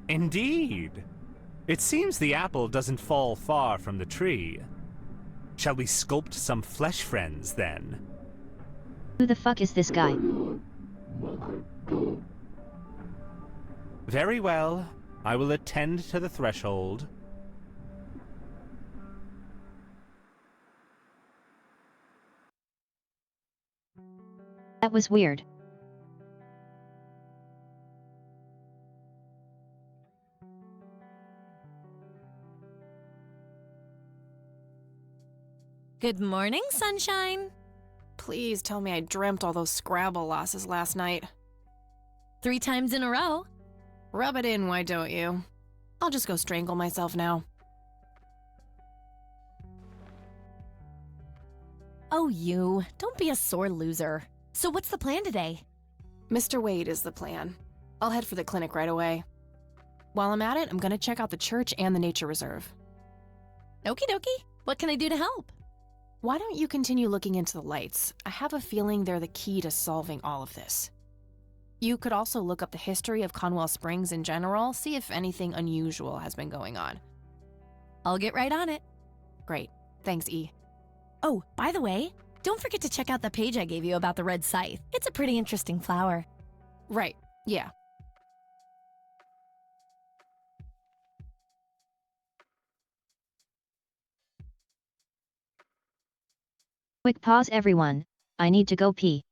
Indeed. It seems the apple doesn't fall far from the tree. Shall we sculpt some flesh friends, then? Who the fuck is this guy? Very well. I will attend to the threshold. That was weird. Good morning, sunshine. Please tell me I dreamt all those Scrabble losses last night. 3 times in a row. Rub it in, why don't you? I'll just go strangle myself now. Oh, you. Don't be a sore loser. So what's the plan today? Mr. Wade is the plan. I'll head for the clinic right away. While I'm at it, I'm gonna check out the church and the nature reserve. Okie dokie. What can I do to help? Why don't you continue looking into the lights? I have a feeling they're the key to solving all of this. You could also look up the history of Conwell Springs in general, see if anything unusual has been going on. I'll get right on it. Great. Thanks, E. Oh, by the way, don't forget to check out the page I gave you about the red scythe. It's a pretty interesting flower. Right. Yeah. Quick pause everyone, I need to go pee.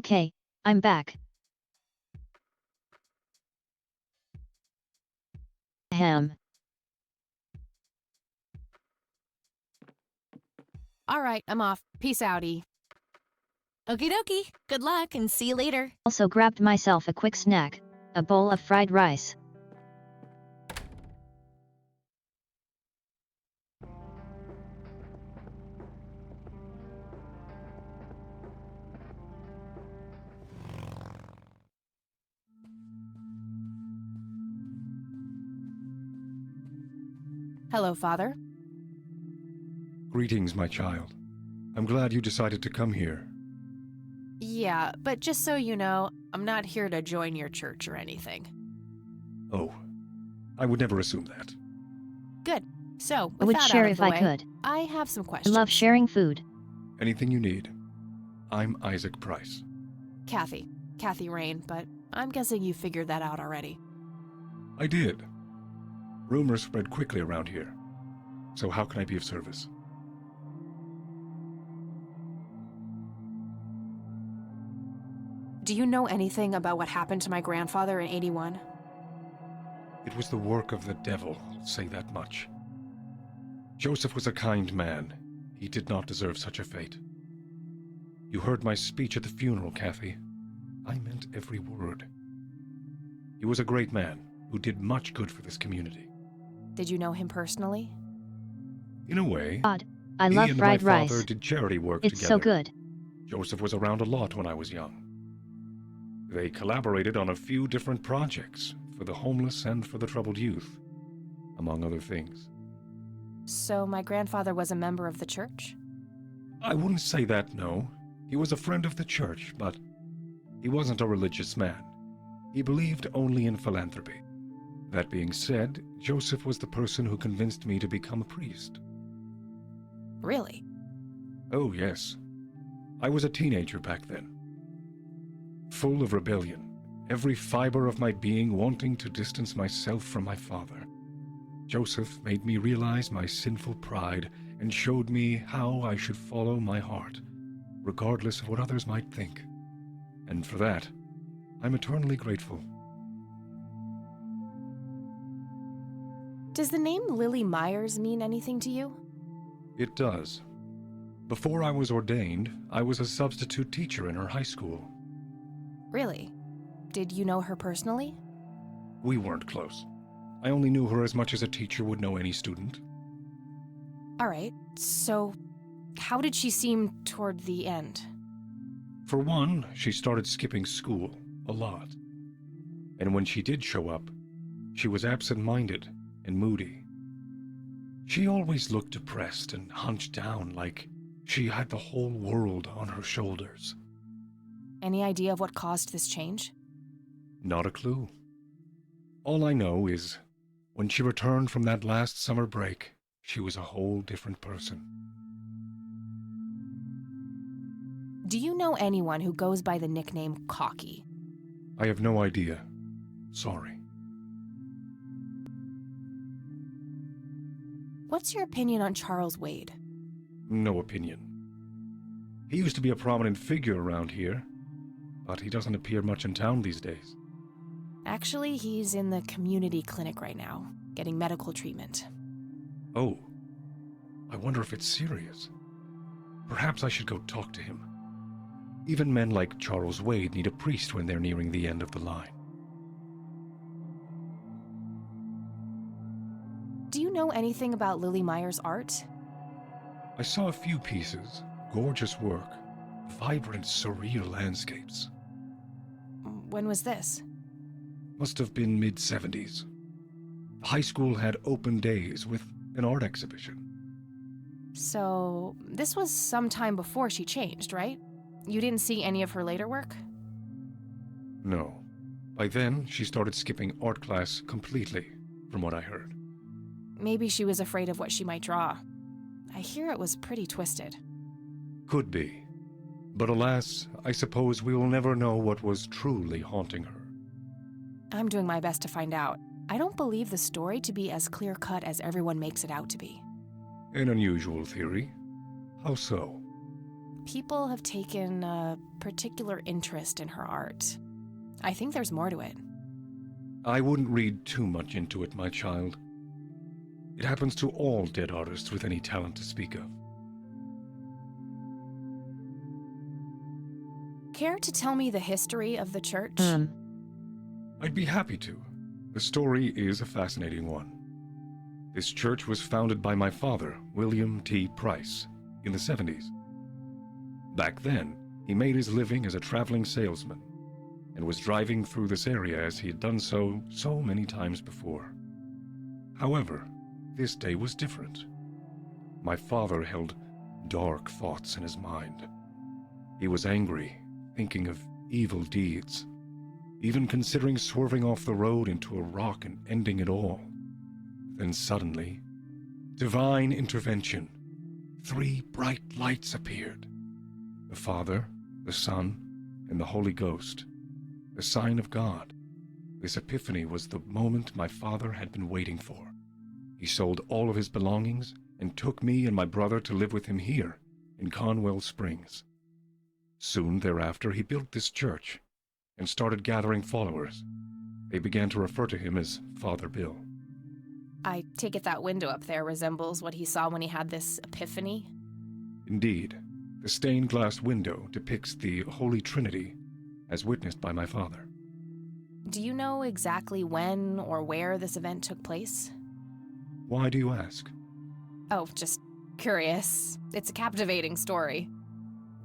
Okay, I'm back. Ahem. All right, I'm off. Peace outie. Okie dokie. Good luck and see you later. Also grabbed myself a quick snack, a bowl of fried rice. Hello, Father. Greetings, my child. I'm glad you decided to come here. Yeah, but just so you know, I'm not here to join your church or anything. Oh, I would never assume that. Good. So, I with would that share out of if the I way, could. I have some I questions. love sharing food. Anything you need. I'm Isaac Price. Kathy Rain, but I'm guessing you figured that out already. I did. Rumors spread quickly around here. So how can I be of service? Do you know anything about what happened to my grandfather in '81? It was the work of the devil, I'll say that much. Joseph was a kind man. He did not deserve such a fate. You heard my speech at the funeral, Kathy. I meant every word. He was a great man who did much good for this community. Did you know him personally? In a way, God, I he love and fried my father rice. did charity work It's together. so good. Joseph was around a lot when I was young. They collaborated on a few different projects for the homeless and for the troubled youth, among other things. So my grandfather was a member of the church? I wouldn't say that, no. He was a friend of the church, but he wasn't a religious man. He believed only in philanthropy. That being said, Joseph was the person who convinced me to become a priest. Really? Oh, yes. I was a teenager back then. Full of rebellion, every fiber of my being wanting to distance myself from my father. Joseph made me realize my sinful pride and showed me how I should follow my heart, regardless of what others might think. And for that, I'm eternally grateful. Does the name Lily Myers mean anything to you? It does. Before I was ordained, I was a substitute teacher in her high school. Really? Did you know her personally? We weren't close. I only knew her as much as a teacher would know any student. Alright, so how did she seem toward the end? For one, she started skipping school a lot. And when she did show up, she was absent-minded and moody. She always looked depressed and hunched down like she had the whole world on her shoulders. Any idea of what caused this change? Not a clue. All I know is, when she returned from that last summer break, she was a whole different person. Do you know anyone who goes by the nickname Cocky? I have no idea. Sorry. What's your opinion on Charles Wade? No opinion. He used to be a prominent figure around here, but he doesn't appear much in town these days. Actually, he's in the community clinic right now, getting medical treatment. Oh. I wonder if it's serious. Perhaps I should go talk to him. Even men like Charles Wade need a priest when they're nearing the end of the line. Do you know anything about Lily Myers' art? I saw a few pieces. Gorgeous work. Vibrant, surreal landscapes. When was this? Must have been mid-70s. The high school had open days with an art exhibition. So, this was some time before she changed, right? You didn't see any of her later work? No. By then, she started skipping art class completely, from what I heard. Maybe she was afraid of what she might draw. I hear it was pretty twisted. Could be. But alas, I suppose we will never know what was truly haunting her. I'm doing my best to find out. I don't believe the story to be as clear-cut as everyone makes it out to be. An unusual theory. How so? People have taken a particular interest in her art. I think there's more to it. I wouldn't read too much into it, my child. It happens to all dead artists with any talent to speak of. Care to tell me the history of the church? I'd be happy to. The story is a fascinating one. This church was founded by my father, William T. Price, in the 70s. Back then, he made his living as a traveling salesman and was driving through this area as he had done so many times before. However, this day was different. My father held dark thoughts in his mind. He was angry, thinking of evil deeds, even considering swerving off the road into a rock and ending it all. Then suddenly, divine intervention. 3 bright lights appeared. The Father, the Son, and the Holy Ghost. The sign of God. This epiphany was the moment my father had been waiting for. He sold all of his belongings and took me and my brother to live with him here, in Conwell Springs. Soon thereafter, he built this church and started gathering followers. They began to refer to him as Father Bill. I take it that window up there resembles what he saw when he had this epiphany? Indeed, the stained glass window depicts the Holy Trinity as witnessed by my father. Do you know exactly when or where this event took place? Why do you ask? Oh, just curious. It's a captivating story.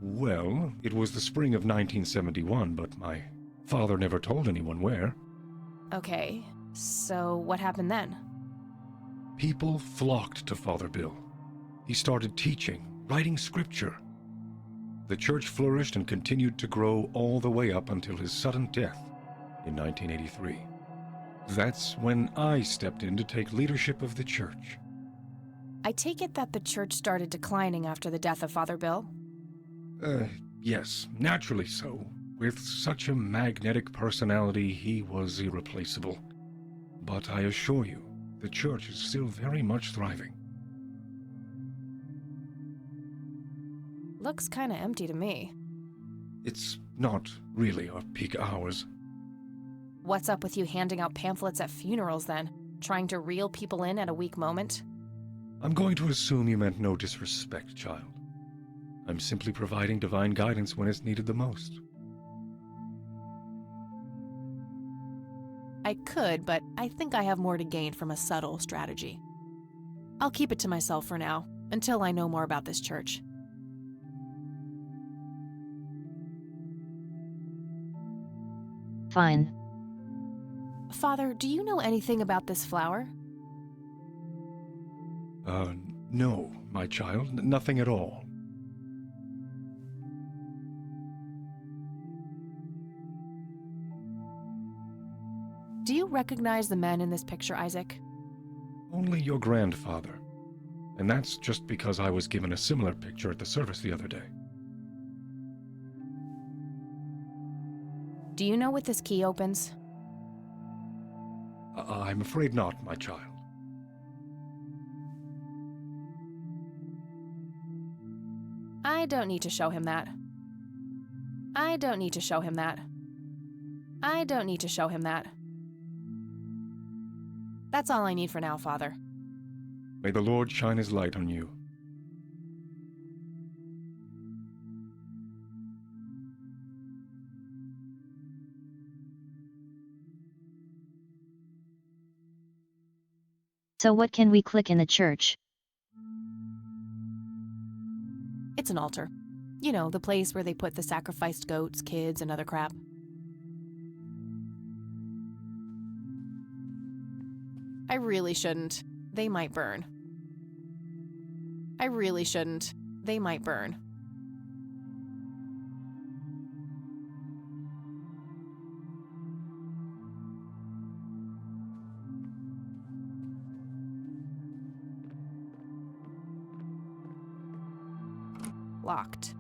Well, it was the spring of 1971, but my father never told anyone where. Okay, so what happened then? People flocked to Father Bill. He started teaching, writing scripture. The church flourished and continued to grow all the way up until his sudden death in 1983. That's when I stepped in to take leadership of the church. I take it that the church started declining after the death of Father Bill? Yes, naturally so. With such a magnetic personality, he was irreplaceable. But I assure you, the church is still very much thriving. Looks kinda empty to me. It's not really our peak hours. What's up with you handing out pamphlets at funerals then? Trying to reel people in at a weak moment? I'm going to assume you meant no disrespect, child. I'm simply providing divine guidance when it's needed the most. I could, but I think I have more to gain from a subtle strategy. I'll keep it to myself for now, until I know more about this church. Fine. Father, do you know anything about this flower? No, my child, nothing at all. Do you recognize the men in this picture, Isaac? Only your grandfather. And that's just because I was given a similar picture at the service the other day. Do you know what this key opens? I'm afraid not, my child. I don't need to show him that. I don't need to show him that. I don't need to show him that. That's all I need for now, Father. May the Lord shine his light on you. So what can we click in the church? It's an altar. You know, the place where they put the sacrificed goats, kids, and other crap. I really shouldn't. They might burn. I really shouldn't. They might burn. Locked.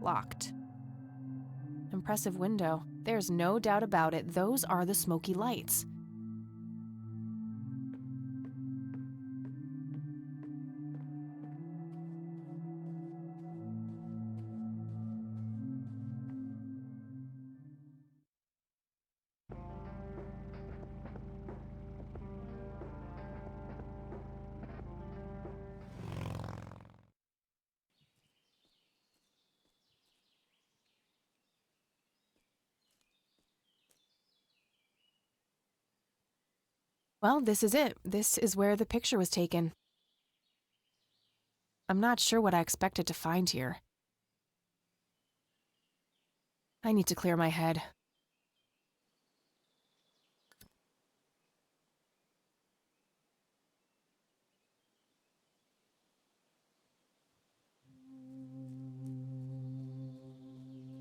Locked. Impressive window. There's no doubt about it. Those are the smoky lights. Well, this is it. This is where the picture was taken. I'm not sure what I expected to find here. I need to clear my head.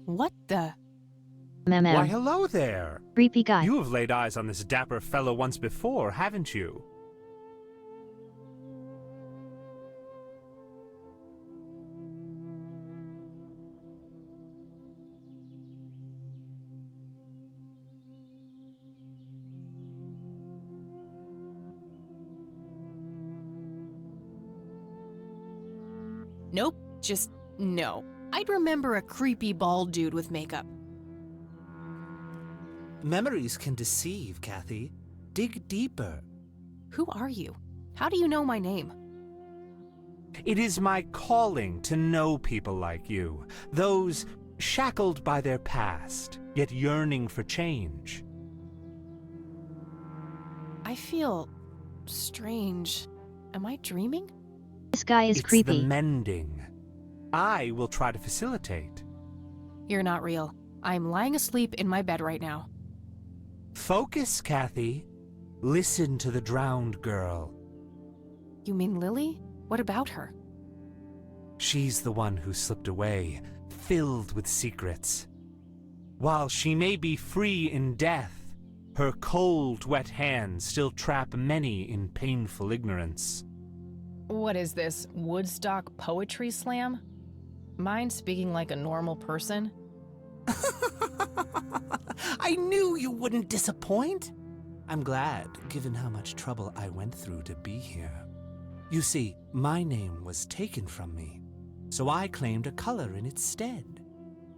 What the? Why, hello there. Creepy guy. You have laid eyes on this dapper fellow once before, haven't you? Nope, just no. I'd remember a creepy bald dude with makeup. Memories can deceive, Kathy. Dig deeper. Who are you? How do you know my name? It is my calling to know people like you, those shackled by their past, yet yearning for change. I feel strange. Am I dreaming? This guy is it's creepy. The mending. I will try to facilitate. You're not real. I'm lying asleep in my bed right now. Focus, Kathy. Listen to the drowned girl. You mean Lily? What about her? She's the one who slipped away, filled with secrets. While she may be free in death, her cold, wet hands still trap many in painful ignorance. What is this, Woodstock Poetry Slam? Mind speaking like a normal person? I knew you wouldn't disappoint. I'm glad, given how much trouble I went through to be here. You see, my name was taken from me, so I claimed a color in its stead.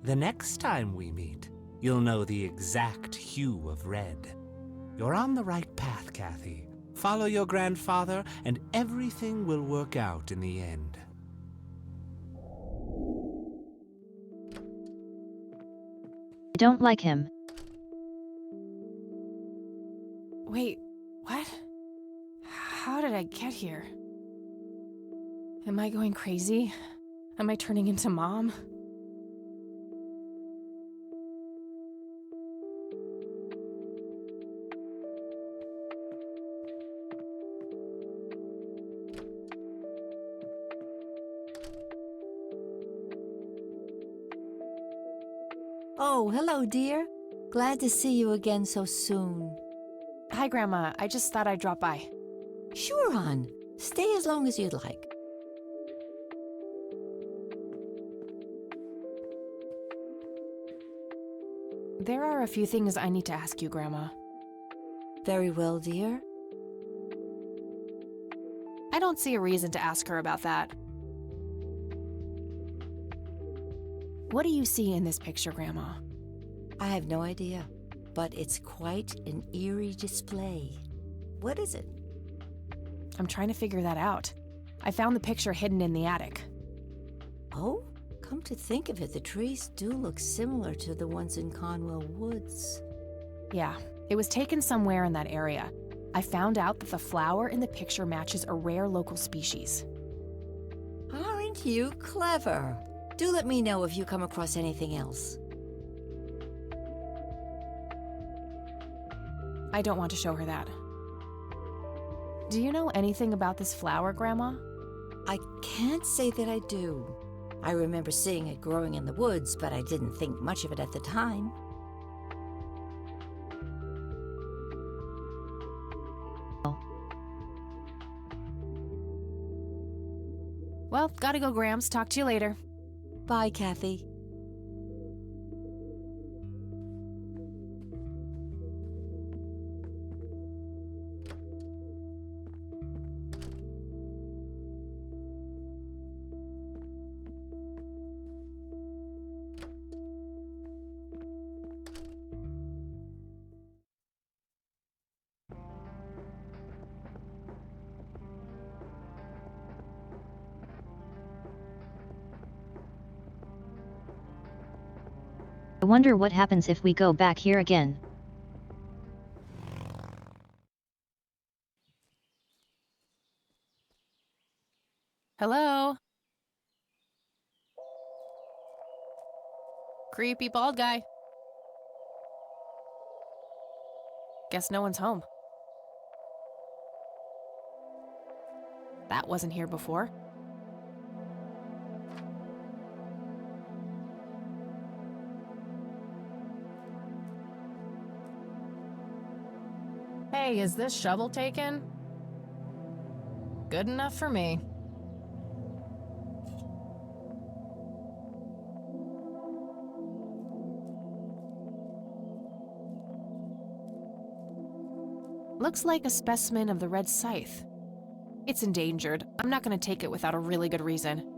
The next time we meet, you'll know the exact hue of red. You're on the right path, Kathy. Follow your grandfather, and everything will work out in the end. I don't like him. Wait, what? How did I get here? Am I going crazy? Am I turning into Mom? Oh, hello, dear. Glad to see you again so soon. Hi, Grandma. I just thought I'd drop by. Sure, hon. Stay as long as you'd like. There are a few things I need to ask you, Grandma. Very well, dear. I don't see a reason to ask her about that. What do you see in this picture, Grandma? I have no idea, but it's quite an eerie display. What is it? I'm trying to figure that out. I found the picture hidden in the attic. Oh, come to think of it, the trees do look similar to the ones in Conwell Woods. Yeah, it was taken somewhere in that area. I found out that the flower in the picture matches a rare local species. Aren't you clever? Do let me know if you come across anything else. I don't want to show her that. Do you know anything about this flower, Grandma? I can't say that I do. I remember seeing it growing in the woods, but I didn't think much of it at the time. Well, gotta go, Grams. Talk to you later. Bye, Kathy. I wonder what happens if we go back here again. Hello? Creepy bald guy. Guess no one's home. That wasn't here before. Hey, is this shovel taken? Good enough for me. Looks like a specimen of the red scythe. It's endangered. I'm not gonna take it without a really good reason.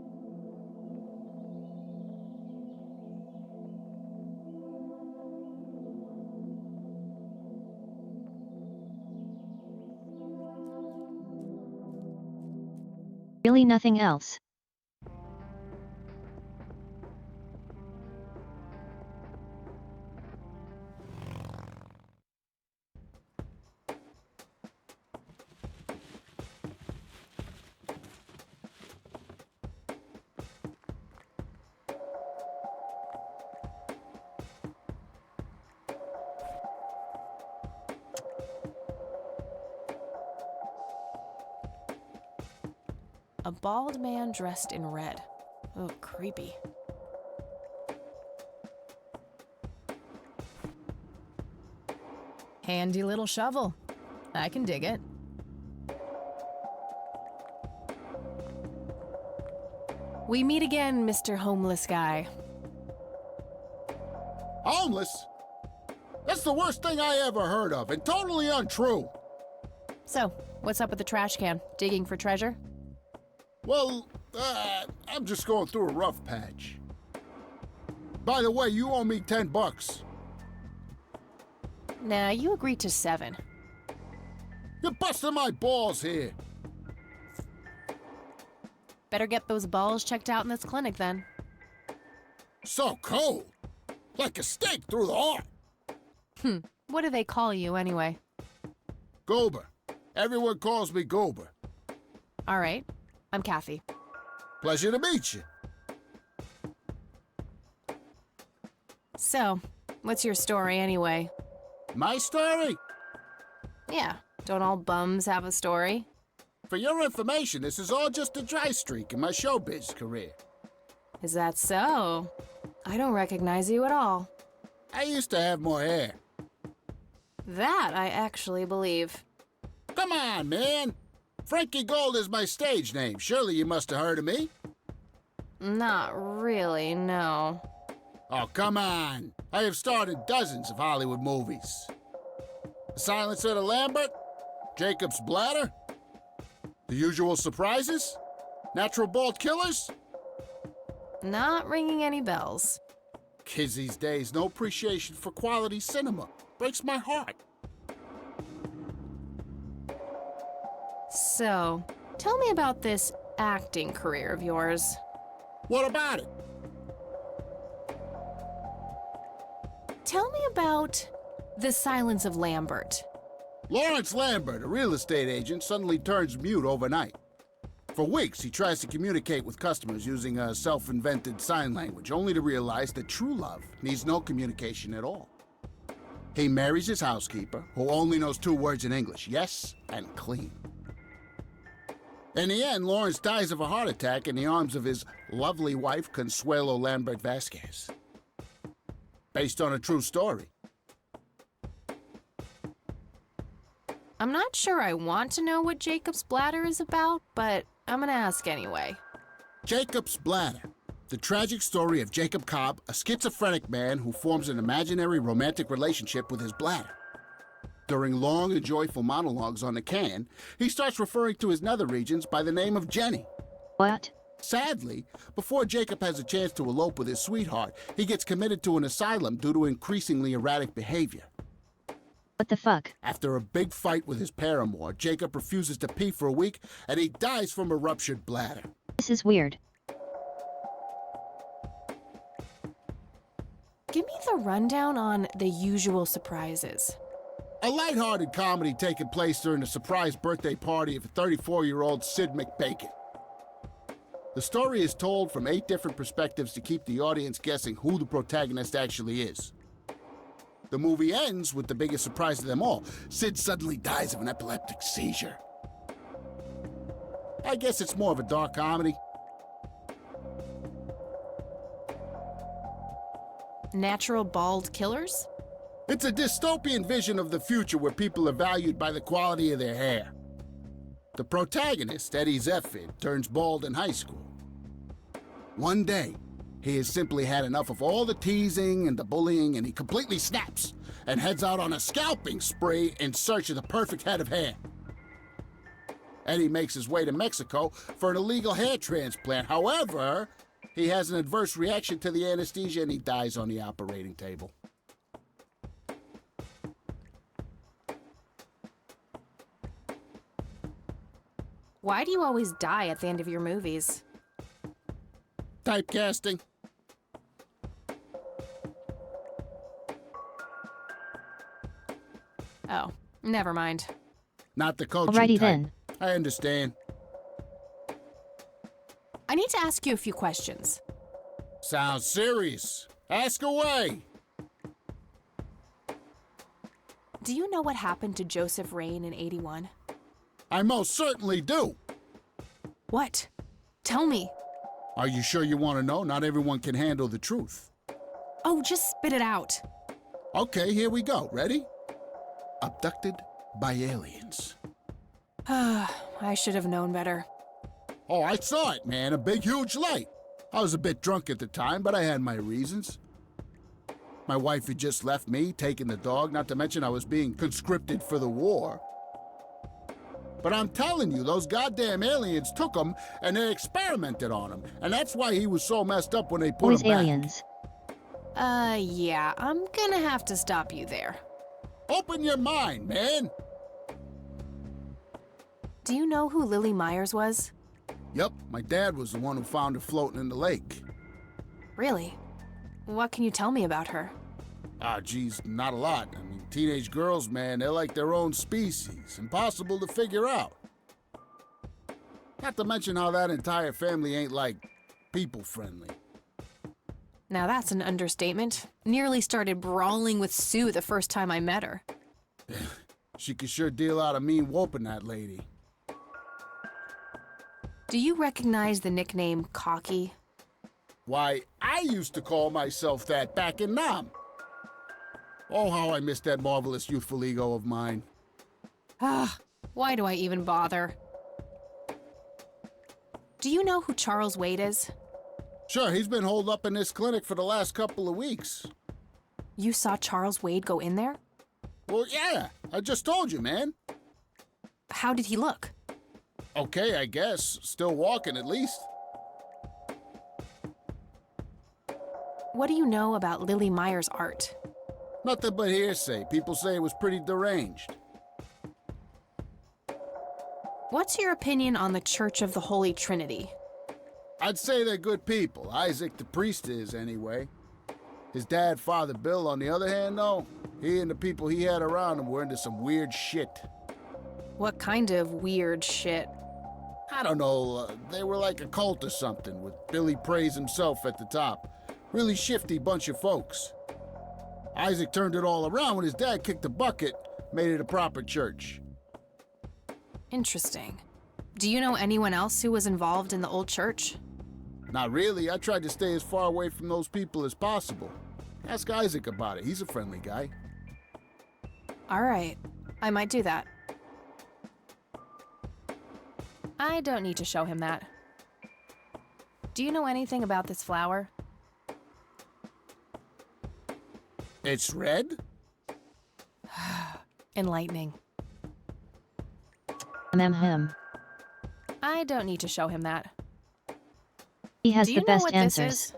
Really nothing else. A bald man dressed in red. Oh, creepy. Handy little shovel. I can dig it. We meet again, Mr. Homeless Guy. Homeless? That's the worst thing I ever heard of, and totally untrue. So, what's up with the trash can? Digging for treasure? Well, I'm just going through a rough patch. By the way, you owe me $10. Nah, you agreed to 7. You're busting my balls here. Better get those balls checked out in this clinic then. So cold. Like a stake through the heart. What do they call you anyway? Gober. Everyone calls me Gober. All right. I'm Kathy. Pleasure to meet you. So, what's your story anyway? My story? Yeah, don't all bums have a story? For your information, this is all just a dry streak in my showbiz career. Is that so? I don't recognize you at all. I used to have more hair. That I actually believe. Come on, man. Frankie Gold is my stage name. Surely you must have heard of me. Not really, no. Oh, come on. I have starred in dozens of Hollywood movies. The Silence of the Lambert, Jacob's Bladder, The Usual Surprises, Natural Bald Killers. Not ringing any bells. Kids these days, no appreciation for quality cinema. Breaks my heart. So, tell me about this acting career of yours. What about it? Tell me about The Silence of Lambert. Lawrence Lambert, a real estate agent, suddenly turns mute overnight. For weeks, he tries to communicate with customers using a self-invented sign language, only to realize that true love needs no communication at all. He marries his housekeeper, who only knows 2 words in English, yes and clean. In the end, Lawrence dies of a heart attack in the arms of his lovely wife, Consuelo Lambert Vasquez. Based on a true story. I'm not sure I want to know what Jacob's Bladder is about, but I'm gonna ask anyway. Jacob's Bladder. The tragic story of Jacob Cobb, a schizophrenic man who forms an imaginary romantic relationship with his bladder. During long and joyful monologues on the can, he starts referring to his nether regions by the name of Jenny. What? Sadly, before Jacob has a chance to elope with his sweetheart, he gets committed to an asylum due to increasingly erratic behavior. What the fuck? After a big fight with his paramour, Jacob refuses to pee for a week, and he dies from a ruptured bladder. This is weird. Give me the rundown on The Usual Surprises. A lighthearted comedy taking place during the surprise birthday party of a 34-year-old Sid McBacon. The story is told from 8 different perspectives to keep the audience guessing who the protagonist actually is. The movie ends with the biggest surprise of them all. Sid suddenly dies of an epileptic seizure. I guess it's more of a dark comedy. Natural Bald Killers? It's a dystopian vision of the future where people are valued by the quality of their hair. The protagonist, Eddie Zephyr, turns bald in high school. One day, he has simply had enough of all the teasing and the bullying, and he completely snaps and heads out on a scalping spree in search of the perfect head of hair. Eddie makes his way to Mexico for an illegal hair transplant. However, he has an adverse reaction to the anesthesia and he dies on the operating table. Why do you always die at the end of your movies? Typecasting. Oh, never mind. Not the coaching Alrighty type. then. I understand. I need to ask you a few questions. Sounds serious. Ask away. Do you know what happened to Joseph Rain in '81? I most certainly do. What? Tell me. Are you sure you want to know? Not everyone can handle the truth. Oh, just spit it out. Okay, here we go. Ready? Abducted by aliens. I should have known better. Oh, I saw it, man. A big, huge light. I was a bit drunk at the time, but I had my reasons. My wife had just left me, taking the dog, not to mention I was being conscripted for the war. But I'm telling you, those goddamn aliens took him and they experimented on him. And that's why he was so messed up when they put Always him back. aliens. Yeah, I'm gonna have to stop you there. Open your mind, man. Do you know who Lily Myers was? Yep, my dad was the one who found her floating in the lake. Really? What can you tell me about her? Ah, geez, not a lot. I mean, teenage girls, man, they're like their own species. Impossible to figure out. Not to mention how that entire family ain't, like, people-friendly. Now that's an understatement. Nearly started brawling with Sue the first time I met her. She could sure deal out a mean whooping, that lady. Do you recognize the nickname Cocky? Why, I used to call myself that back in Nam. Oh, how I miss that marvelous youthful ego of mine. Why do I even bother? Do you know who Charles Wade is? Sure, he's been holed up in this clinic for the last couple of weeks. You saw Charles Wade go in there? Well, yeah, I just told you, man. How did he look? Okay, I guess. Still walking, at least. What do you know about Lily Myers' art? Nothing but hearsay. People say it was pretty deranged. What's your opinion on the Church of the Holy Trinity? I'd say they're good people. Isaac the priest is, anyway. His dad, Father Bill, on the other hand, though, he and the people he had around him were into some weird shit. What kind of weird shit? I don't know, they were like a cult or something, with Billy Praise himself at the top. Really shifty bunch of folks. Isaac turned it all around when his dad kicked the bucket, made it a proper church. Interesting. Do you know anyone else who was involved in the old church? Not really. I tried to stay as far away from those people as possible. Ask Isaac about it. He's a friendly guy. All right. I might do that. I don't need to show him that. Do you know anything about this flower? It's red? Enlightening. Him. I don't need to show him that. He has Do the you know best what this answers. is?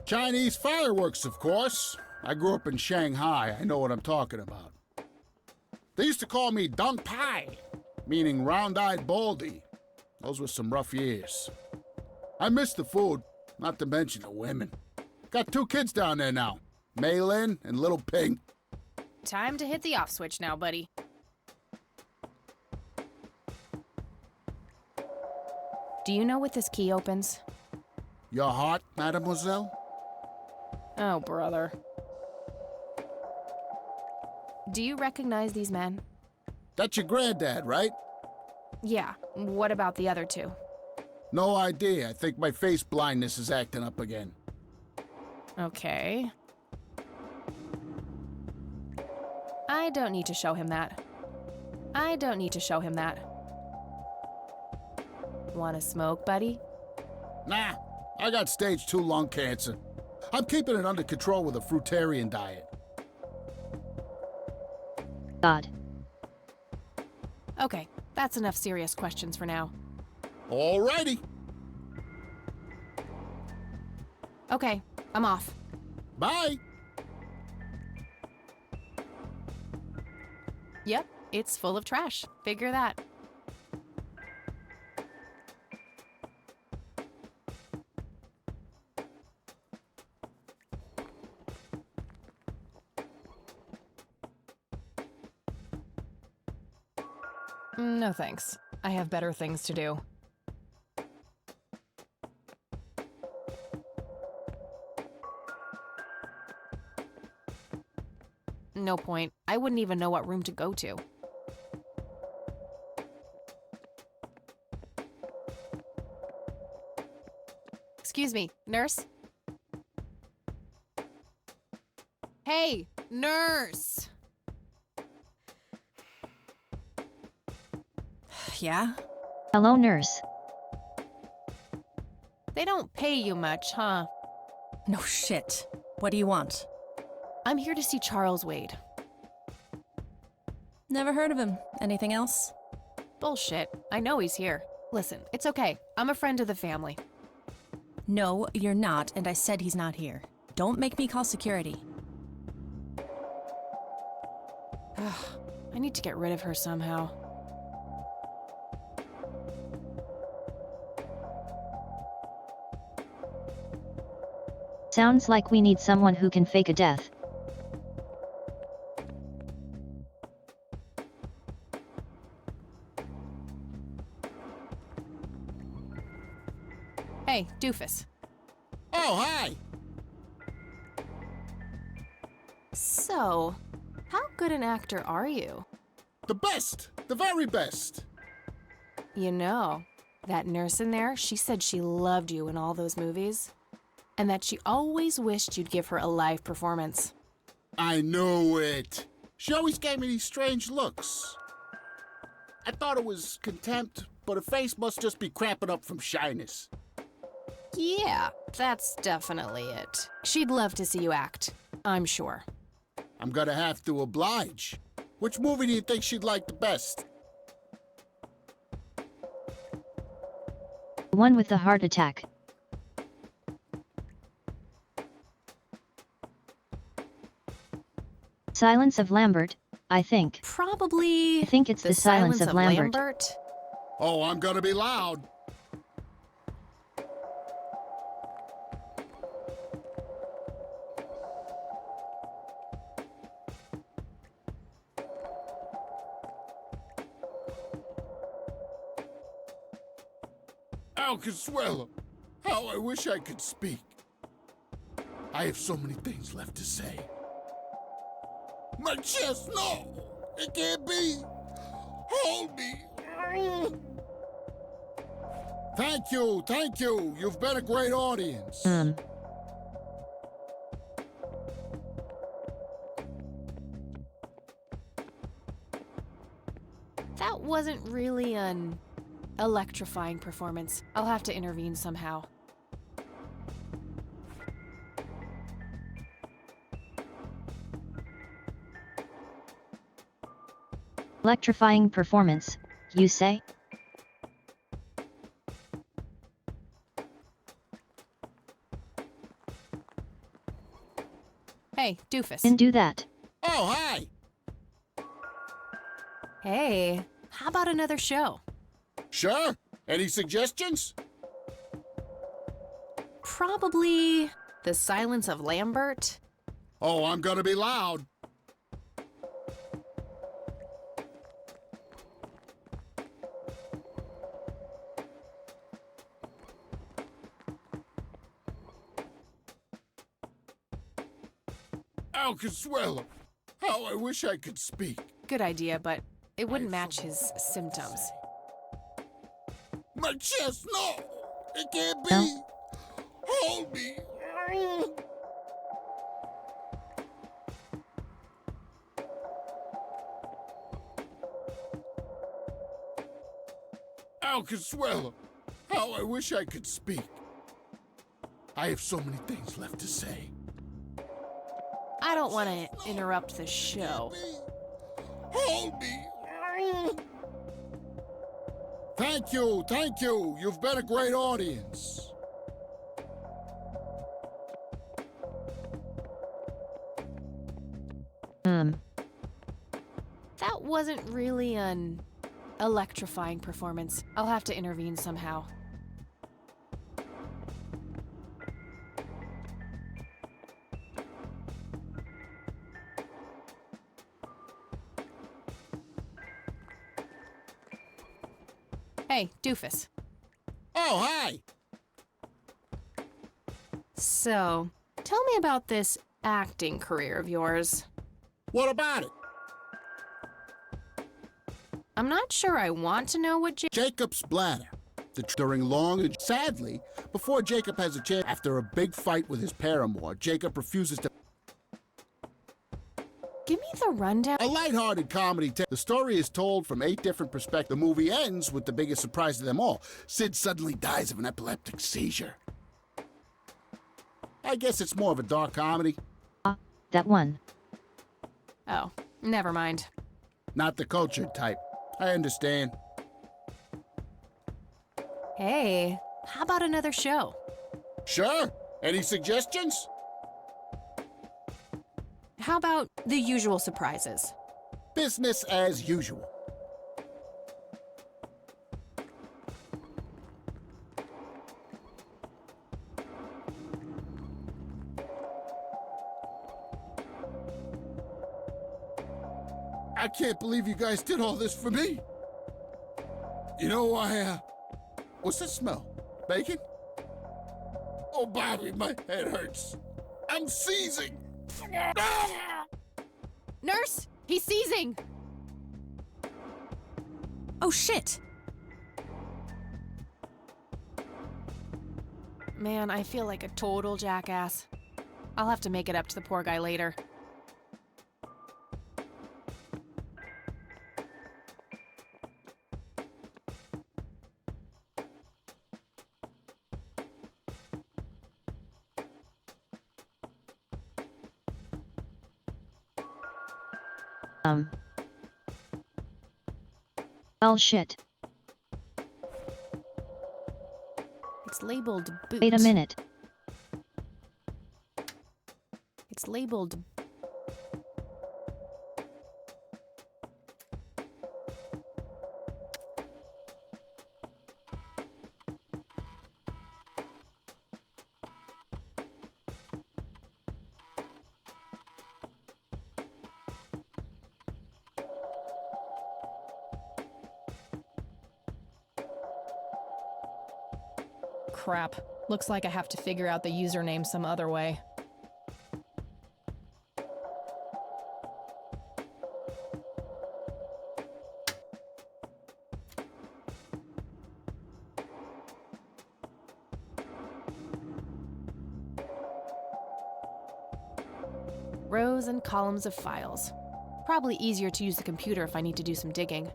Chinese fireworks, of course. I grew up in Shanghai. I know what I'm talking about. They used to call me Dong Pai, meaning round-eyed baldy. Those were some rough years. I miss the food, not to mention the women. Got 2 kids down there now. Maylin and Little Pink. Time to hit the off switch now, buddy. Do you know what this key opens? Your heart, mademoiselle? Oh, brother. Do you recognize these men? That's your granddad, right? Yeah. What about the other two? No idea. I think my face blindness is acting up again. Okay. I don't need to show him that. I don't need to show him that. Want to smoke, buddy? Nah, I got stage 2 lung cancer. I'm keeping it under control with a fruitarian diet. God. Okay, that's enough serious questions for now. Alrighty. Okay, I'm off. Bye. Yep, it's full of trash. Figure that. No thanks. I have better things to do. No point. I wouldn't even know what room to go to. Excuse me, nurse? Hey, nurse! Yeah? Hello, nurse. They don't pay you much, huh? No shit. What do you want? I'm here to see Charles Wade. Never heard of him. Anything else? Bullshit. I know he's here. Listen, it's okay. I'm a friend of the family. No, you're not, and I said he's not here. Don't make me call security. I need to get rid of her somehow. Sounds like we need someone who can fake a death. Hey, doofus. Oh, hi! So, how good an actor are you? The best! The very best! You know, that nurse in there, she said she loved you in all those movies. And that she always wished you'd give her a live performance. I know it. She always gave me these strange looks. I thought it was contempt, but her face must just be cramping up from shyness. Yeah, that's definitely it. She'd love to see you act, I'm sure. I'm gonna have to oblige. Which movie do you think she'd like the best? The one with the heart attack. Silence of Lambert, I think. Probably. I think it's the Silence of Lambert. Oh, I'm gonna be loud. Al Consuelo, how I wish I could speak. I have so many things left to say. My chest, no! It can't be! Hold me! Thank you! You've been a great audience. That wasn't really an electrifying performance. I'll have to intervene somehow. Electrifying performance, you say? Hey, doofus. Didn't do that. Oh, hi! Hey, how about another show? Sure. Any suggestions? Probably The Silence of Lambert. Oh, I'm gonna be loud. Al Consuelo, how I wish I could speak. Good idea, but it wouldn't match his symptoms. My chest, no! It can't be! No. Hold me! Al Consuelo, how I wish I could speak. I have so many things left to say. I don't want to interrupt the show. Hold me! Thank you. You've been a great audience. That wasn't really an electrifying performance. I'll have to intervene somehow. Hey, Doofus. Oh, hi! So, tell me about this acting career of yours. What about it? I'm not sure I want to know what Jacob's bladder. During long and sadly, before Jacob has a chance, after a big fight with his paramour, Jacob refuses to. Give me the rundown. A lighthearted comedy. The story is told from 8 different perspectives. The movie ends with the biggest surprise of them all. Sid suddenly dies of an epileptic seizure. I guess it's more of a dark comedy. That one. Oh, never mind. Not the cultured type. I understand. Hey, how about another show? Sure. Any suggestions? How about The Usual Surprises? Business as usual. I can't believe you guys did all this for me. You know, what's that smell? Bacon? Oh, Bobby, my head hurts. I'm seizing. Nurse, he's seizing! Oh, shit! Man, I feel like a total jackass. I'll have to make it up to the poor guy later. Well, shit. It's labeled boot. Wait a minute. It's labeled... Crap. Looks like I have to figure out the username some other way. Rows and columns of files. Probably easier to use the computer if I need to do some digging.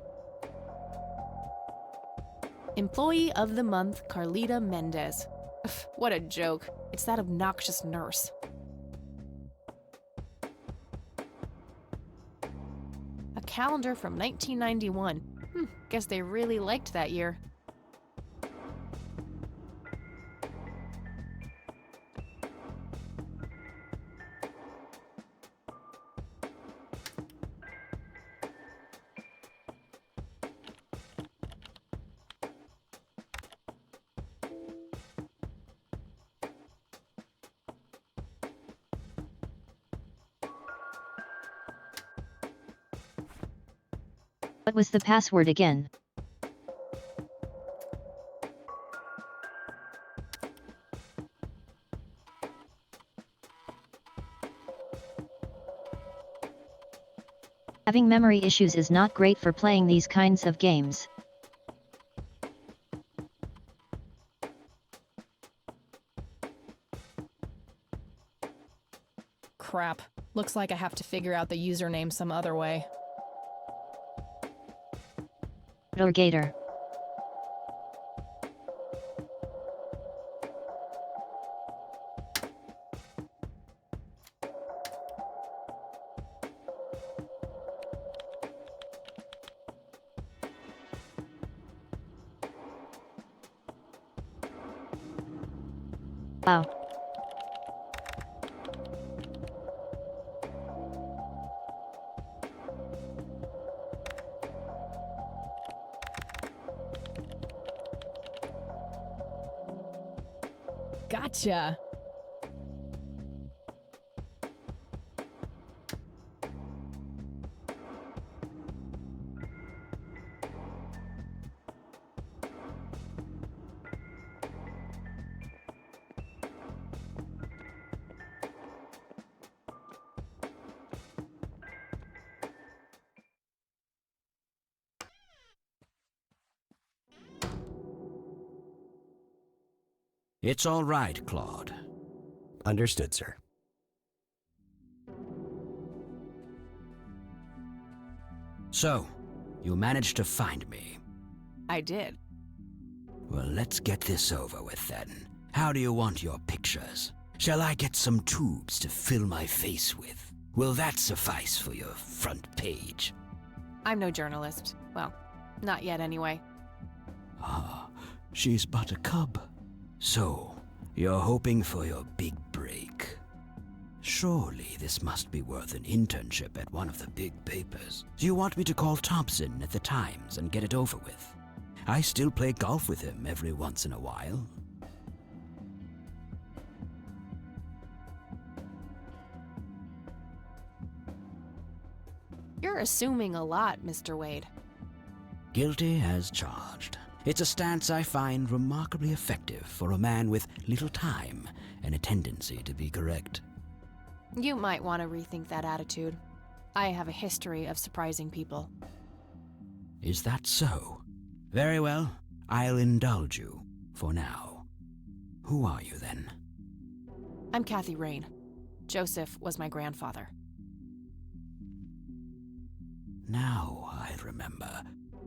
Employee of the Month, Carlita Mendez. Ugh, what a joke. It's that obnoxious nurse. A calendar from 1991. Guess they really liked that year. What was the password again? Having memory issues is not great for playing these kinds of games. Crap. Looks like I have to figure out the username some other way. Gator. Wow. Gotcha. It's all right, Claude. Understood, sir. So, you managed to find me. I did. Well, let's get this over with then. How do you want your pictures? Shall I get some tubes to fill my face with? Will that suffice for your front page? I'm no journalist. Well, not yet anyway. Ah, she's but a cub. So, you're hoping for your big break. Surely this must be worth an internship at one of the big papers. Do you want me to call Thompson at the Times and get it over with? I still play golf with him every once in a while. You're assuming a lot, Mr. Wade. Guilty as charged. It's a stance I find remarkably effective for a man with little time and a tendency to be correct. You might want to rethink that attitude. I have a history of surprising people. Is that so? Very well, I'll indulge you for now. Who are you then? I'm Kathy Rain. Joseph was my grandfather. Now I remember.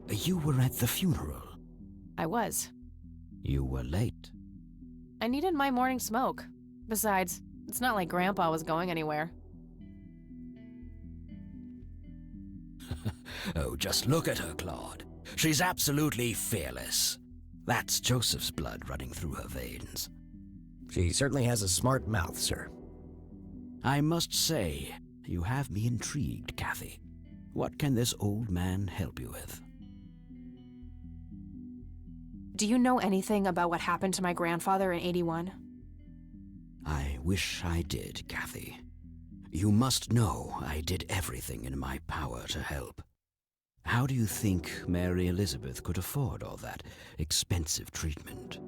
You were at the funeral. I was. You were late. I needed my morning smoke. Besides, it's not like Grandpa was going anywhere. Oh, just look at her, Claude. She's absolutely fearless. That's Joseph's blood running through her veins. She certainly has a smart mouth, sir. I must say, you have me intrigued, Kathy. What can this old man help you with? Do you know anything about what happened to my grandfather in '81? I wish I did, Kathy. You must know I did everything in my power to help. How do you think Mary Elizabeth could afford all that expensive treatment?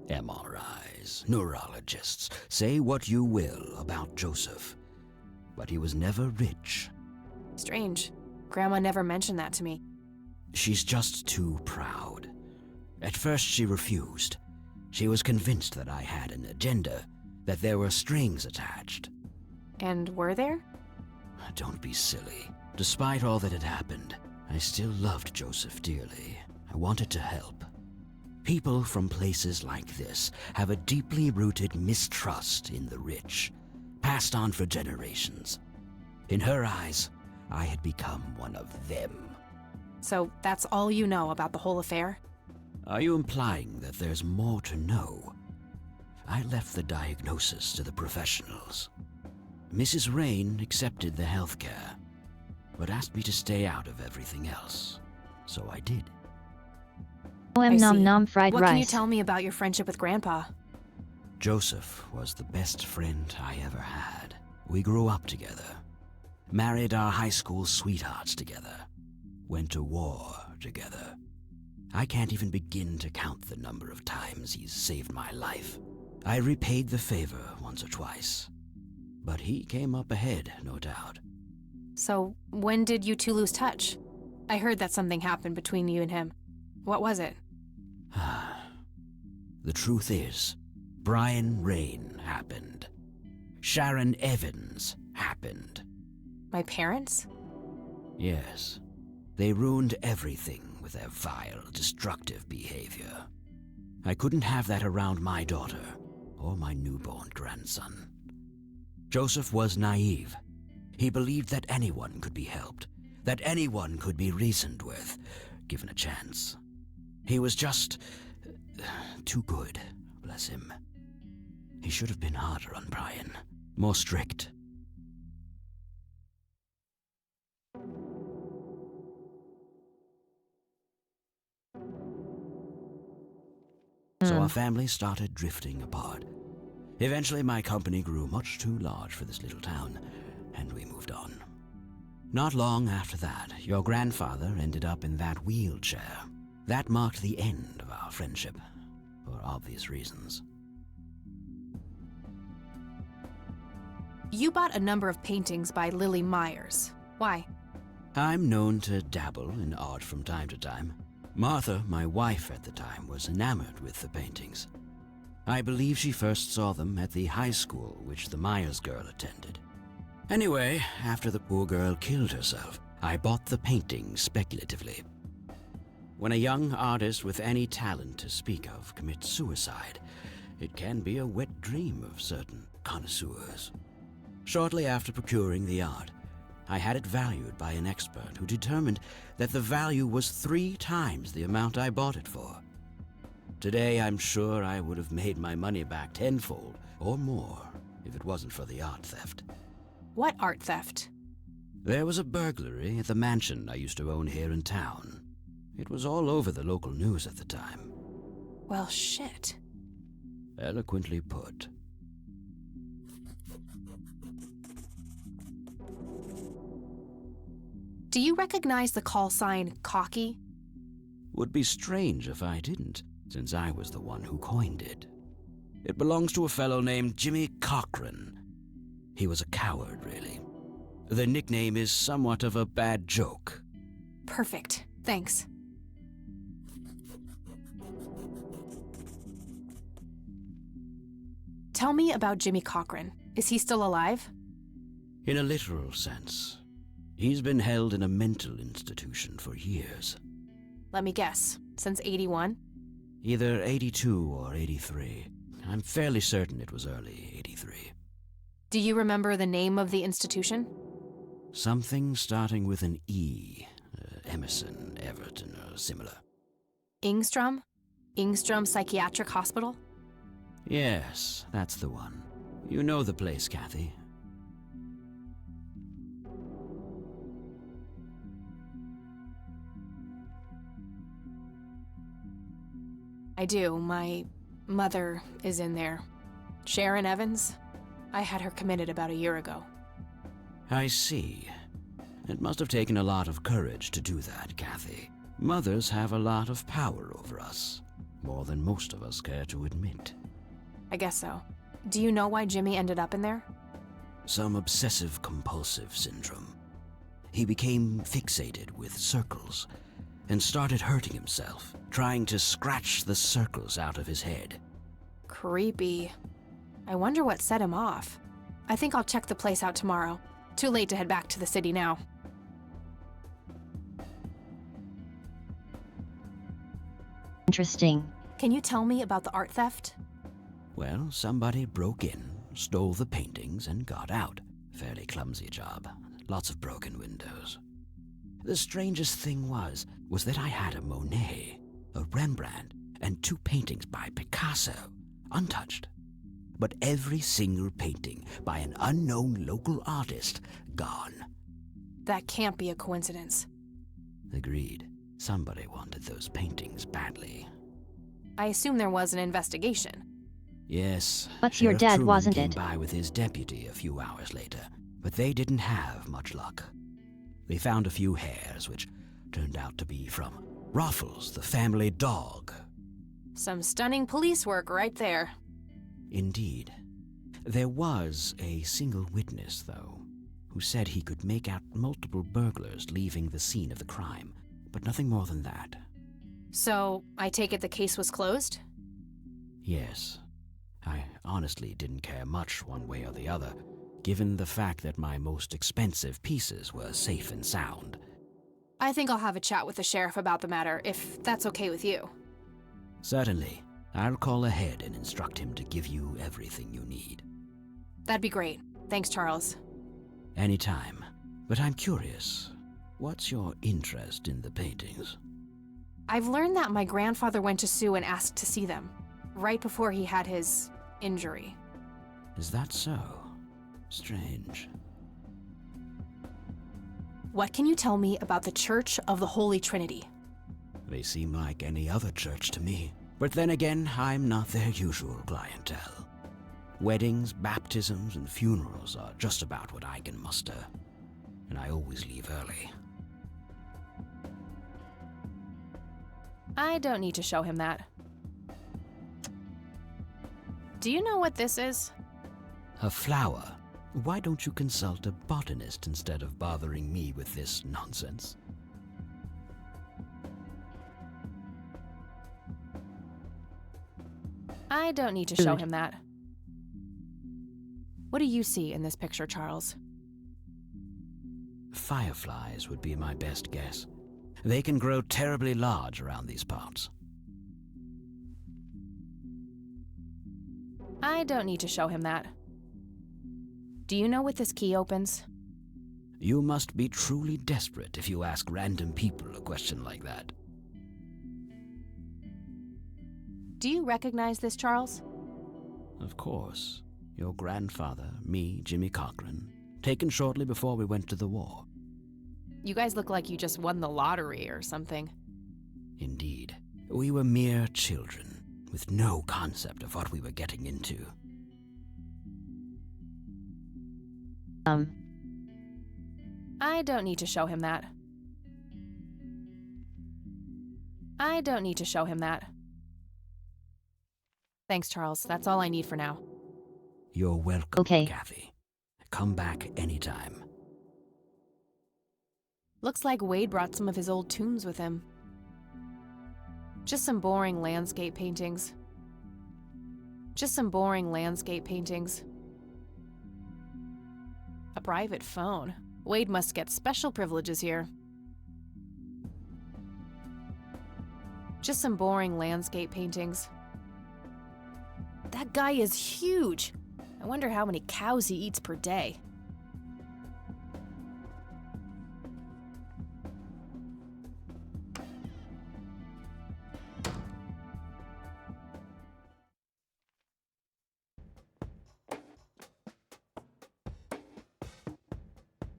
MRIs, neurologists, say what you will about Joseph. But he was never rich. Strange. Grandma never mentioned that to me. She's just too proud. At first she refused. She was convinced that I had an agenda, that there were strings attached. And were there? Don't be silly. Despite all that had happened, I still loved Joseph dearly. I wanted to help. People from places like this have a deeply rooted mistrust in the rich, passed on for generations. In her eyes, I had become one of them. So that's all you know about the whole affair? Are you implying that there's more to know? I left the diagnosis to the professionals. Mrs. Rain accepted the health care, but asked me to stay out of everything else. So I did. OM nom nom fried rice. What can you tell me about your friendship with Grandpa? Joseph was the best friend I ever had. We grew up together. Married our high school sweethearts together. went to war together. I can't even begin to count the number of times he's saved my life. I repaid the favor once or twice, but he came up ahead, no doubt. So, when did you two lose touch? I heard that something happened between you and him. What was it? The truth is, Brian Rain happened. Sharon Evans happened. My parents? Yes. They ruined everything with their vile, destructive behavior. I couldn't have that around my daughter or my newborn grandson. Joseph was naive. He believed that anyone could be helped, that anyone could be reasoned with, given a chance. He was just too good, bless him. He should have been harder on Brian, more strict. So our family started drifting apart. Eventually my company grew much too large for this little town, and we moved on. Not long after that, your grandfather ended up in that wheelchair. That marked the end of our friendship, for obvious reasons. You bought a number of paintings by Lily Myers. Why? I'm known to dabble in art from time to time. Martha, my wife at the time, was enamored with the paintings. I believe she first saw them at the high school which the Myers girl attended. Anyway, after the poor girl killed herself, I bought the paintings speculatively. When a young artist with any talent to speak of commits suicide, it can be a wet dream of certain connoisseurs. Shortly after procuring the art, I had it valued by an expert who determined that the value was 3 times the amount I bought it for. Today, I'm sure I would have made my money back tenfold or more if it wasn't for the art theft. What art theft? There was a burglary at the mansion I used to own here in town. It was all over the local news at the time. Well, shit. Eloquently put. Do you recognize the call sign Cocky? Would be strange if I didn't, since I was the one who coined it. It belongs to a fellow named Jimmy Cochran. He was a coward, really. The nickname is somewhat of a bad joke. Perfect. Thanks. Tell me about Jimmy Cochran. Is he still alive? In a literal sense. He's been held in a mental institution for years. Let me guess. Since 81? Either 82 or 83. I'm fairly certain it was early 83. Do you remember the name of the institution? Something starting with an E. Emerson, Everton, or similar. Ingstrom? Ingstrom Psychiatric Hospital? Yes, that's the one. You know the place, Kathy. I do. My mother is in there. Sharon Evans? I had her committed about a year ago. I see. It must have taken a lot of courage to do that, Kathy. Mothers have a lot of power over us. More than most of us care to admit. I guess so. Do you know why Jimmy ended up in there? Some obsessive-compulsive syndrome. He became fixated with circles and started hurting himself, trying to scratch the circles out of his head. Creepy. I wonder what set him off. I think I'll check the place out tomorrow. Too late to head back to the city now. Interesting. Can you tell me about the art theft? Well, somebody broke in, stole the paintings, and got out. Fairly clumsy job. Lots of broken windows. The strangest thing was that I had a Monet, a Rembrandt, and 2 paintings by Picasso, untouched. But every single painting by an unknown local artist, gone. That can't be a coincidence. Agreed. Somebody wanted those paintings badly. I assume there was an investigation. Yes. But your Sheriff dad Truman wasn't came it? by with his deputy a few hours later, but they didn't have much luck. They found a few hairs, which turned out to be from Ruffles, the family dog. Some stunning police work right there. Indeed. There was a single witness, though, who said he could make out multiple burglars leaving the scene of the crime, but nothing more than that. So, I take it the case was closed? Yes. I honestly didn't care much one way or the other, given the fact that my most expensive pieces were safe and sound. I think I'll have a chat with the sheriff about the matter, if that's okay with you. Certainly. I'll call ahead and instruct him to give you everything you need. That'd be great. Thanks, Charles. Anytime. But I'm curious, what's your interest in the paintings? I've learned that my grandfather went to Sue and asked to see them, right before he had his injury. Is that so? Strange. What can you tell me about the Church of the Holy Trinity? They seem like any other church to me. But then again, I'm not their usual clientele. Weddings, baptisms, and funerals are just about what I can muster. And I always leave early. I don't need to show him that. Do you know what this is? A flower. Why don't you consult a botanist instead of bothering me with this nonsense? I don't need to show him that. What do you see in this picture, Charles? Fireflies would be my best guess. They can grow terribly large around these parts. I don't need to show him that. Do you know what this key opens? You must be truly desperate if you ask random people a question like that. Do you recognize this, Charles? Of course. Your grandfather, me, Jimmy Cochran, taken shortly before we went to the war. You guys look like you just won the lottery or something. Indeed. We were mere children, with no concept of what we were getting into. I don't need to show him that. I don't need to show him that. Thanks, Charles. That's all I need for now. You're welcome, Okay. Kathy. Come back anytime. Looks like Wade brought some of his old tunes with him. Just some boring landscape paintings. Just some boring landscape paintings. A private phone. Wade must get special privileges here. Just some boring landscape paintings. That guy is huge. I wonder how many cows he eats per day.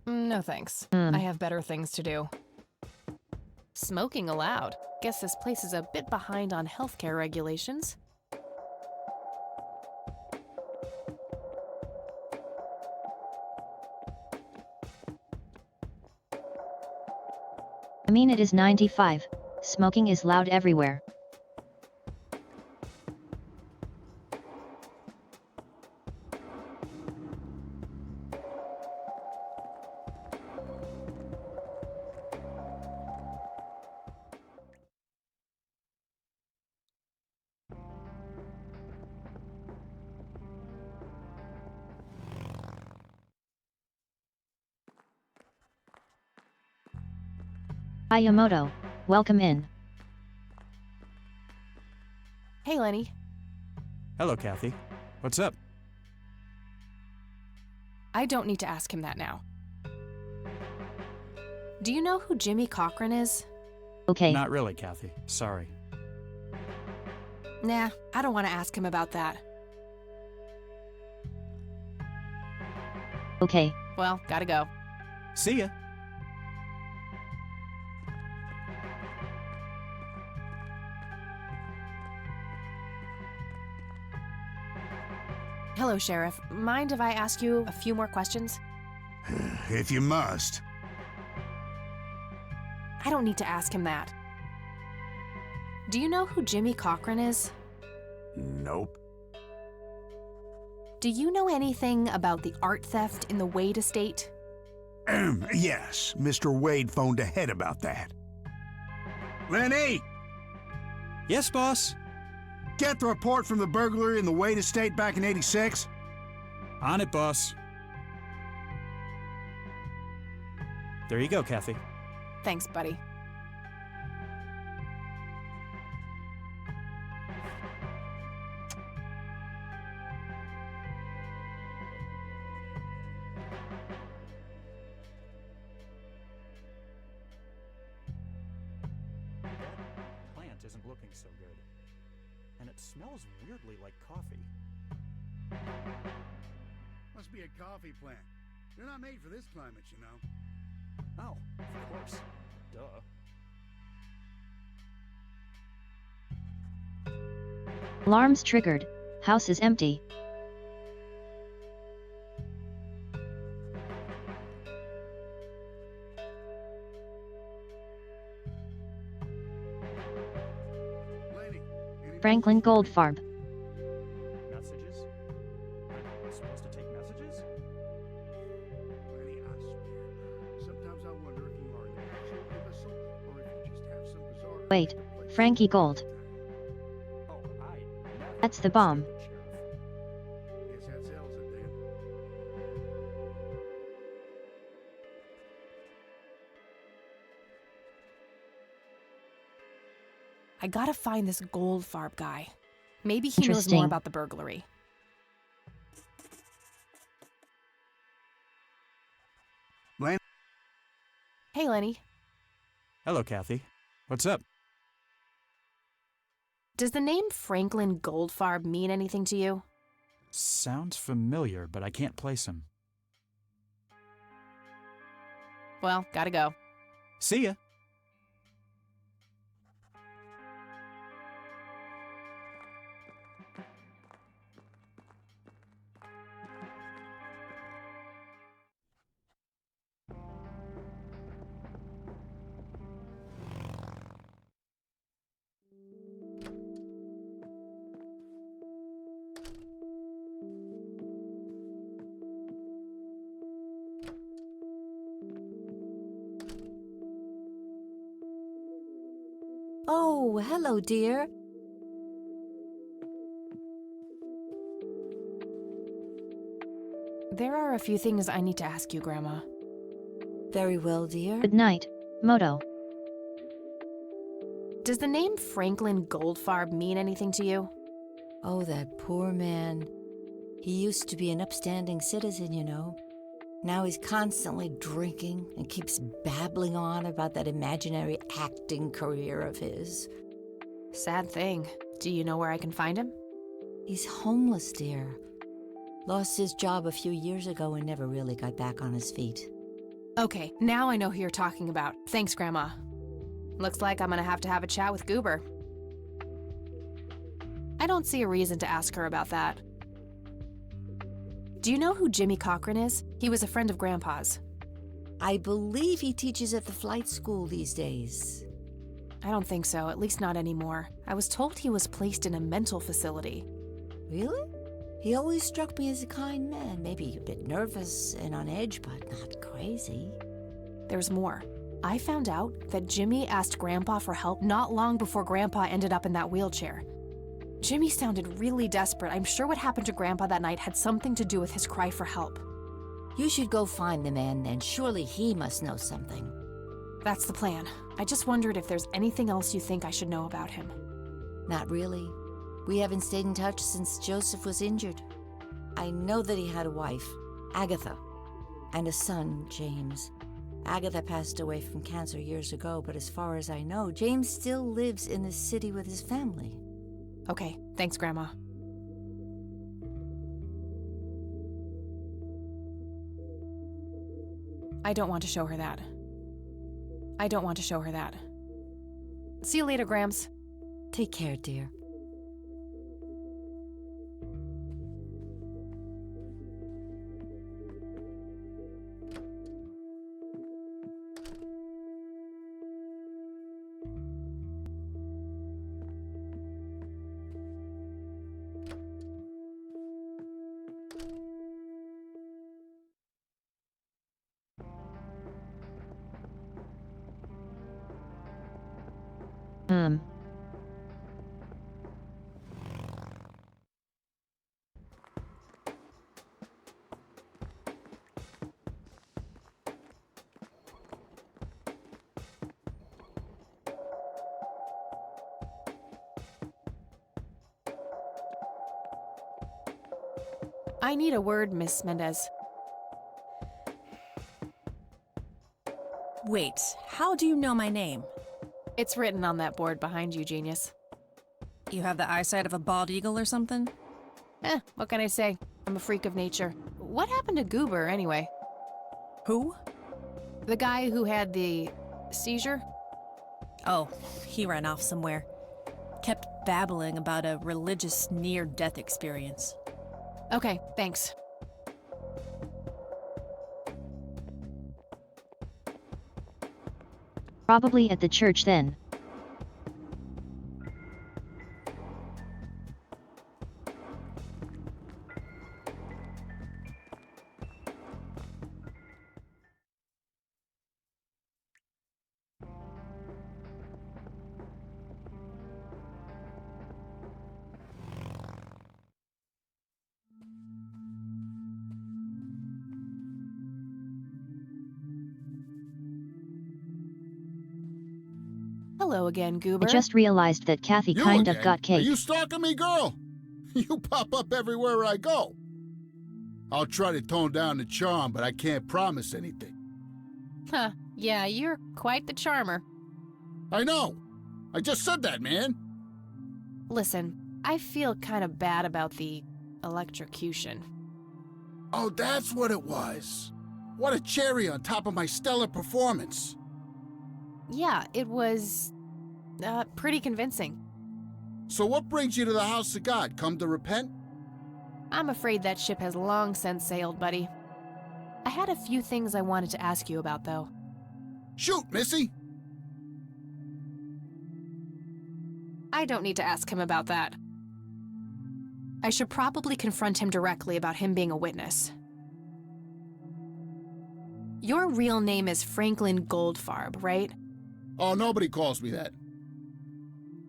No thanks. I have better things to do. Smoking allowed. Guess this place is a bit behind on healthcare regulations. I mean, it is 95. Smoking is loud everywhere. Hi Yamoto, welcome in. Hey, Lenny. Hello, Kathy. What's up? I don't need to ask him that now. Do you know who Jimmy Cochran is? Okay. Not really, Kathy. Sorry. Nah, I don't want to ask him about that. Okay. Well, gotta go. See ya. Hello, Sheriff. Mind if I ask you a few more questions? If you must. I don't need to ask him that. Do you know who Jimmy Cochran is? Nope. Do you know anything about the art theft in the Wade estate? Yes, Mr. Wade phoned ahead about that. Lenny! Yes, boss? Get the report from the burglary in the Wade estate back in '86? On it, boss. There you go, Kathy. Thanks, buddy. Plant isn't looking so good. And it smells weirdly like coffee. Must be a coffee plant. They're not made for this climate, you know. Oh, of course. Duh. Alarms triggered. House is empty. Franklin Goldfarb. Messages? I'm supposed to take messages? Lenny, I swear. Sometimes I wonder if you are an actual imbecile or if you just have some bizarre... Wait, Frankie Gold. That's the bomb. Guess that settles it then. I gotta find this Goldfarb guy. Maybe he knows more about the burglary. Len? Hey, Lenny. Hello, Kathy. What's up? Does the name Franklin Goldfarb mean anything to you? Sounds familiar, but I can't place him. Well, gotta go. See ya. Oh, hello, dear. There are a few things I need to ask you, Grandma. Very well, dear. Good night, Moto. Does the name Franklin Goldfarb mean anything to you? Oh, that poor man. He used to be an upstanding citizen, you know. Now he's constantly drinking and keeps babbling on about that imaginary acting career of his. Sad thing. Do you know where I can find him? He's homeless, dear. Lost his job a few years ago and never really got back on his feet. Okay, now I know who you're talking about. Thanks, Grandma. Looks like I'm gonna have to have a chat with Goober. I don't see a reason to ask her about that. Do you know who Jimmy Cochran is? He was a friend of Grandpa's. I believe he teaches at the flight school these days. I don't think so, at least not anymore. I was told he was placed in a mental facility. Really? He always struck me as a kind man, maybe a bit nervous and on edge, but not crazy. There's more. I found out that Jimmy asked Grandpa for help not long before Grandpa ended up in that wheelchair. Jimmy sounded really desperate. I'm sure what happened to Grandpa that night had something to do with his cry for help. You should go find the man then. Surely he must know something. That's the plan. I just wondered if there's anything else you think I should know about him. Not really. We haven't stayed in touch since Joseph was injured. I know that he had a wife, Agatha, and a son, James. Agatha passed away from cancer years ago, but as far as I know, James still lives in the city with his family. Okay, thanks, Grandma. I don't want to show her that. I don't want to show her that. See you later, Grams. Take care, dear. I need a word, Miss Mendez. Wait, how do you know my name? It's written on that board behind you, genius. You have the eyesight of a bald eagle or something? What can I say? I'm a freak of nature. What happened to Goober, anyway? Who? The guy who had the seizure? Oh, he ran off somewhere. Kept babbling about a religious near-death experience. Okay, thanks. Probably at the church then. Hello again, Goober. I just realized that Kathy You kind again? of got Are cake. you stalking me, girl? You pop up everywhere I go. I'll try to tone down the charm, but I can't promise anything. Huh, yeah, you're quite the charmer. I know. I just said that, man. Listen, I feel kind of bad about the electrocution. Oh, that's what it was. What a cherry on top of my stellar performance. Yeah, it was pretty convincing. So what brings you to the house of God? Come to repent? I'm afraid that ship has long since sailed, buddy. I had a few things I wanted to ask you about, though. Shoot, Missy! I don't need to ask him about that. I should probably confront him directly about him being a witness. Your real name is Franklin Goldfarb, right? Oh, nobody calls me that.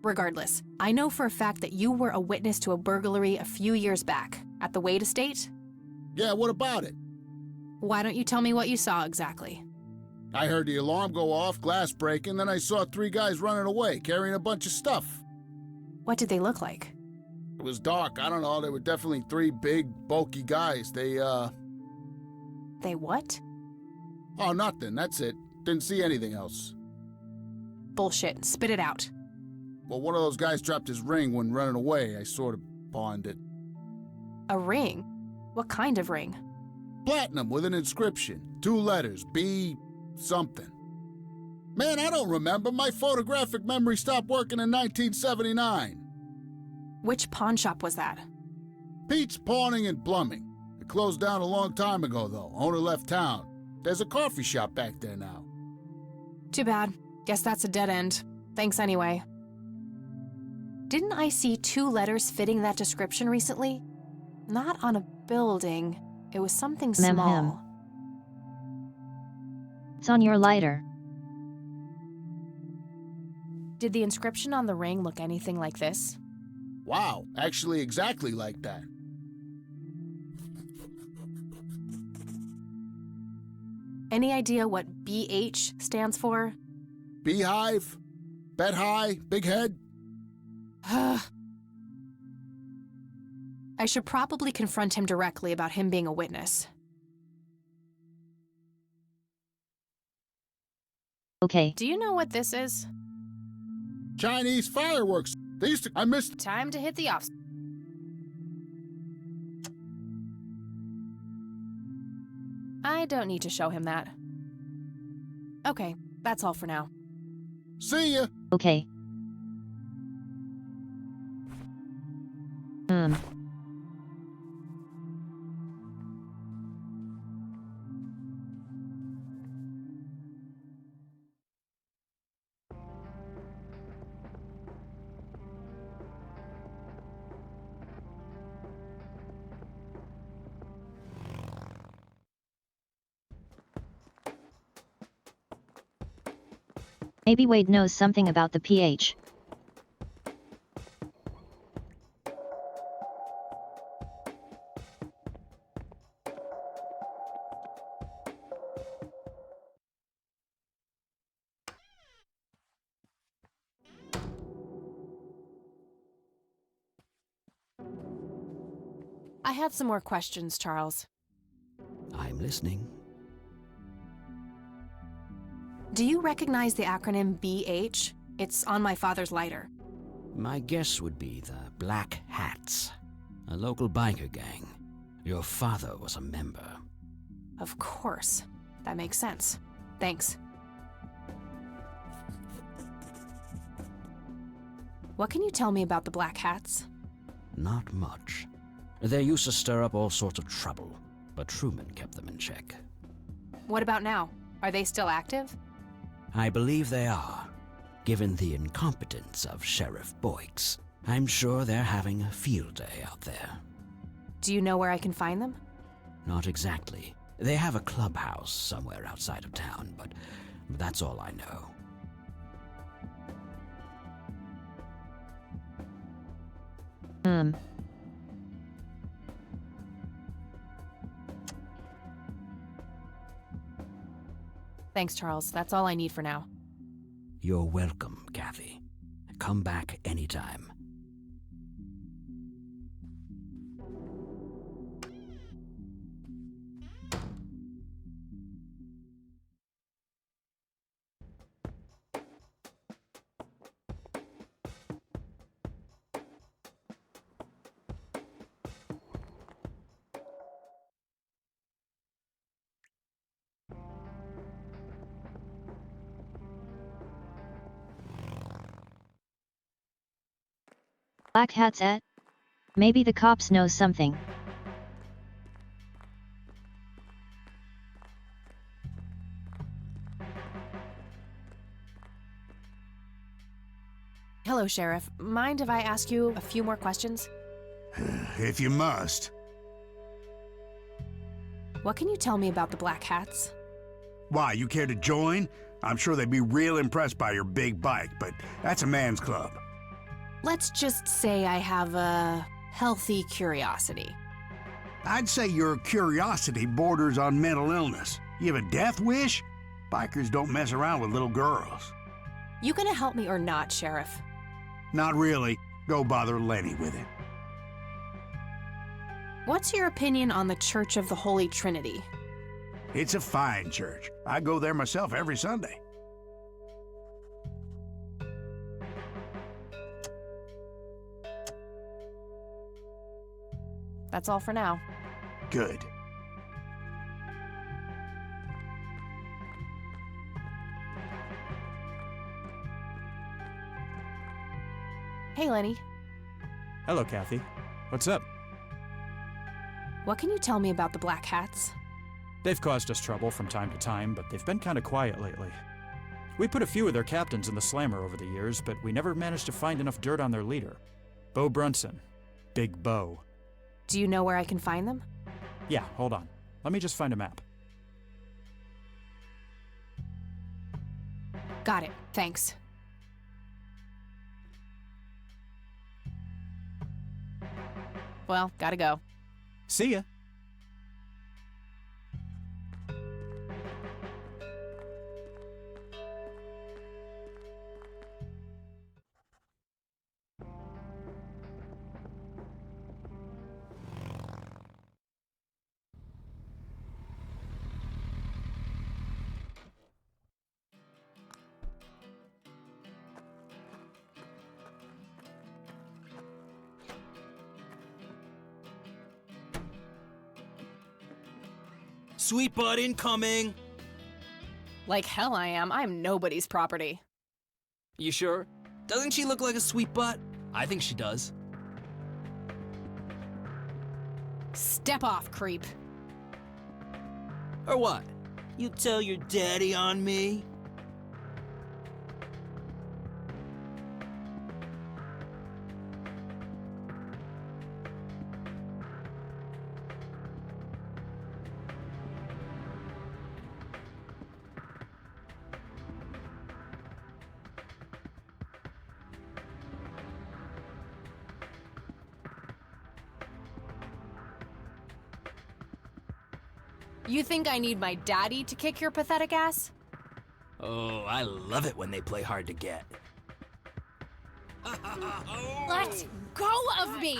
Regardless, I know for a fact that you were a witness to a burglary a few years back, at the Wade Estate? Yeah, what about it? Why don't you tell me what you saw exactly? I heard the alarm go off, glass breaking, then I saw 3 guys running away, carrying a bunch of stuff. What did they look like? It was dark, I don't know, they were definitely 3 big, bulky guys. They what? Oh, nothing, that's it. Didn't see anything else. Bullshit, spit it out. Well, one of those guys dropped his ring when running away. I sort of pawned it. A ring? What kind of ring? Platinum with an inscription. 2 letters, B something. Man, I don't remember. My photographic memory stopped working in 1979. Which pawn shop was that? Pete's Pawning and Plumbing. It closed down a long time ago, though. Owner left town. There's a coffee shop back there now. Too bad. Guess that's a dead end. Thanks anyway. Didn't I see 2 letters fitting that description recently? Not on a building. It was something small. It's on your lighter. Did the inscription on the ring look anything like this? Wow, actually exactly like that. Any idea what BH stands for? Beehive? Bet high? Big head? I should probably confront him directly about him being a witness. Okay. Do you know what this is? Chinese fireworks. They used to... I missed... Time to hit the off. I don't need to show him that. Okay, that's all for now. See ya! Okay. Maybe Wade knows something about the PH. I had some more questions, Charles. I'm listening. Do you recognize the acronym BH? It's on my father's lighter. My guess would be the Black Hats, a local biker gang. Your father was a member. Of course. That makes sense. Thanks. What can you tell me about the Black Hats? Not much. They used to stir up all sorts of trouble, but Truman kept them in check. What about now? Are they still active? I believe they are. Given the incompetence of Sheriff Boyks, I'm sure they're having a field day out there. Do you know where I can find them? Not exactly. They have a clubhouse somewhere outside of town, but that's all I know. Thanks, Charles. That's all I need for now. You're welcome, Kathy. Come back anytime. Black Hats at? Maybe the cops know something. Hello, Sheriff. Mind if I ask you a few more questions? If you must. What can you tell me about the Black Hats? Why, you care to join? I'm sure they'd be real impressed by your big bike, but that's a man's club. Let's just say I have a healthy curiosity. I'd say your curiosity borders on mental illness. You have a death wish? Bikers don't mess around with little girls. You gonna help me or not, Sheriff? Not really. Go bother Lenny with it. What's your opinion on the Church of the Holy Trinity? It's a fine church. I go there myself every Sunday. That's all for now. Good. Hey, Lenny. Hello, Kathy. What's up? What can you tell me about the Black Hats? They've caused us trouble from time to time, but they've been kind of quiet lately. We put a few of their captains in the slammer over the years, but we never managed to find enough dirt on their leader. Bo Brunson. Big Bo. Do you know where I can find them? Yeah, hold on. Let me just find a map. Got it. Thanks. Well, gotta go. See ya. Sweet butt incoming! Like hell I am. I'm nobody's property. You sure? Doesn't she look like a sweet butt? I think she does. Step off, creep. Or what? You tell your daddy on me? You think I need my daddy to kick your pathetic ass? Oh, I love it when they play hard to get. Let go of me!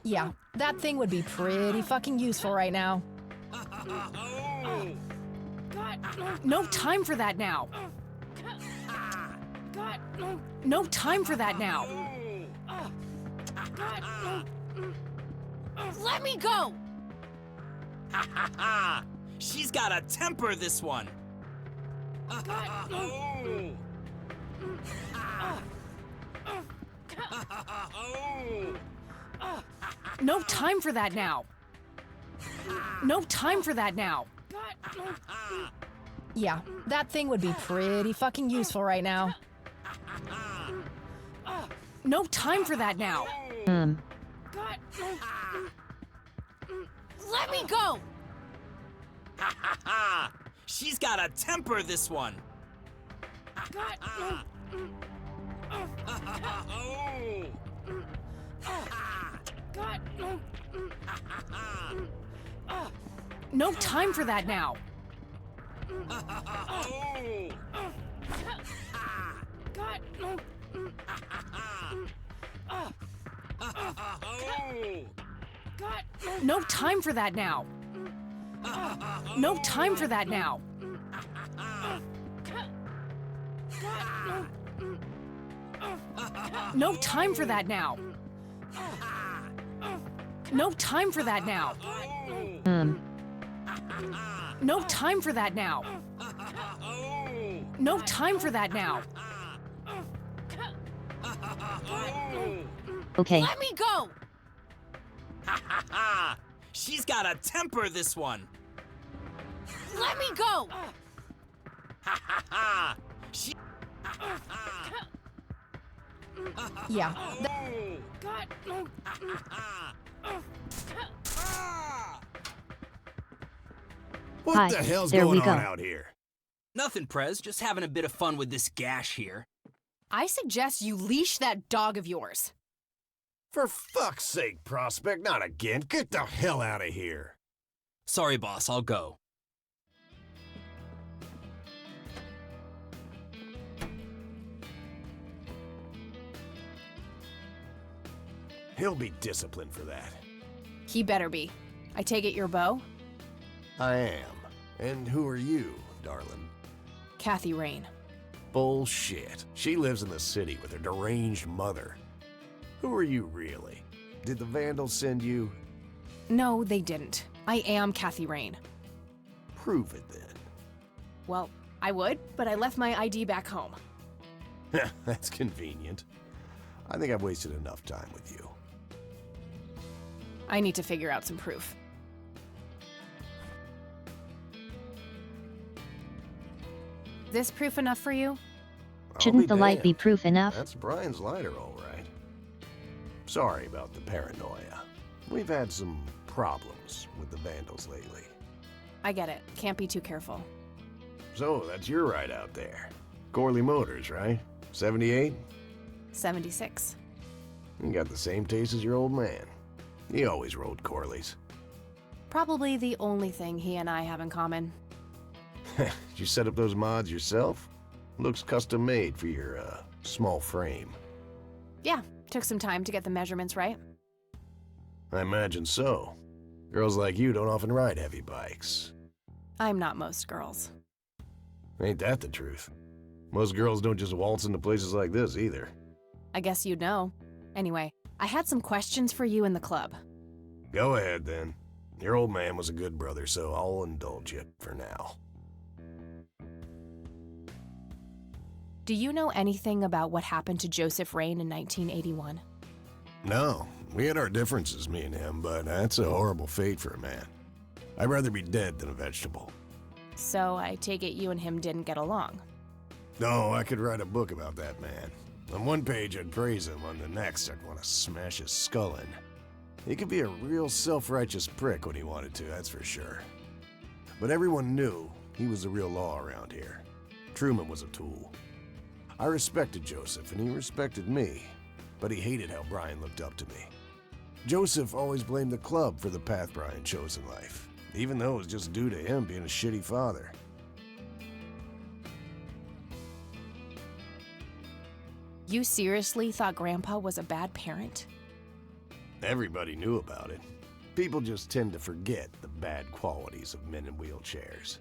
Yeah, that thing would be pretty fucking useful right now. No time for that now. No time for that now. Let me go! She's got a temper, this one. No time for that now. No time for that now. Yeah, that thing would be pretty fucking useful right now. No time for that now. Let me go! She's got a temper, this one. No time for that now. No time for that now. No time for that now. No time for that now. No time for that now. No time for that now. No time for that now. Okay. Let me go! She's got a temper, this one. Let me go! She... Yeah. What Hi, the hell's there going we go. on out here? Nothing, Prez. Just having a bit of fun with this gash here. I suggest you leash that dog of yours. For fuck's sake, Prospect, not again. Get the hell out of here. Sorry, boss. I'll go. He'll be disciplined for that. He better be. I take it your beau? I am. And who are you, darling? Kathy Rain. Bullshit. She lives in the city with her deranged mother. Who are you, really? Did the Vandals send you? No, they didn't. I am Kathy Rain. Prove it, then. Well, I would, but I left my ID back home. That's convenient. I think I've wasted enough time with you. I need to figure out some proof. This proof enough for you? Shouldn't the light be proof enough? That's Brian's lighter, all right. Sorry about the paranoia. We've had some problems with the Vandals lately. I get it. Can't be too careful. So, that's your ride out there. Corley Motors, right? 78? 76. You got the same taste as your old man. He always rode Corleys. Probably the only thing he and I have in common. Did you set up those mods yourself? Looks custom made for your, small frame. Yeah, took some time to get the measurements right. I imagine so. Girls like you don't often ride heavy bikes. I'm not most girls. Ain't that the truth? Most girls don't just waltz into places like this either. I guess you'd know. Anyway, I had some questions for you in the club. Go ahead, then. Your old man was a good brother, so I'll indulge you for now. Do you know anything about what happened to Joseph Rain in 1981? No, we had our differences, me and him, but that's a horrible fate for a man. I'd rather be dead than a vegetable. So I take it you and him didn't get along. No, I could write a book about that man. On one page, I'd praise him. On the next, I'd want to smash his skull in. He could be a real self-righteous prick when he wanted to, that's for sure. But everyone knew he was the real law around here. Truman was a tool. I respected Joseph, and he respected me, but he hated how Brian looked up to me. Joseph always blamed the club for the path Brian chose in life, even though it was just due to him being a shitty father. You seriously thought Grandpa was a bad parent? Everybody knew about it. People just tend to forget the bad qualities of men in wheelchairs.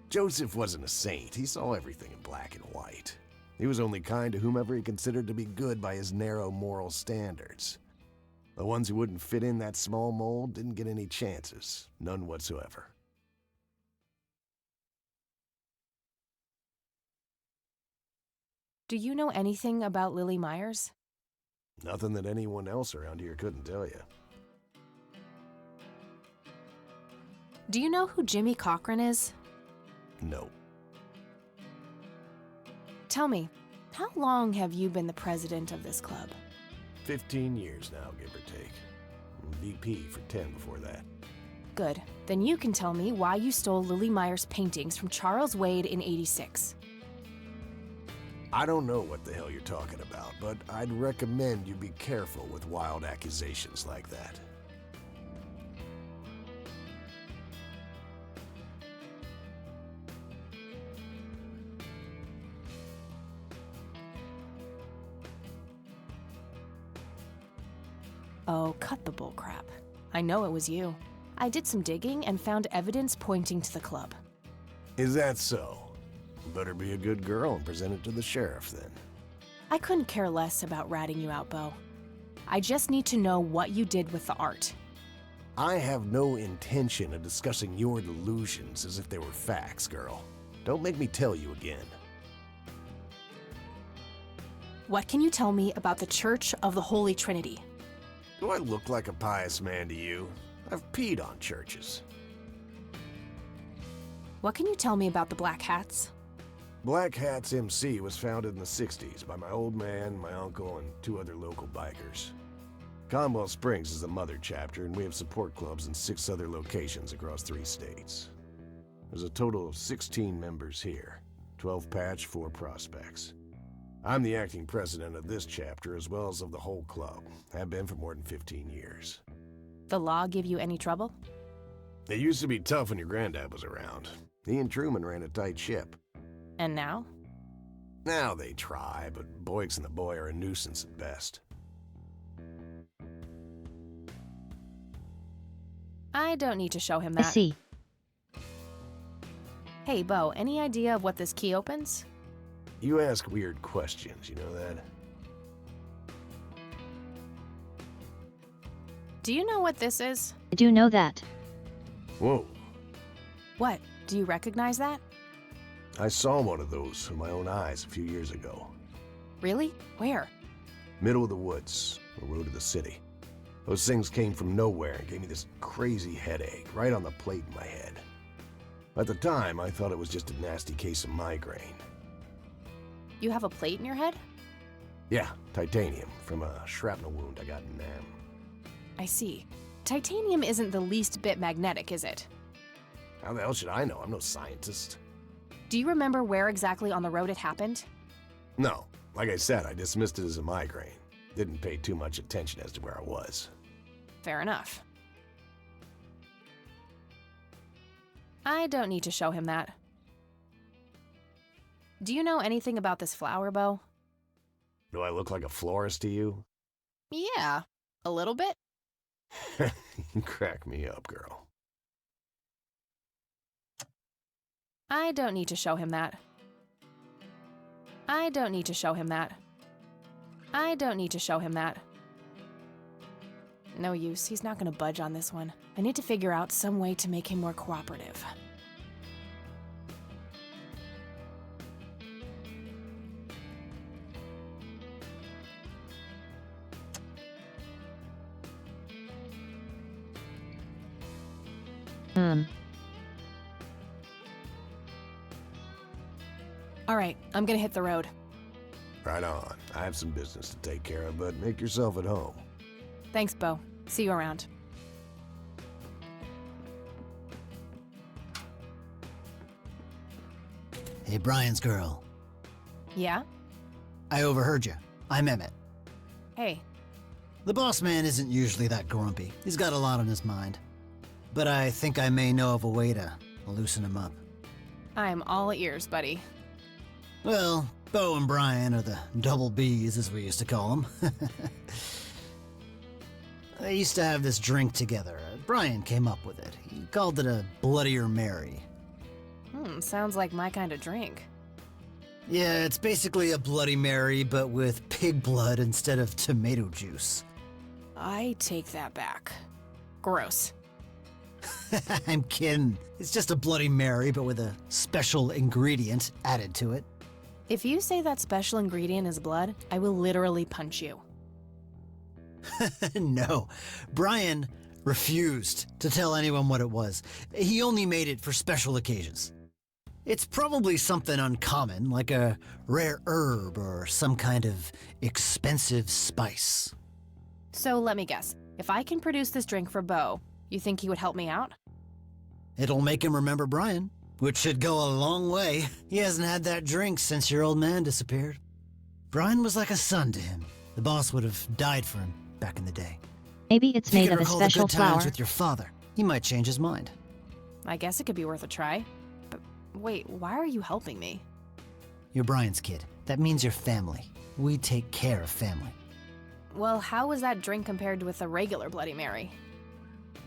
Joseph wasn't a saint. He saw everything in black and white. He was only kind to whomever he considered to be good by his narrow moral standards. The ones who wouldn't fit in that small mold didn't get any chances. None whatsoever. Do you know anything about Lily Myers? Nothing that anyone else around here couldn't tell you. Do you know who Jimmy Cochran is? No. Tell me, how long have you been the president of this club? 15 years now, give or take. VP for 10 before that. Good. Then you can tell me why you stole Lily Myers' paintings from Charles Wade in '86. I don't know what the hell you're talking about, but I'd recommend you be careful with wild accusations like that. Oh, cut the bullcrap. I know it was you. I did some digging and found evidence pointing to the club. Is that so? Better be a good girl and present it to the sheriff, then. I couldn't care less about ratting you out, Bo. I just need to know what you did with the art. I have no intention of discussing your delusions as if they were facts, girl. Don't make me tell you again. What can you tell me about the Church of the Holy Trinity? Do I look like a pious man to you? I've peed on churches. What can you tell me about the Black Hats? Black Hats MC was founded in the 60s by my old man, my uncle, and 2 other local bikers. Conwell Springs is the mother chapter, and we have support clubs in 6 other locations across 3 states. There's a total of 16 members here, 12 patch, 4 prospects. I'm the acting president of this chapter as well as of the whole club. Have been for more than 15 years. The law give you any trouble? It used to be tough when your granddad was around. He and Truman ran a tight ship. And now? Now they try, but Boyks and the boy are a nuisance at best. I don't need to show him I that. see. Hey, Bo, any idea of what this key opens? You ask weird questions, you know that? Do you know what this is? I do know that. Whoa. What? Do you recognize that? I saw one of those with my own eyes a few years ago. Really? Where? Middle of the woods, the road to the city. Those things came from nowhere and gave me this crazy headache right on the plate in my head. At the time, I thought it was just a nasty case of migraine. You have a plate in your head? Yeah, titanium from a shrapnel wound I got in Nam. I see. Titanium isn't the least bit magnetic, is it? How the hell should I know? I'm no scientist. Do you remember where exactly on the road it happened? No. Like I said, I dismissed it as a migraine. Didn't pay too much attention as to where I was. Fair enough. I don't need to show him that. Do you know anything about this flower, Bo? Do I look like a florist to you? Yeah, a little bit. You crack me up, girl. I don't need to show him that. I don't need to show him that. I don't need to show him that. No use, he's not gonna budge on this one. I need to figure out some way to make him more cooperative. All right, I'm gonna hit the road. Right on. I have some business to take care of, but make yourself at home. Thanks, Bo. See you around. Hey, Brian's girl. Yeah? I overheard you. I'm Emmett. Hey. The boss man isn't usually that grumpy. He's got a lot on his mind. But I think I may know of a way to loosen him up. I'm all ears, buddy. Well, Bo and Brian are the double Bs, as we used to call them. They used to have this drink together. Brian came up with it. He called it a Bloodier Mary. Sounds like my kind of drink. Yeah, it's basically a Bloody Mary, but with pig blood instead of tomato juice. I take that back. Gross. I'm kidding. It's just a Bloody Mary, but with a special ingredient added to it. If you say that special ingredient is blood, I will literally punch you. No, Brian refused to tell anyone what it was. He only made it for special occasions. It's probably something uncommon, like a rare herb or some kind of expensive spice. So let me guess. If I can produce this drink for Beau, you think he would help me out? It'll make him remember Brian, which should go a long way. He hasn't had that drink since your old man disappeared. Brian was like a son to him. The boss would have died for him back in the day. Maybe it's If you made could of a recall the special good times flour. with your father, he might change his mind. I guess it could be worth a try. But wait, why are you helping me? You're Brian's kid. That means you're family. We take care of family. Well, how was that drink compared with a regular Bloody Mary?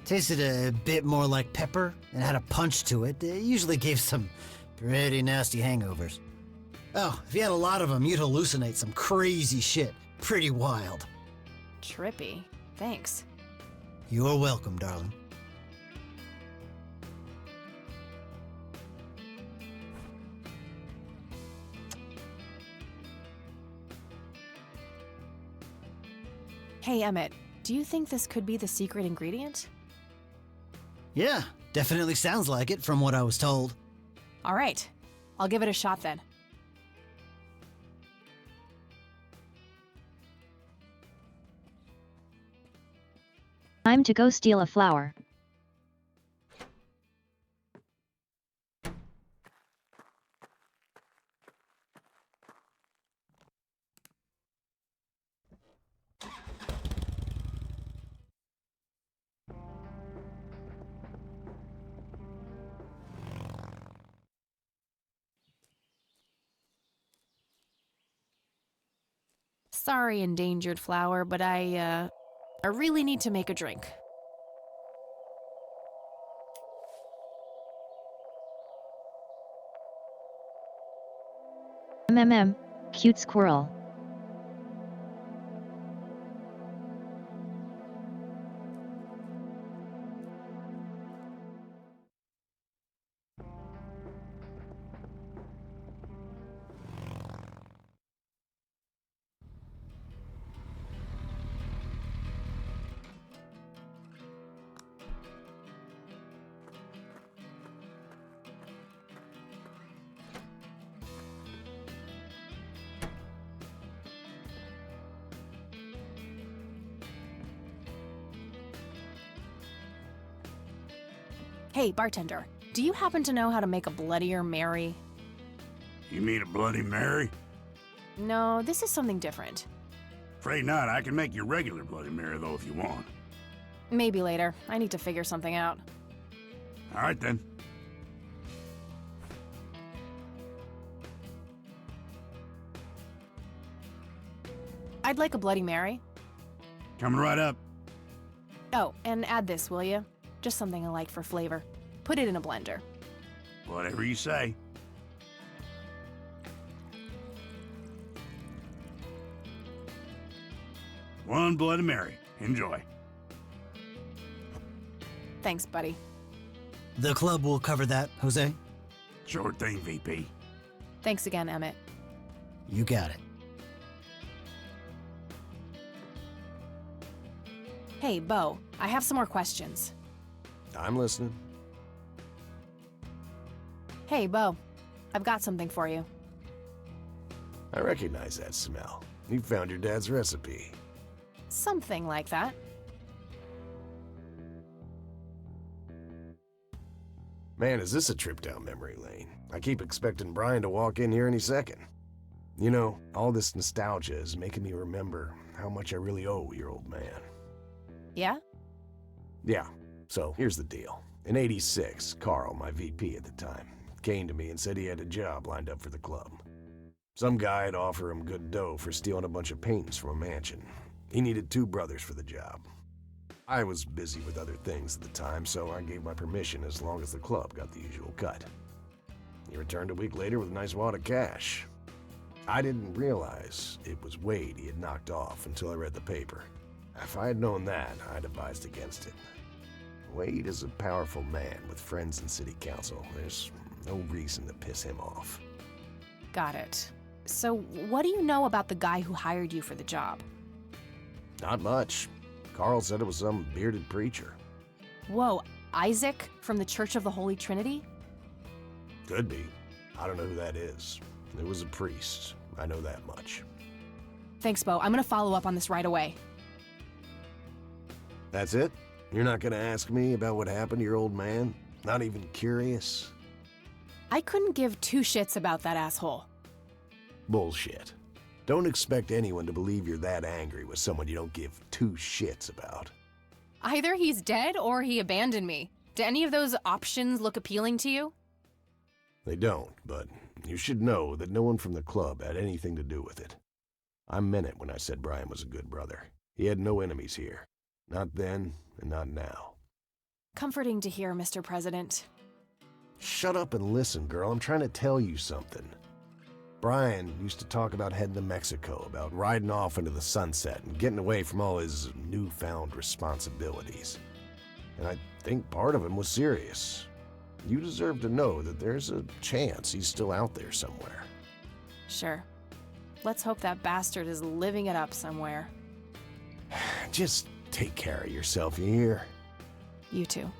Tasted a bit more like pepper and had a punch to it. It usually gave some pretty nasty hangovers. Oh, if you had a lot of them, you'd hallucinate some crazy shit. Pretty wild. Trippy. Thanks. You're welcome, darling. Hey, Emmett, do you think this could be the secret ingredient? Yeah, definitely sounds like it from what I was told. All right. I'll give it a shot then. Time to go steal a flower. Sorry, endangered flower, but I really need to make a drink. Cute squirrel. Hey, bartender, do you happen to know how to make a Bloodier Mary? You mean a Bloody Mary? No, this is something different. Afraid not. I can make you regular Bloody Mary, though, if you want. Maybe later. I need to figure something out. All right, then. I'd like a Bloody Mary. Coming right up. Oh, and add this, will you? Just something I like for flavor. Put it in a blender. Whatever you say. One Bloody Mary. Enjoy. Thanks, buddy. The club will cover that, Jose? Sure thing, VP. Thanks again, Emmett. You got it. Hey, Beau, I have some more questions. I'm listening. Hey, Beau, I've got something for you. I recognize that smell. You found your dad's recipe. Something like that. Man, is this a trip down memory lane? I keep expecting Brian to walk in here any second. You know, all this nostalgia is making me remember how much I really owe your old man. Yeah? Yeah, so here's the deal. In '86, Carl, my VP at the time, came to me and said he had a job lined up for the club. Some guy had offered him good dough for stealing a bunch of paintings from a mansion. He needed 2 brothers for the job. I was busy with other things at the time, so I gave my permission as long as the club got the usual cut. He returned a week later with a nice wad of cash. I didn't realize it was Wade he had knocked off until I read the paper. If I had known that, I'd advised against it. Wade is a powerful man with friends in city council. There's no reason to piss him off. Got it. So, what do you know about the guy who hired you for the job? Not much. Carl said it was some bearded preacher. Whoa, Isaac from the Church of the Holy Trinity? Could be. I don't know who that is. It was a priest. I know that much. Thanks, Bo. I'm gonna follow up on this right away. That's it? You're not gonna ask me about what happened to your old man? Not even curious? I couldn't give two shits about that asshole. Bullshit. Don't expect anyone to believe you're that angry with someone you don't give two shits about. Either he's dead or he abandoned me. Do any of those options look appealing to you? They don't, but you should know that no one from the club had anything to do with it. I meant it when I said Brian was a good brother. He had no enemies here. Not then, and not now. Comforting to hear, Mr. President. Shut up and listen, girl. I'm trying to tell you something. Brian used to talk about heading to Mexico, about riding off into the sunset and getting away from all his newfound responsibilities. And I think part of him was serious. You deserve to know that there's a chance he's still out there somewhere. Sure. Let's hope that bastard is living it up somewhere. Just take care of yourself, you hear? You too.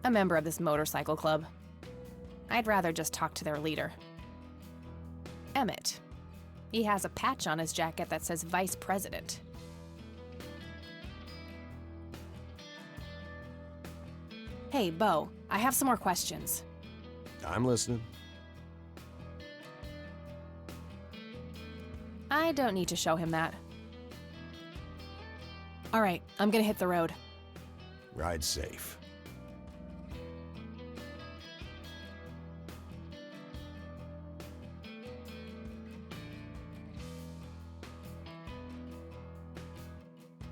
A member of this motorcycle club. I'd rather just talk to their leader. Emmett. He has a patch on his jacket that says Vice President. Hey, Bo, I have some more questions. I'm listening. I don't need to show him that. All right, I'm gonna hit the road. Ride safe.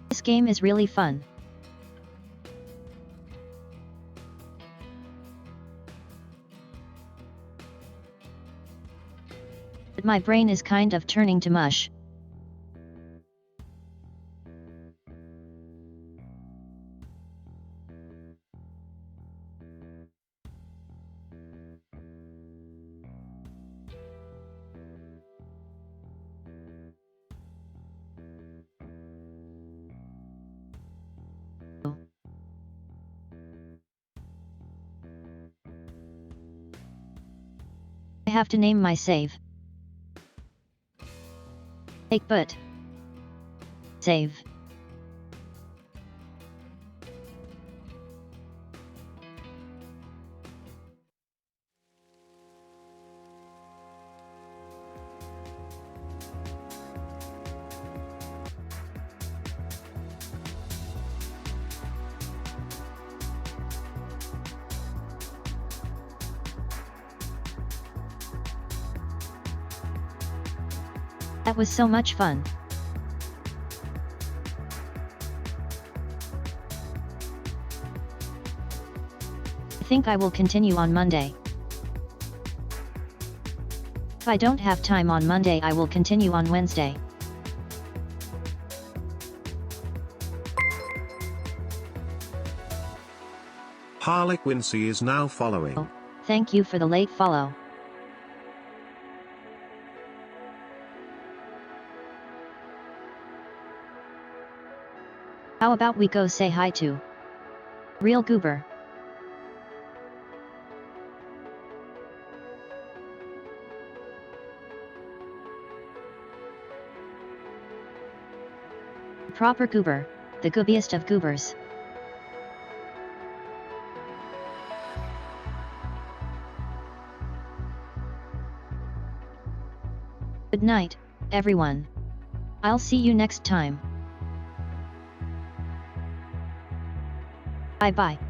This game is really fun. But my brain is kind of turning to mush. I have to name my save. Take but. Save. That was so much fun. I think I will continue on Monday. If I don't have time on Monday, I will continue on Wednesday. Harlequincy is now following. Thank you for the late follow. How about we go say hi to Real Goober? Proper Goober, the goobiest of goobers. Good night, everyone. I'll see you next time. Bye-bye.